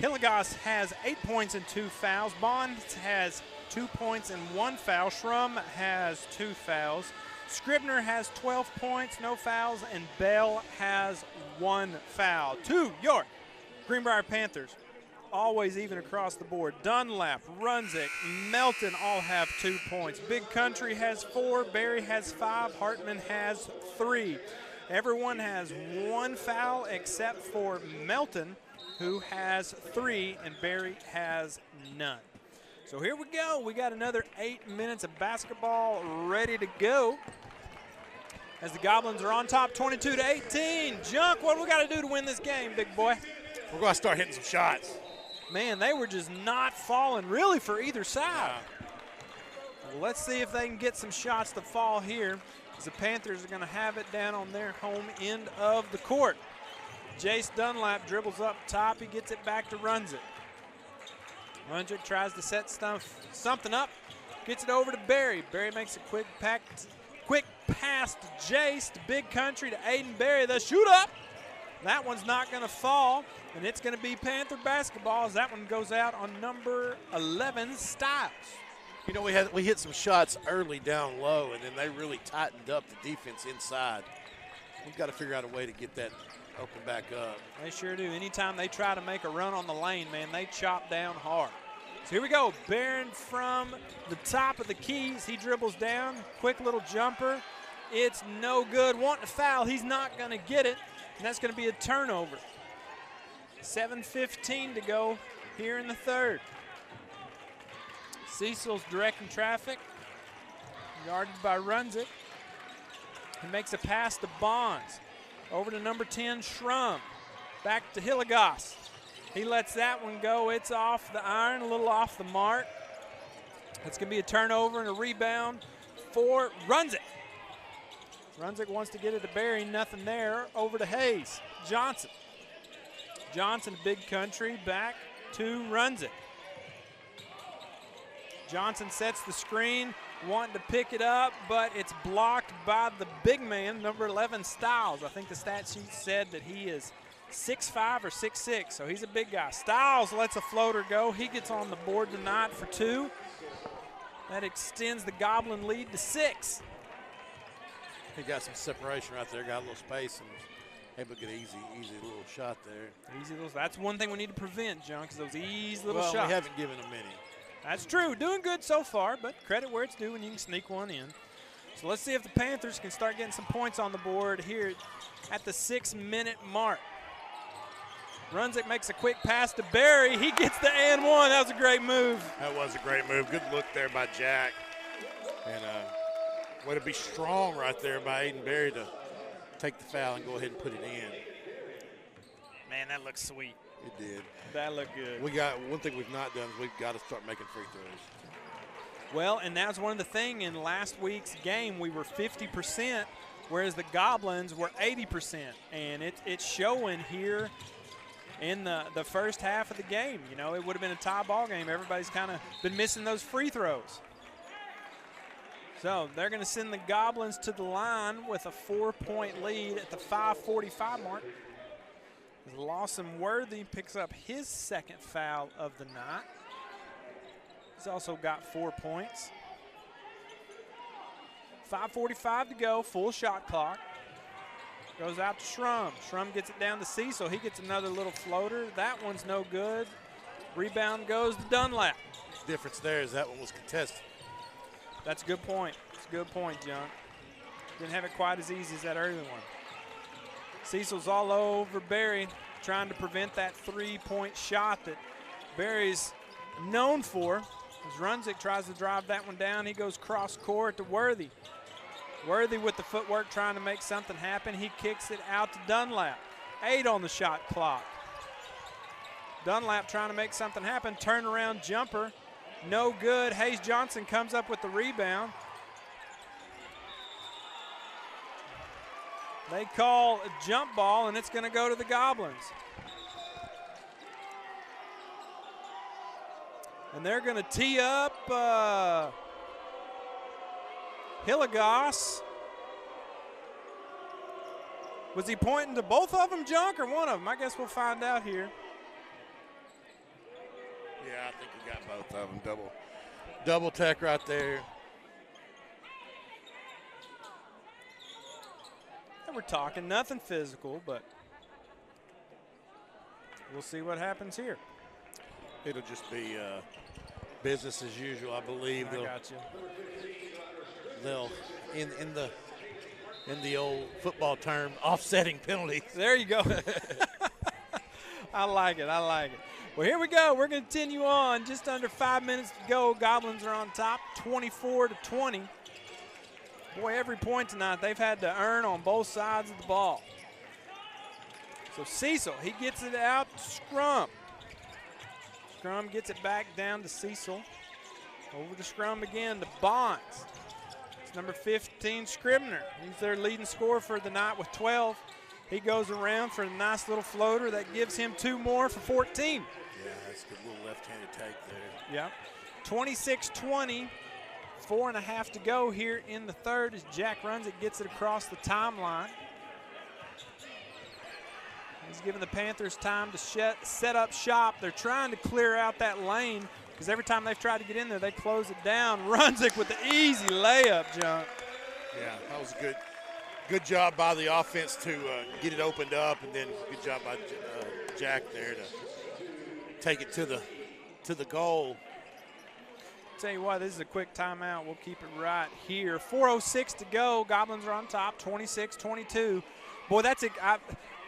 Hilligoss has 8 points and 2 fouls. Bonds has 2 points and 1 foul. Shrum has 2 fouls. Scribner has 12 points, no fouls, and Bell has 1 foul. To your Greenbrier Panthers, always even across the board. Dunlap, Runzik, Melton all have 2 points. Big Country has 4, Barry has 5, Hartman has 3. Everyone has 1 foul except for Melton, who has 3, and Barry has none. So here we go. We got another 8 minutes of basketball ready to go as the Goblins are on top 22-18. Junk, what do we got to do to win this game, big boy? We're going to start hitting some shots. Man, they were just not falling really for either side. Well, let's see if they can get some shots to fall here, as the Panthers are going to have it down on their home end of the court. Jace Dunlap dribbles up top. He gets it back to Runzik. Runzik tries to set something up, gets it over to Barry. Barry makes a quick pass to Jace, to Big Country, to Aiden Barry. The shoot up. That one's not going to fall, and it's going to be Panther basketball as that one goes out on number 11, Styles. You know, we hit some shots early down low, and then they really tightened up the defense inside. We've got to figure out a way to get that open back up. They sure do. Anytime they try to make a run on the lane, man, they chop down hard. So here we go. Barron from the top of the keys. He dribbles down. Quick little jumper. It's no good. Wanting to foul. He's not going to get it, and that's going to be a turnover. 7:15 to go here in the third. Cecil's directing traffic. Guarded by Runzik. He makes a pass to Bonds. Over to number 10, Shrum. Back to Hilligoss. He lets that one go. It's off the iron, a little off the mark. It's going to be a turnover and a rebound for Runzik. Runzik wants to get it to Barry. Nothing there. Over to Hayes. Johnson. Johnson, Big Country, back to Runzik. Johnson sets the screen, wanting to pick it up, but it's blocked by the big man, number 11, Styles. I think the stat sheet said that he is 6'5" or 6'6", so he's a big guy. Styles lets a floater go. He gets on the board tonight for 2. That extends the Goblin lead to 6. He got some separation right there, got a little space, and able to get an easy little shot there. Easy little. That's one thing we need to prevent, John, because those easy little shots. Well, we haven't given him any. That's true. Doing good so far, but credit where it's due when you can sneak one in. So let's see if the Panthers can start getting some points on the board here at the 6-minute mark. Runzik makes a quick pass to Barry. He gets the and one. That was a great move. That was a great move. Good look there by Jack. And way to be strong right there by Aiden Barry to take the foul and go ahead and put it in. Man, that looks sweet. It did. That looked good. We got one thing we've not done is we've got to start making free throws. Well, and that's one of the things in last week's game. We were 50%, whereas the Goblins were 80%. And it's showing here in the first half of the game. You know, it would have been a tie ball game. Everybody's kind of been missing those free throws. So they're going to send the Goblins to the line with a 4-point lead at the 5:45 mark. Lawson Worthy picks up his second foul of the night. He's also got 4 points. 5:45 to go, full shot clock. Goes out to Shrum. Shrum gets it down to Cecil. He gets another little floater. That one's no good. Rebound goes to Dunlap. The difference there is that one was contested. That's a good point. It's a good point, John. Didn't have it quite as easy as that early one. Cecil's all over Barry, trying to prevent that 3-point shot that Barry's known for. As Runzik tries to drive that one down, he goes cross court to Worthy. Worthy with the footwork trying to make something happen. He kicks it out to Dunlap. 8 on the shot clock. Dunlap trying to make something happen. Turnaround jumper. No good. Hayes Johnson comes up with the rebound. They call a jump ball, and it's going to go to the Goblins. And they're going to tee up Hilligoss. Was he pointing to both of them, Junk, or one of them? I guess we'll find out here. Yeah, I think he got both of them. Double tech right there. And we're talking nothing physical, but we'll see what happens here. It'll just be business as usual, I believe. I got you. They'll in the old football term, offsetting penalties. There you go. I like it. I like it. Well, here we go. We're going to continue on. Just under 5 minutes to go. Goblins are on top, 24-20. Boy, every point tonight they've had to earn on both sides of the ball. So Cecil, he gets it out to Scrum. Scrum gets it back down to Cecil. Over to Scrum again to Bonds. It's number 15, Scribner. He's their leading scorer for the night with 12. He goes around for a nice little floater that gives him 2 more for 14. Yeah, that's a good little left-handed take there. Yeah. 26-20, 4.5 to go here in the third as Jack runs it, gets it across the timeline. He's giving the Panthers time to set up shop. They're trying to clear out that lane because every time they've tried to get in there, they close it down. Runzik with the easy layup, John. Yeah, that was a good job by the offense to get it opened up, and then good job by Jack there to take it to the goal. Tell you what, this is a quick timeout. We'll keep it right here. 4:06 to go. Goblins are on top, 26-22. Boy, that's it.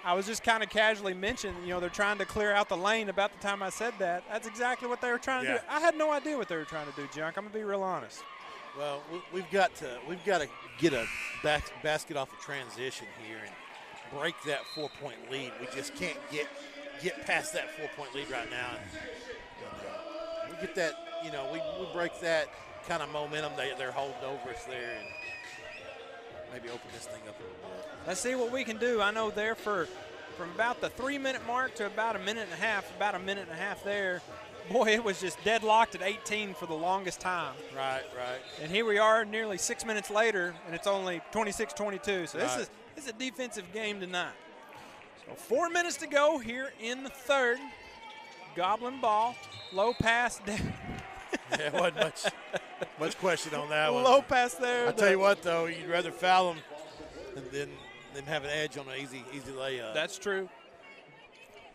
I was just kind of casually mentioning, they're trying to clear out the lane about the time I said that. That's exactly what they were trying to do. I had no idea what they were trying to do, Junk. I'm going to be real honest. Well, we've got to get a basket off a transition here and break that 4-point lead. We just can't get past that 4-point lead right now. And we get that, we break that kind of momentum they're holding over us there and maybe open this thing up a little bit. Let's see what we can do. I know there from about the 3-minute mark to about a minute and a half there. Boy, it was just deadlocked at 18 for the longest time. Right. And here we are nearly 6 minutes later, and it's only 26-22. So right. This is a defensive game tonight. So 4 minutes to go here in the third. Goblin ball, low pass down. There wasn't much question on that one. Low pass there. I'll tell you what, though, you'd rather foul them than have an edge on an easy layup. That's true.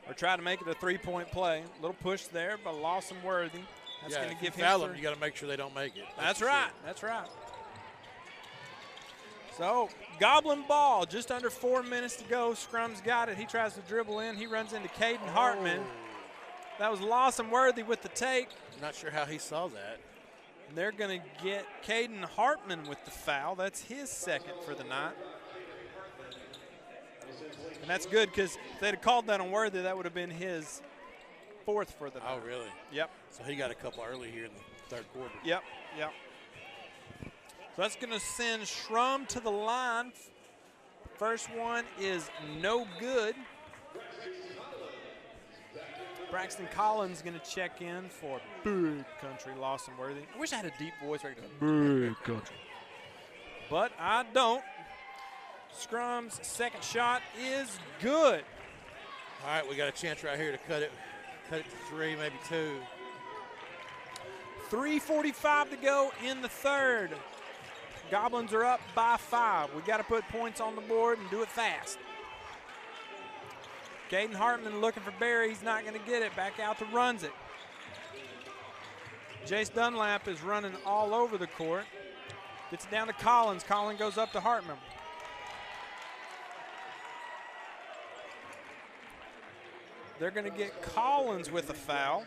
Or try to make it a 3-point play. A little push there by Lawson Worthy. That's going to give him foul them. You got to make sure they don't make it. That's right. That's right. So Goblin ball, just under 4 minutes to go. Scrum's got it. He tries to dribble in. He runs into Caden Hartman. That was Lawson Worthy with the take. Not sure how he saw that. And they're going to get Caden Hartman with the foul. That's his second for the night. And that's good because if they'd have called that on Worthy, that would have been his fourth for the night. Oh, really? Yep. So he got a couple early here in the third quarter. Yep. So that's going to send Schrum to the line. First one is no good. Braxton Collins going to check in for Big Country Lawson Worthy. I wish I had a deep voice right now. Big Country. But I don't. Scrum's second shot is good. All right, we got a chance right here to cut it to 3, maybe 2. 3:45 to go in the third. Goblins are up by 5. We got to put points on the board and do it fast. Caden Hartman looking for Barry. He's not going to get it. Back out to runs it. Jace Dunlap is running all over the court. Gets it down to Collins. Collins goes up to Hartman. They're going to get Collins with a foul.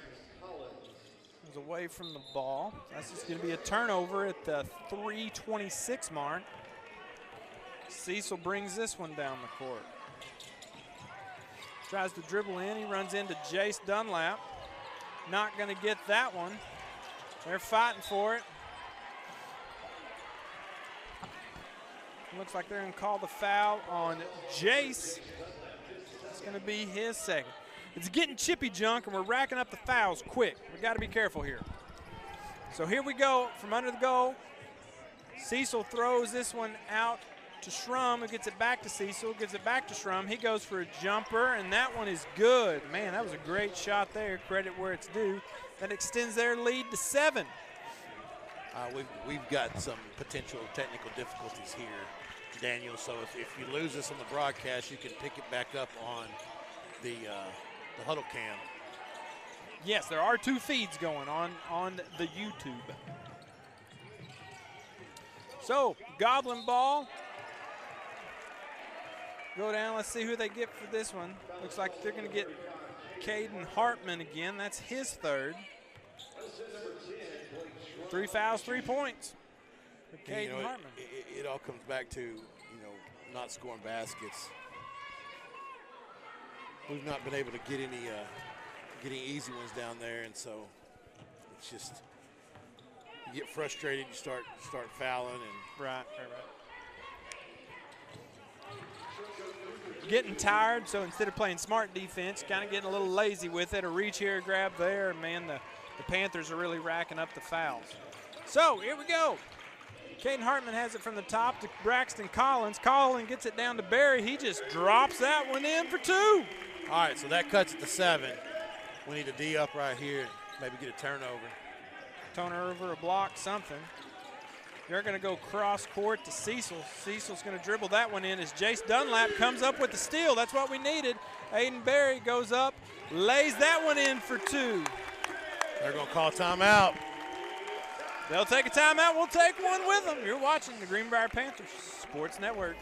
He's away from the ball. That's just going to be a turnover at the 3:26 mark. Cecil brings this one down the court. Tries to dribble in. He runs into Jace Dunlap. Not going to get that one. They're fighting for it. Looks like they're going to call the foul on Jace. It's going to be his second. It's getting chippy, Junk, and we're racking up the fouls quick. We've got to be careful here. So here we go from under the goal. Cecil throws this one out to Schrum, who gets it back to Cecil, gives it back to Schrum. He goes for a jumper, and that one is good. Man, that was a great shot there. Credit where it's due. That extends their lead to 7. We've got some potential technical difficulties here, Daniel. So if you lose this on the broadcast, you can pick it back up on the huddle cam. Yes, there are 2 feeds going on the YouTube. So, Goblin ball. Go down, let's see who they get for this one. Looks like they're going to get Caden Hartman again. That's his 3rd. 3 fouls, 3 points for Caden Hartman. It all comes back to, not scoring baskets. We've not been able to get any easy ones down there, and so it's just you get frustrated, you start fouling, and right. Getting tired, so instead of playing smart defense, kind of getting a little lazy with it. A reach here, a grab there. Man, the Panthers are really racking up the fouls. So here we go. Caden Hartman has it from the top to Braxton Collins. Collins gets it down to Barry. He just drops that one in for 2. All right, so that cuts it to 7. We need a D up right here, maybe get a turnover. Turnover, a block, something. They're going to go cross court to Cecil. Cecil's going to dribble that one in as Jace Dunlap comes up with the steal. That's what we needed. Aiden Berry goes up, lays that one in for 2. They're going to call timeout. They'll take a timeout. We'll take one with them. You're watching the Greenbrier Panthers Sports Network.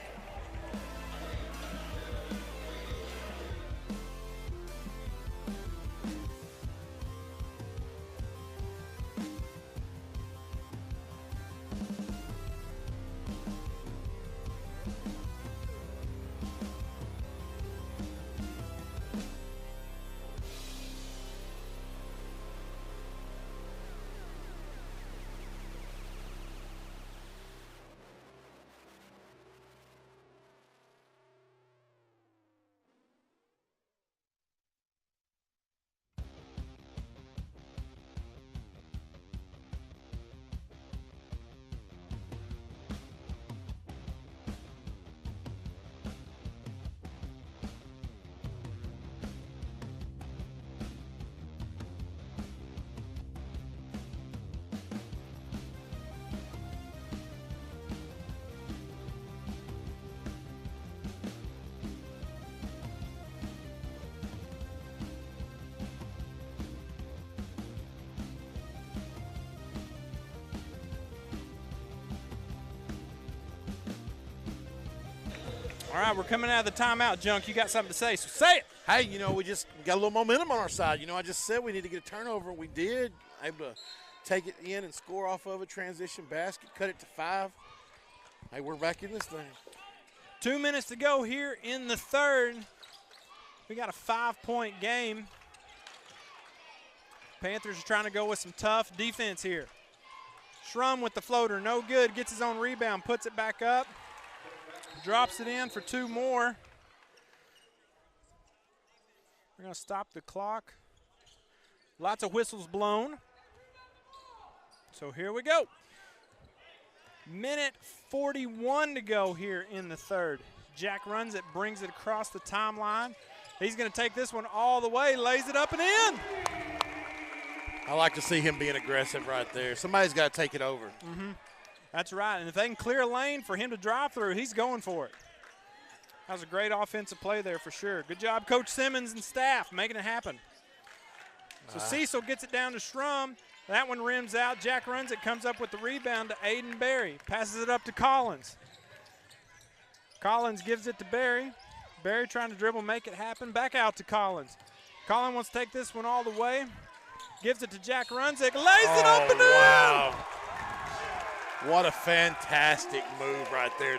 All right, we're coming out of the timeout, Junk. You got something to say, so say it. Hey, we got a little momentum on our side. I just said we need to get a turnover. We did. Able to take it in and score off of a transition basket, cut it to 5. Hey, we're back in this thing. 2 minutes to go here in the 3rd. We got a 5-point game. Panthers are trying to go with some tough defense here. Schrum with the floater, no good. Gets his own rebound, puts it back up. Drops it in for 2 more. We're going to stop the clock. Lots of whistles blown. So here we go. Minute 41 to go here in the 3rd. Jack runs it, brings it across the timeline. He's going to take this one all the way, lays it up and in. I like to see him being aggressive right there. Somebody's got to take it over. Mm-hmm. That's right, and if they can clear a lane for him to drive through, he's going for it. That was a great offensive play there for sure. Good job, Coach Simmons and staff, making it happen. So Cecil gets it down to Schrum. That one rims out. Jack runs it, comes up with the rebound to Aiden Berry. Passes it up to Collins. Collins gives it to Berry. Berry trying to dribble, make it happen. Back out to Collins. Collins wants to take this one all the way. Gives it to Jack Runzig. Lays it up and in. Wow. What a fantastic move right there.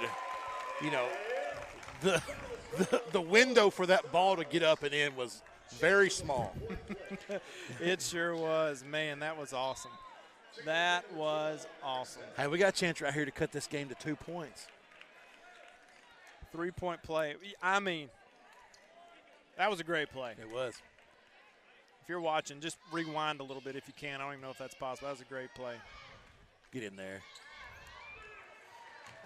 The window for that ball to get up and in was very small. It sure was. Man, that was awesome. That was awesome. Hey, we got a chance right here to cut this game to 2 points. 3-point play. I mean, that was a great play. It was. If you're watching, just rewind a little bit if you can. I don't even know if that's possible. That was a great play. Get in there.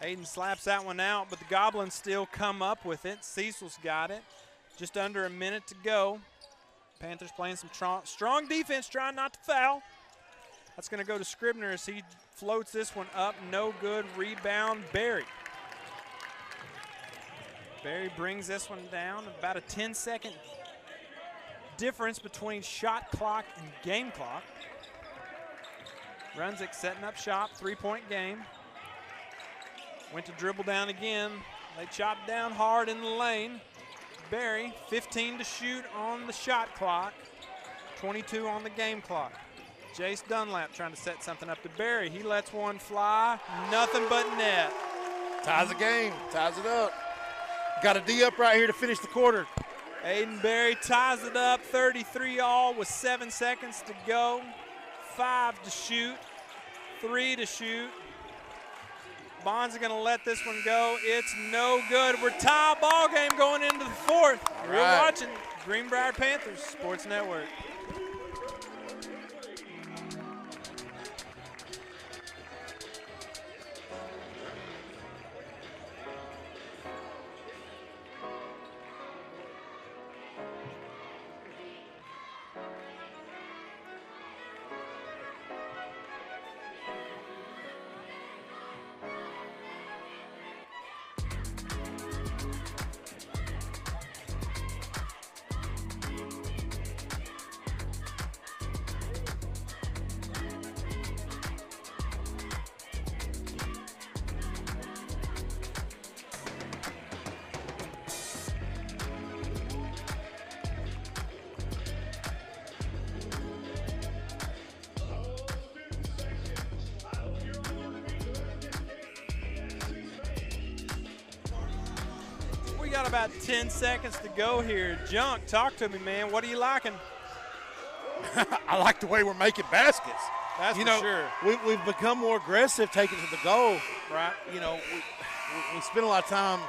Aiden slaps that one out, but the Goblins still come up with it. Cecil's got it. Just under a minute to go. Panthers playing some strong defense, trying not to foul. That's going to go to Scribner as he floats this one up. No good. Rebound, Barry. Barry brings this one down. About a 10-second difference between shot clock and game clock. Runzik setting up shop, three-point game. Went to dribble down again. They chopped down hard in the lane. Barry, 15 to shoot on the shot clock, 22 on the game clock. Jace Dunlap trying to set something up to Barry. He lets one fly, nothing but net. Ties the game, ties it up. Got a D up right here to finish the quarter. Aiden Barry ties it up, 33 all with 7 seconds to go. 5 to shoot, 3 to shoot. Bonds are going to let this one go. It's no good. We're tie ball game going into the fourth. You're watching Greenbrier Panthers Sports Network. Got about 10 seconds to go here. Junk, talk to me, man. What are you liking? I like the way we're making baskets. That's for sure. We've become more aggressive taking to the goal. Right. You know, we spent a lot of time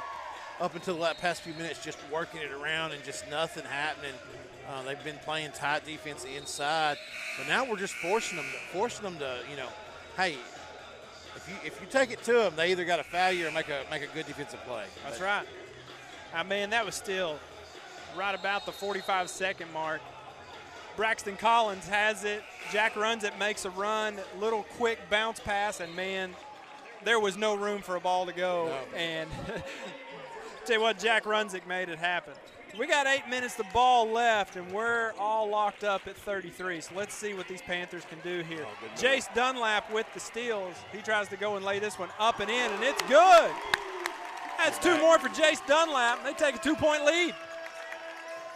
up until the past few minutes just working it around and just nothing happening. They've been playing tight defense inside, but now we're just forcing them to, you know, hey, if you take it to them, they either got to foul you or make a good defensive play. That's right. I mean, that was still right about the 45-second mark. Braxton Collins has it. Jack runs it, makes a run, little quick bounce pass, and, man, there was no room for a ball to go. No. And tell you what, Jack Runzik made it happen. We got 8 minutes of ball left, and we're all locked up at 33. So let's see what these Panthers can do here. Jace Dunlap with the steals. He tries to go and lay this one up and in, and it's good. That's 2 more for Jace Dunlap. They take a 2-point lead.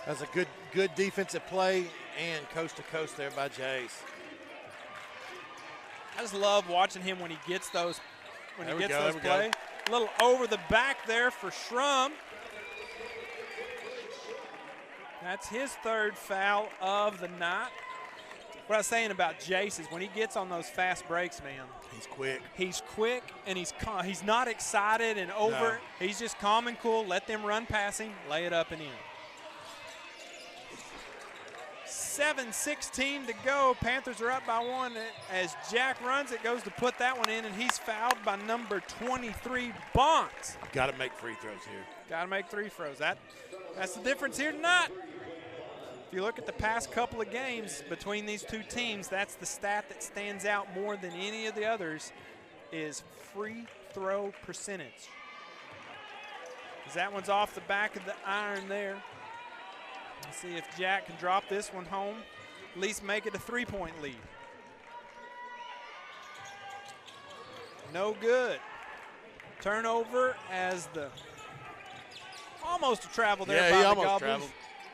That's a good defensive play and coast to coast there by Jace. I just love watching him when he gets those play. A little over the back there for Schrum. That's his 3rd foul of the night. What I was saying about Jace is when he gets on those fast breaks, man. He's quick. He's quick, and he's not excited and over. No. He's just calm and cool. Let them run past him, lay it up and in. 7:16 to go. Panthers are up by 1 as Jack runs it, goes to put that one in, and he's fouled by number 23, Bonds. Got to make free throws here. Got to make 3 throws. That's the difference here tonight. If you look at the past couple of games between these two teams, that's the stat that stands out more than any of the others is free throw percentage. As that one's off the back of the iron there. Let's see if Jack can drop this one home, at least make it a 3-point lead. No good. Turnover as the almost a travel there by the Goblins. Traveled.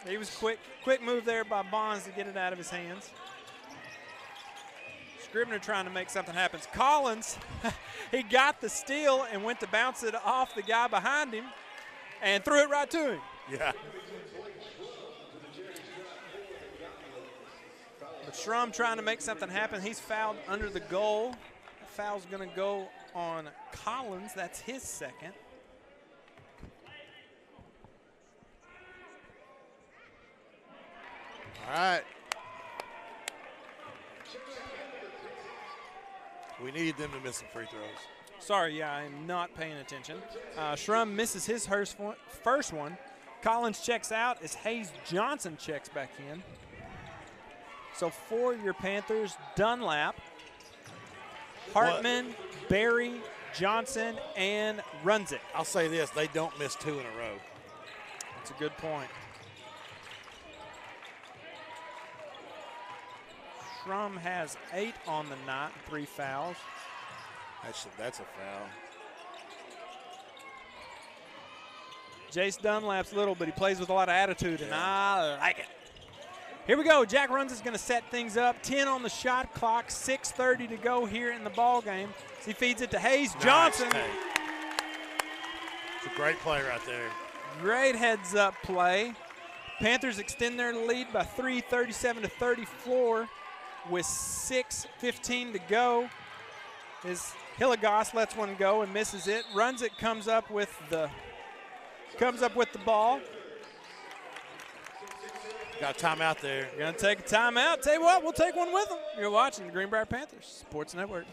He was quick move there by Bonds to get it out of his hands. Scribner trying to make something happen. Collins, he got the steal and went to bounce it off the guy behind him and threw it right to him. Yeah. But Schrum trying to make something happen. He's fouled under the goal. The foul's going to go on Collins. That's his 2nd. All right. We needed them to miss some free throws. Sorry, yeah, I am not paying attention. Schrum misses his first one. Collins checks out as Hayes Johnson checks back in. So for your Panthers, Dunlap, Hartman, Berry, Johnson, and Runzit. I'll say this, they don't miss 2 in a row. That's a good point. Schrum has 8 on the night, 3 fouls. That's a foul. Jace Dunlap's little, but he plays with a lot of attitude, and I like it. Here we go. Jack Runzit's going to set things up. 10 on the shot clock, 6:30 to go here in the ball game. So he feeds it to Hayes Johnson. Nice. It's a great play right there. Great heads-up play. Panthers extend their lead by 3, 37-34, with 6:15 to go. As Hilligoss lets one go and misses it. Runzit comes up with the ball. Got a timeout there. You're going to take a timeout. Tell you what, we'll take one with them. You're watching the Greenbrier Panthers Sports Network.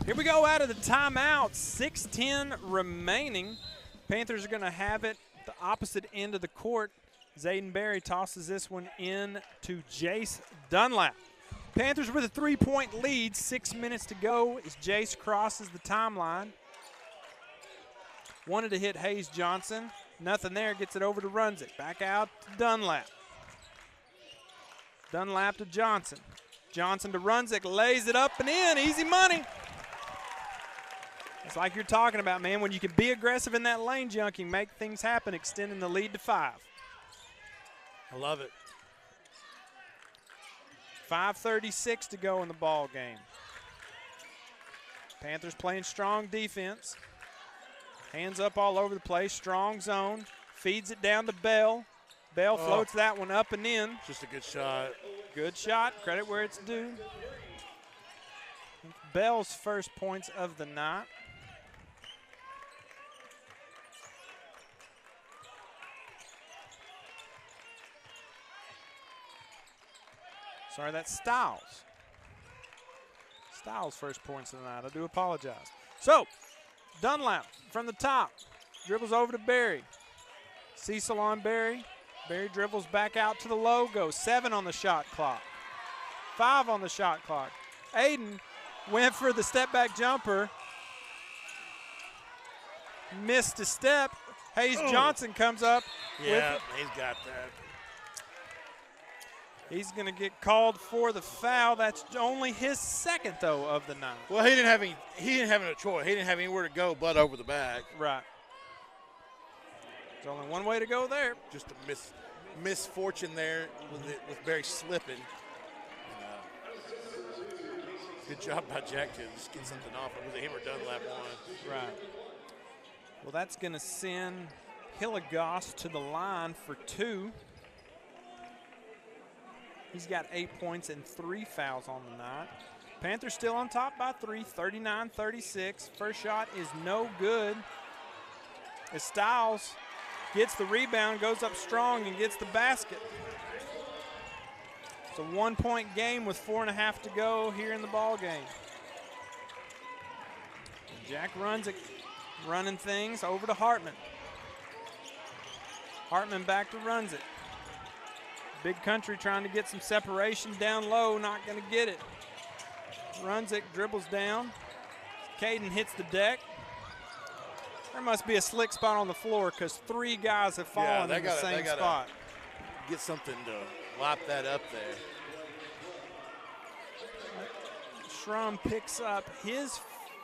Here we go out of the timeout. 6:10 remaining. Panthers are going to have it the opposite end of the court. Zayden Berry tosses this one in to Jace Dunlap. Panthers with a 3-point lead. 6 minutes to go as Jace crosses the timeline. Wanted to hit Hayes Johnson. Nothing there. Gets it over to Runzit. Back out to Dunlap. Dunlap to Johnson. Johnson to Runzit. Lays it up and in. Easy money. It's like you're talking about, man. When you can be aggressive in that lane, Junkie, make things happen, extending the lead to 5. I love it. 5:36 to go in the ball game. Panthers playing strong defense. Hands up all over the place. Strong zone. Feeds it down to Bell. Bell floats that one up and in. Just a good shot. Good shot. Credit where it's due. Bell's first points of the night. Sorry, that's Styles. Styles' first points of the night. I do apologize. So, Dunlap from the top. Dribbles over to Berry. Cecil on Berry. Berry dribbles back out to the logo. 7 on the shot clock. 5 on the shot clock. Aiden went for the step-back jumper. Missed a step. Hayes Johnson comes up. Yeah, he's got that. He's going to get called for the foul. That's only his second, though, of the night. Well, he didn't have a choice. He didn't have anywhere to go but over the back. Right. There's only one way to go there. Just a misfortune there with Barry slipping. Good job by Jack to just get something off. It was him or Dunlap one. Right. Well, that's going to send Hilligoss to the line for 2. He's got 8 points and 3 fouls on the night. Panthers still on top by 3, 39-36. First shot is no good. As Styles gets the rebound, goes up strong and gets the basket. It's a 1-point game with 4.5 to go here in the ball game. Jack runs it, running things over to Hartman. Hartman back to runs it. Big Country trying to get some separation down low, not going to get it. Runs it, dribbles down. Caden hits the deck. There must be a slick spot on the floor because 3 guys have fallen in the same spot. Get something to lop that up there. Schrum picks up his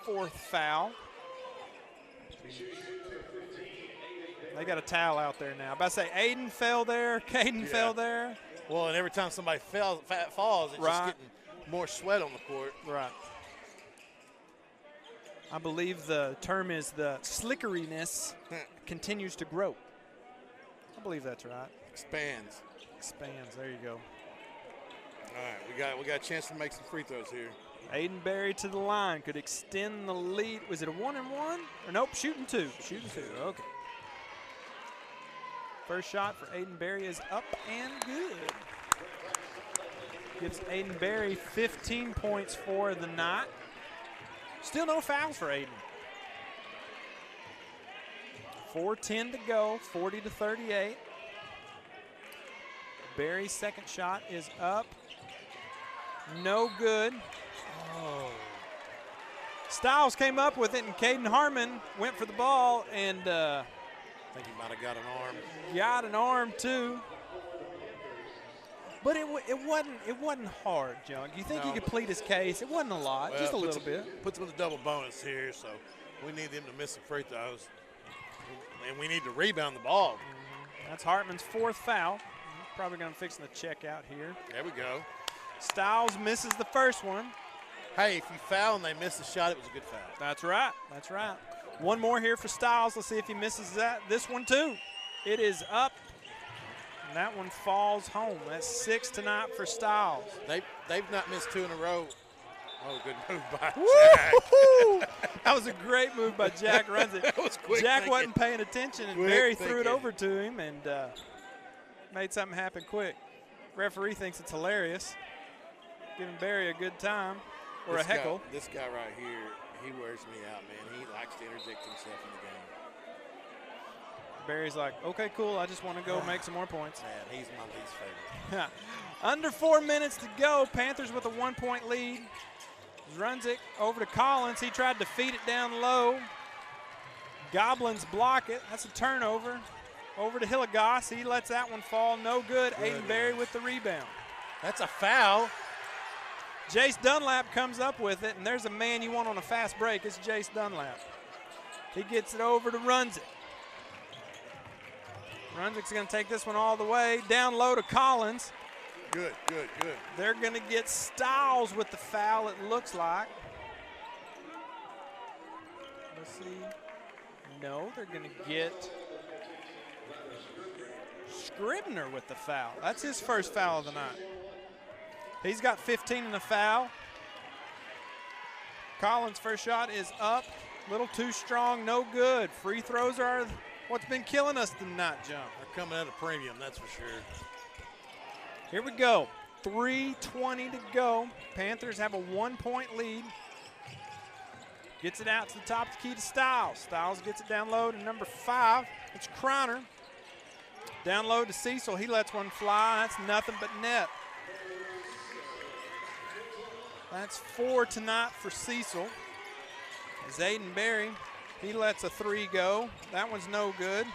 4th foul. They got a towel out there now. About to say, Aiden fell there, Caden fell there. Well, and every time somebody falls, it's just getting more sweat on the court. Right. I believe the term is the slickeriness continues to grow. I believe that's right. Expands. Expands. There you go. All right, we got a chance to make some free throws here. Aiden Berry to the line could extend the lead. Was it a 1-and-1? Or nope, shooting 2. Shooting 2. Okay. First shot for Aiden Berry is up and good. Gives Aiden Berry 15 points for the night. Still no fouls for Aiden. 4:10 to go, 40-38. Berry's second shot is up. No good. Oh. Styles came up with it, and Caden Harmon went for the ball, and I think he might have got an arm. Got an arm too. But it wasn't hard, Junk. You think he could plead his case? It wasn't a lot, just a little bit. Puts him with a double bonus here, so we need him to miss some free throws. And we need to rebound the ball. That's Hartman's 4th foul. Probably going to fix the check out here. There we go. Styles misses the first one. Hey, if you foul and they miss the shot, it was a good foul. That's right. That's right. One more here for Styles. Let's see if he misses that. This one too. It is up. And that one falls home. That's 6 tonight for Styles. They've not missed 2 in a row. Oh, good move by Jack. That was a great move by Jack. Runs it. That was quick Jack thinking. wasn't paying attention, and Barry threw it over to him and made something happen quick. Referee thinks it's hilarious. Giving Barry a good time or a heckle. This guy right here, he wears me out, man. He likes to interject himself in the game. Barry's like, okay, cool. I just want to go make some more points. Man, he's my least favorite. Under 4 minutes to go. Panthers with a 1-point lead. Runs it over to Collins. He tried to feed it down low. Goblins block it. That's a turnover. Over to Hilligoss. He lets that one fall. No good. Aiden Berry with the rebound. That's a foul. Jace Dunlap comes up with it, and there's a man you want on a fast break. It's Jace Dunlap. He gets it over to Runzik. Runzik's going to take this one all the way. Down low to Collins. Good. They're going to get Styles with the foul, it looks like. Let's see. No, they're going to get Scribner with the foul. That's his first foul of the night. He's got 15 in the foul. Collins' first shot is up. A little too strong, no good. Free throws are what's been killing us tonight, John. They're coming at a premium, that's for sure. Here we go. 3:20 to go. Panthers have a 1-point lead. Gets it out to the top of the key to Styles. Styles gets it down low to number 5. It's Croner. Down low to Cecil. He lets one fly. That's nothing but net. That's 4 tonight for Cecil. As Aiden Berry, he lets a 3 go. That one's no good.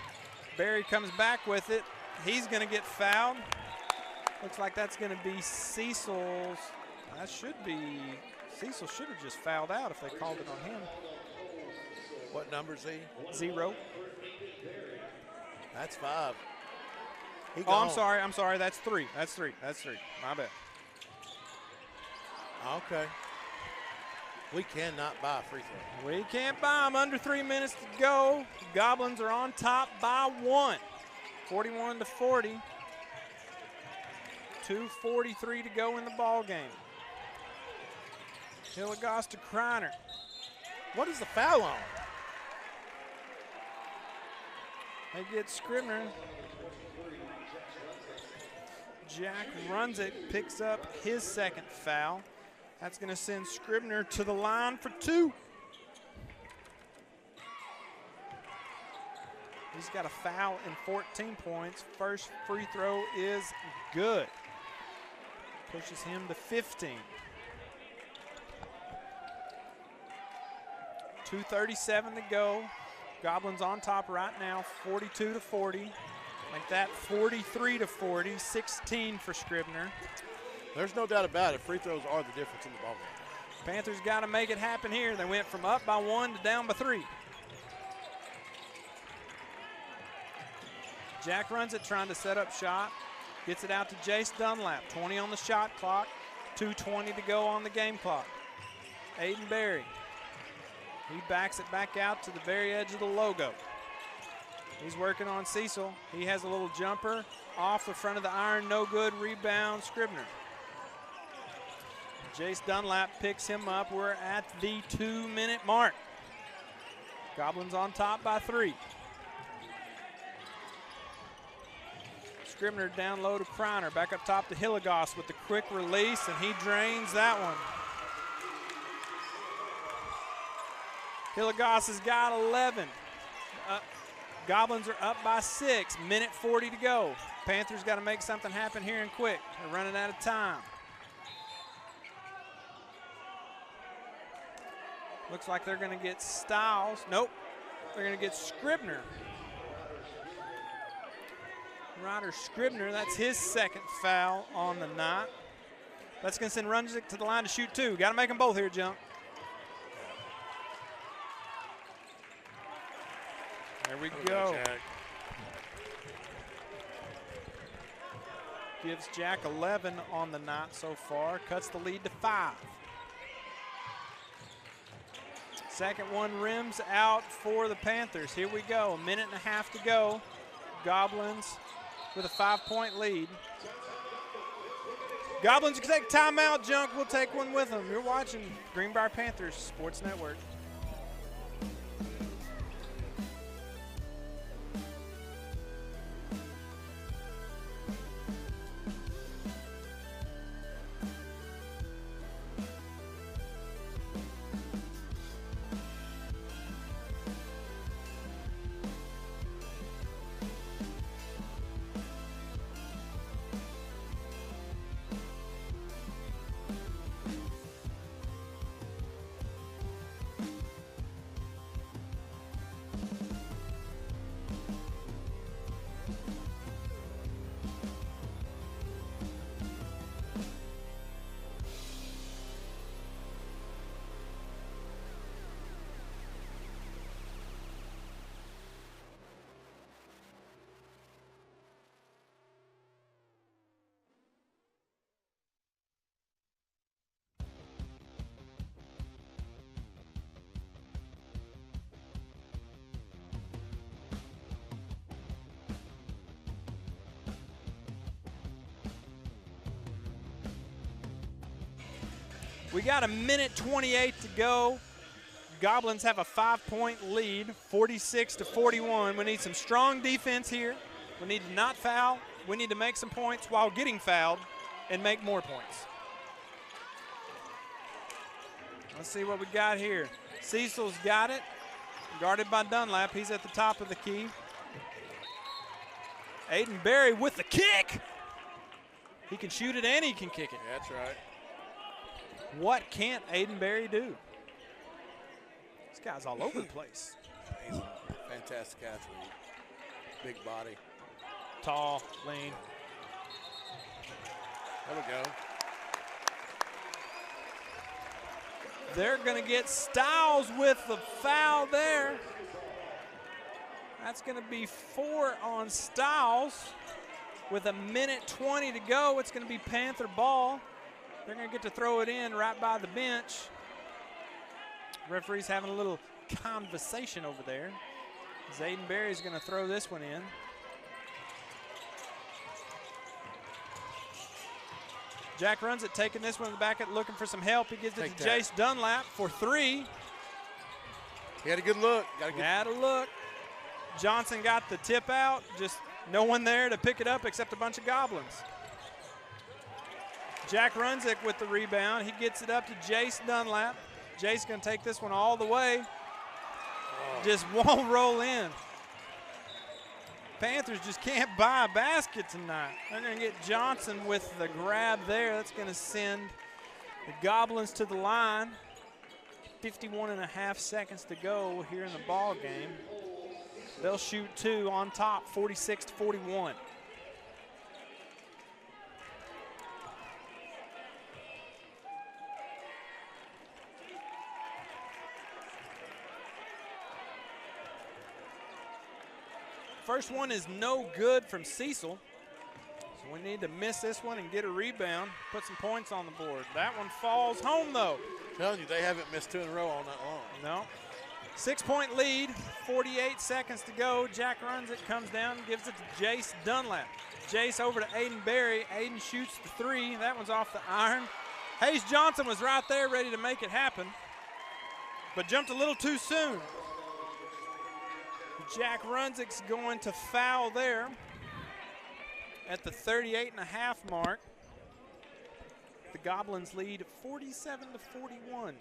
Berry comes back with it. He's going to get fouled. Looks like that's going to be Cecil's. That should be. Cecil should have just fouled out if they called it on him. What number is he? 0. That's 5. Oh, I'm sorry. That's 3. That's 3. My bad. Okay. We cannot buy a free throw. We can't buy them. Under 3 minutes to go. Goblins are on top by 1. 41-40. 2:43 to go in the ball game. Hilligoss to Kreiner. What is the foul on? They get Scribner. Jack runs it, picks up his second foul. That's going to send Scribner to the line for 2. He's got a foul and 14 points. First free throw is good. Pushes him to 15. 2:37 to go. Goblins on top right now, 42-40. Like that, 43-40, 16 for Scribner. There's no doubt about it. Free throws are the difference in the ballgame. Panthers got to make it happen here. They went from up by 1 to down by 3. Jack runs it, trying to set up shot. Gets it out to Jace Dunlap. 20 on the shot clock. 2:20 to go on the game clock. Aiden Berry. He backs it back out to the very edge of the logo. He's working on Cecil. He has a little jumper off the front of the iron. No good. Rebound, Scribner. Jace Dunlap picks him up. We're at the 2-minute mark. Goblins on top by 3. Scribner down low to Kreiner. Back up top to Hilligoss with the quick release, and he drains that one. Hilligoss has got 11. Goblins are up by 6. Minute 40 to go. Panthers got to make something happen here and quick. They're running out of time. Looks like they're going to get Stiles. Nope. They're going to get Scribner. Ryder Scribner, that's his second foul on the night. That's going to send Runjic to the line to shoot 2. Got to make them both here, Jump. There we go. Jack. Gives Jack 11 on the night so far. Cuts the lead to 5. Second one rims out for the Panthers. Here we go. 1.5 minutes to go. Goblins with a 5-point lead. Goblins can take timeout, Junk. We'll take one with them. You're watching Greenbrier Panthers Sports Network. We got 1 minute 28 to go. Goblins have a 5-point lead, 46-41. We need some strong defense here. We need to not foul. We need to make some points while getting fouled and make more points. Let's see what we got here. Cecil's got it, guarded by Dunlap. He's at the top of the key. Aiden Berry with the kick. He can shoot it and he can kick it. That's right. What can't Aiden Berry do? This guy's all over the place. He's a fantastic athlete. Big body. Tall, lean. There we go. They're going to get Stiles with the foul there. That's going to be 4 on Stiles. With 1 minute 20 to go, it's going to be Panther ball. They're going to get to throw it in right by the bench. Referee's having a little conversation over there. Aiden Berry's going to throw this one in. Jack runs it, taking this one in the back, looking for some help. He gives it to Jace Dunlap for 3. He had a good look. Had a look. Johnson got the tip out. Just no one there to pick it up except a bunch of Goblins. Jack Runzik with the rebound. He gets it up to Jace Dunlap. Jace going to take this one all the way. Just won't roll in. Panthers just can't buy a basket tonight. They're going to get Johnson with the grab there. That's going to send the Goblins to the line. 51.5 seconds to go here in the ball game. They'll shoot 2 on top, 46-41. First one is no good from Cecil. So we need to miss this one and get a rebound, put some points on the board. That one falls home, though. I'm telling you, they haven't missed 2 in a row all night long. No. 6-point lead, 48 seconds to go. Jack runs it, comes down, gives it to Jace Dunlap. Jace over to Aiden Berry. Aiden shoots the 3. That one's off the iron. Hayes Johnson was right there ready to make it happen, but jumped a little too soon. Jack Runzik's going to foul there at the 38.5 mark. The Goblins lead 47-41.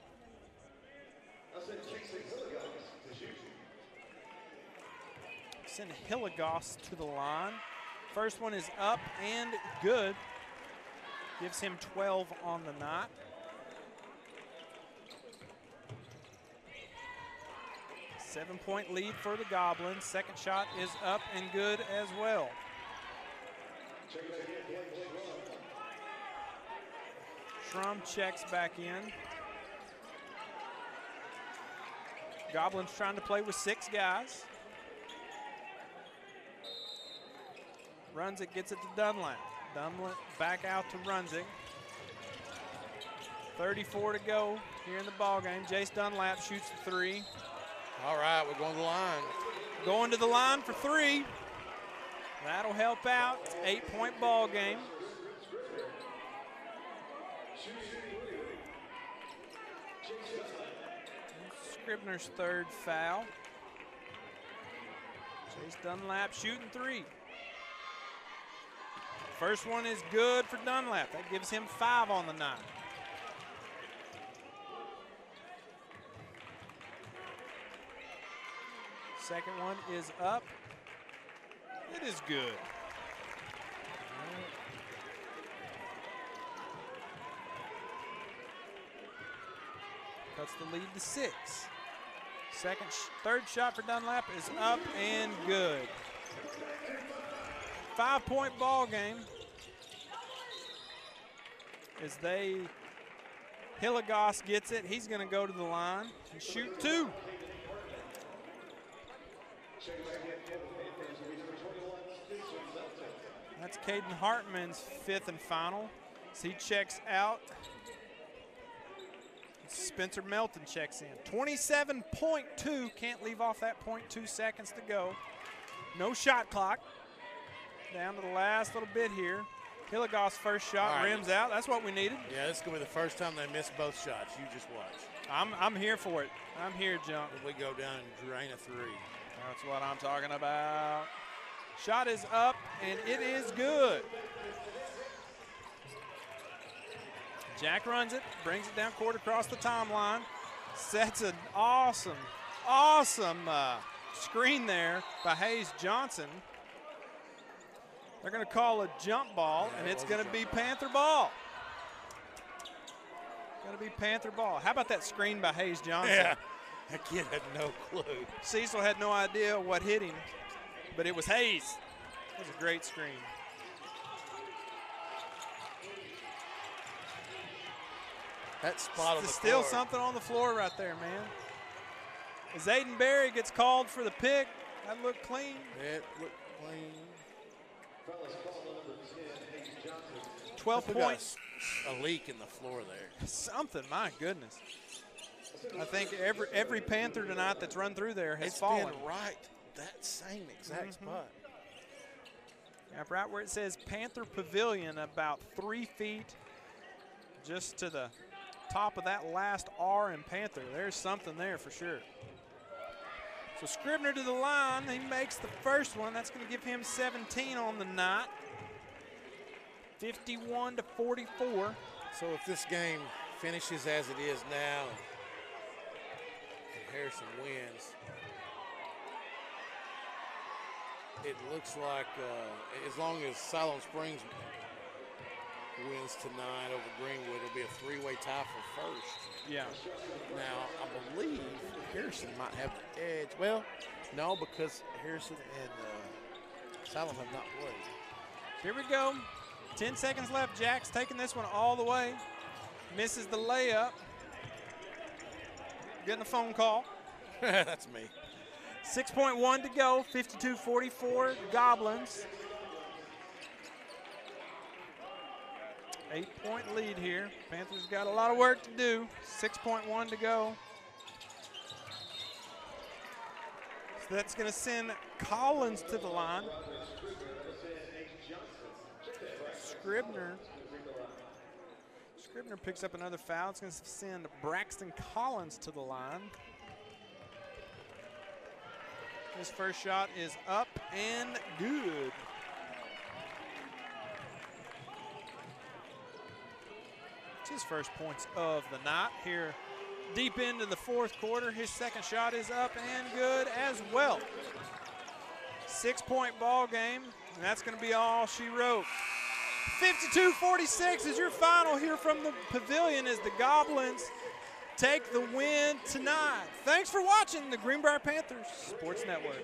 Send Hilligoss to the line. First one is up and good. Gives him 12 on the night. Seven-point lead for the Goblins. Second shot is up and good as well. Schrum checks back in. Goblins trying to play with 6 guys. Runzig gets it to Dunlap. Dunlap back out to Runzig. 34 to go here in the ball game. Jace Dunlap shoots the 3. All right, we're going to the line. Going to the line for 3. That'll help out. 8-point ball game. Scribner's 3rd foul. Chase Dunlap shooting 3. First one is good for Dunlap. That gives him 5 on the night. Second one is up. It is good. Cuts the lead to 6. Third shot for Dunlap is up and good. 5-point ball game as Hilligoss gets it. He's going to go to the line and shoot 2. That's Caden Hartman's 5th and final. As he checks out, Spencer Melton checks in. 27.2, can't leave off that 0.2 seconds to go. No shot clock. Down to the last little bit here. Hilligoss first shot, rims out. That's what we needed. Yeah, this is going to be the first time they missed both shots. You just watch. I'm here for it. I'm here, Jump. We go down and drain a 3. That's what I'm talking about. Shot is up, and it is good. Jack runs it, brings it down court across the timeline, sets an awesome screen there by Hayes Johnson. They're going to call a jump ball, and it's going to be Panther ball. Going to be Panther ball. How about that screen by Hayes Johnson? Yeah, that kid had no clue. Cecil had no idea what hit him, but it was Hayes. It was a great screen. That spot on the still floor. Something on the floor right there, man. As Aiden Berry gets called for the pick, that looked clean. It looked clean. 12 points. A leak in the floor there. Something, my goodness. I think every Panther tonight that's run through there has fallen. It's been right that same exact spot. Yeah, right where it says Panther Pavilion, about 3 feet just to the top of that last R in Panther. There's something there for sure. So Scribner to the line. He makes the first one. That's going to give him 17 on the night. 51-44. So if this game finishes as it is now and Harrison wins, it looks like as long as Siloam Springs wins tonight over Greenwood, it'll be a three-way tie for first. Yeah. Now, I believe Harrison might have the edge. Well, no, because Harrison and Siloam have not played. Here we go. 10 seconds left. Jack's taking this one all the way. Misses the layup. Getting a phone call. That's me. 6.1 to go. 52-44 Goblins. 8-point lead here. Panthers got a lot of work to do. 6.1 to go. So that's going to send Collins to the line. Scribner picks up another foul. It's going to send Braxton Collins to the line. His first shot is up and good. It's his first points of the night here deep into the fourth quarter. His second shot is up and good as well. 6-point ball game, and that's going to be all she wrote. 52-46 is your final here from the pavilion as the Goblins take the win tonight. Thanks for watching the Greenbrier Panthers Sports Network.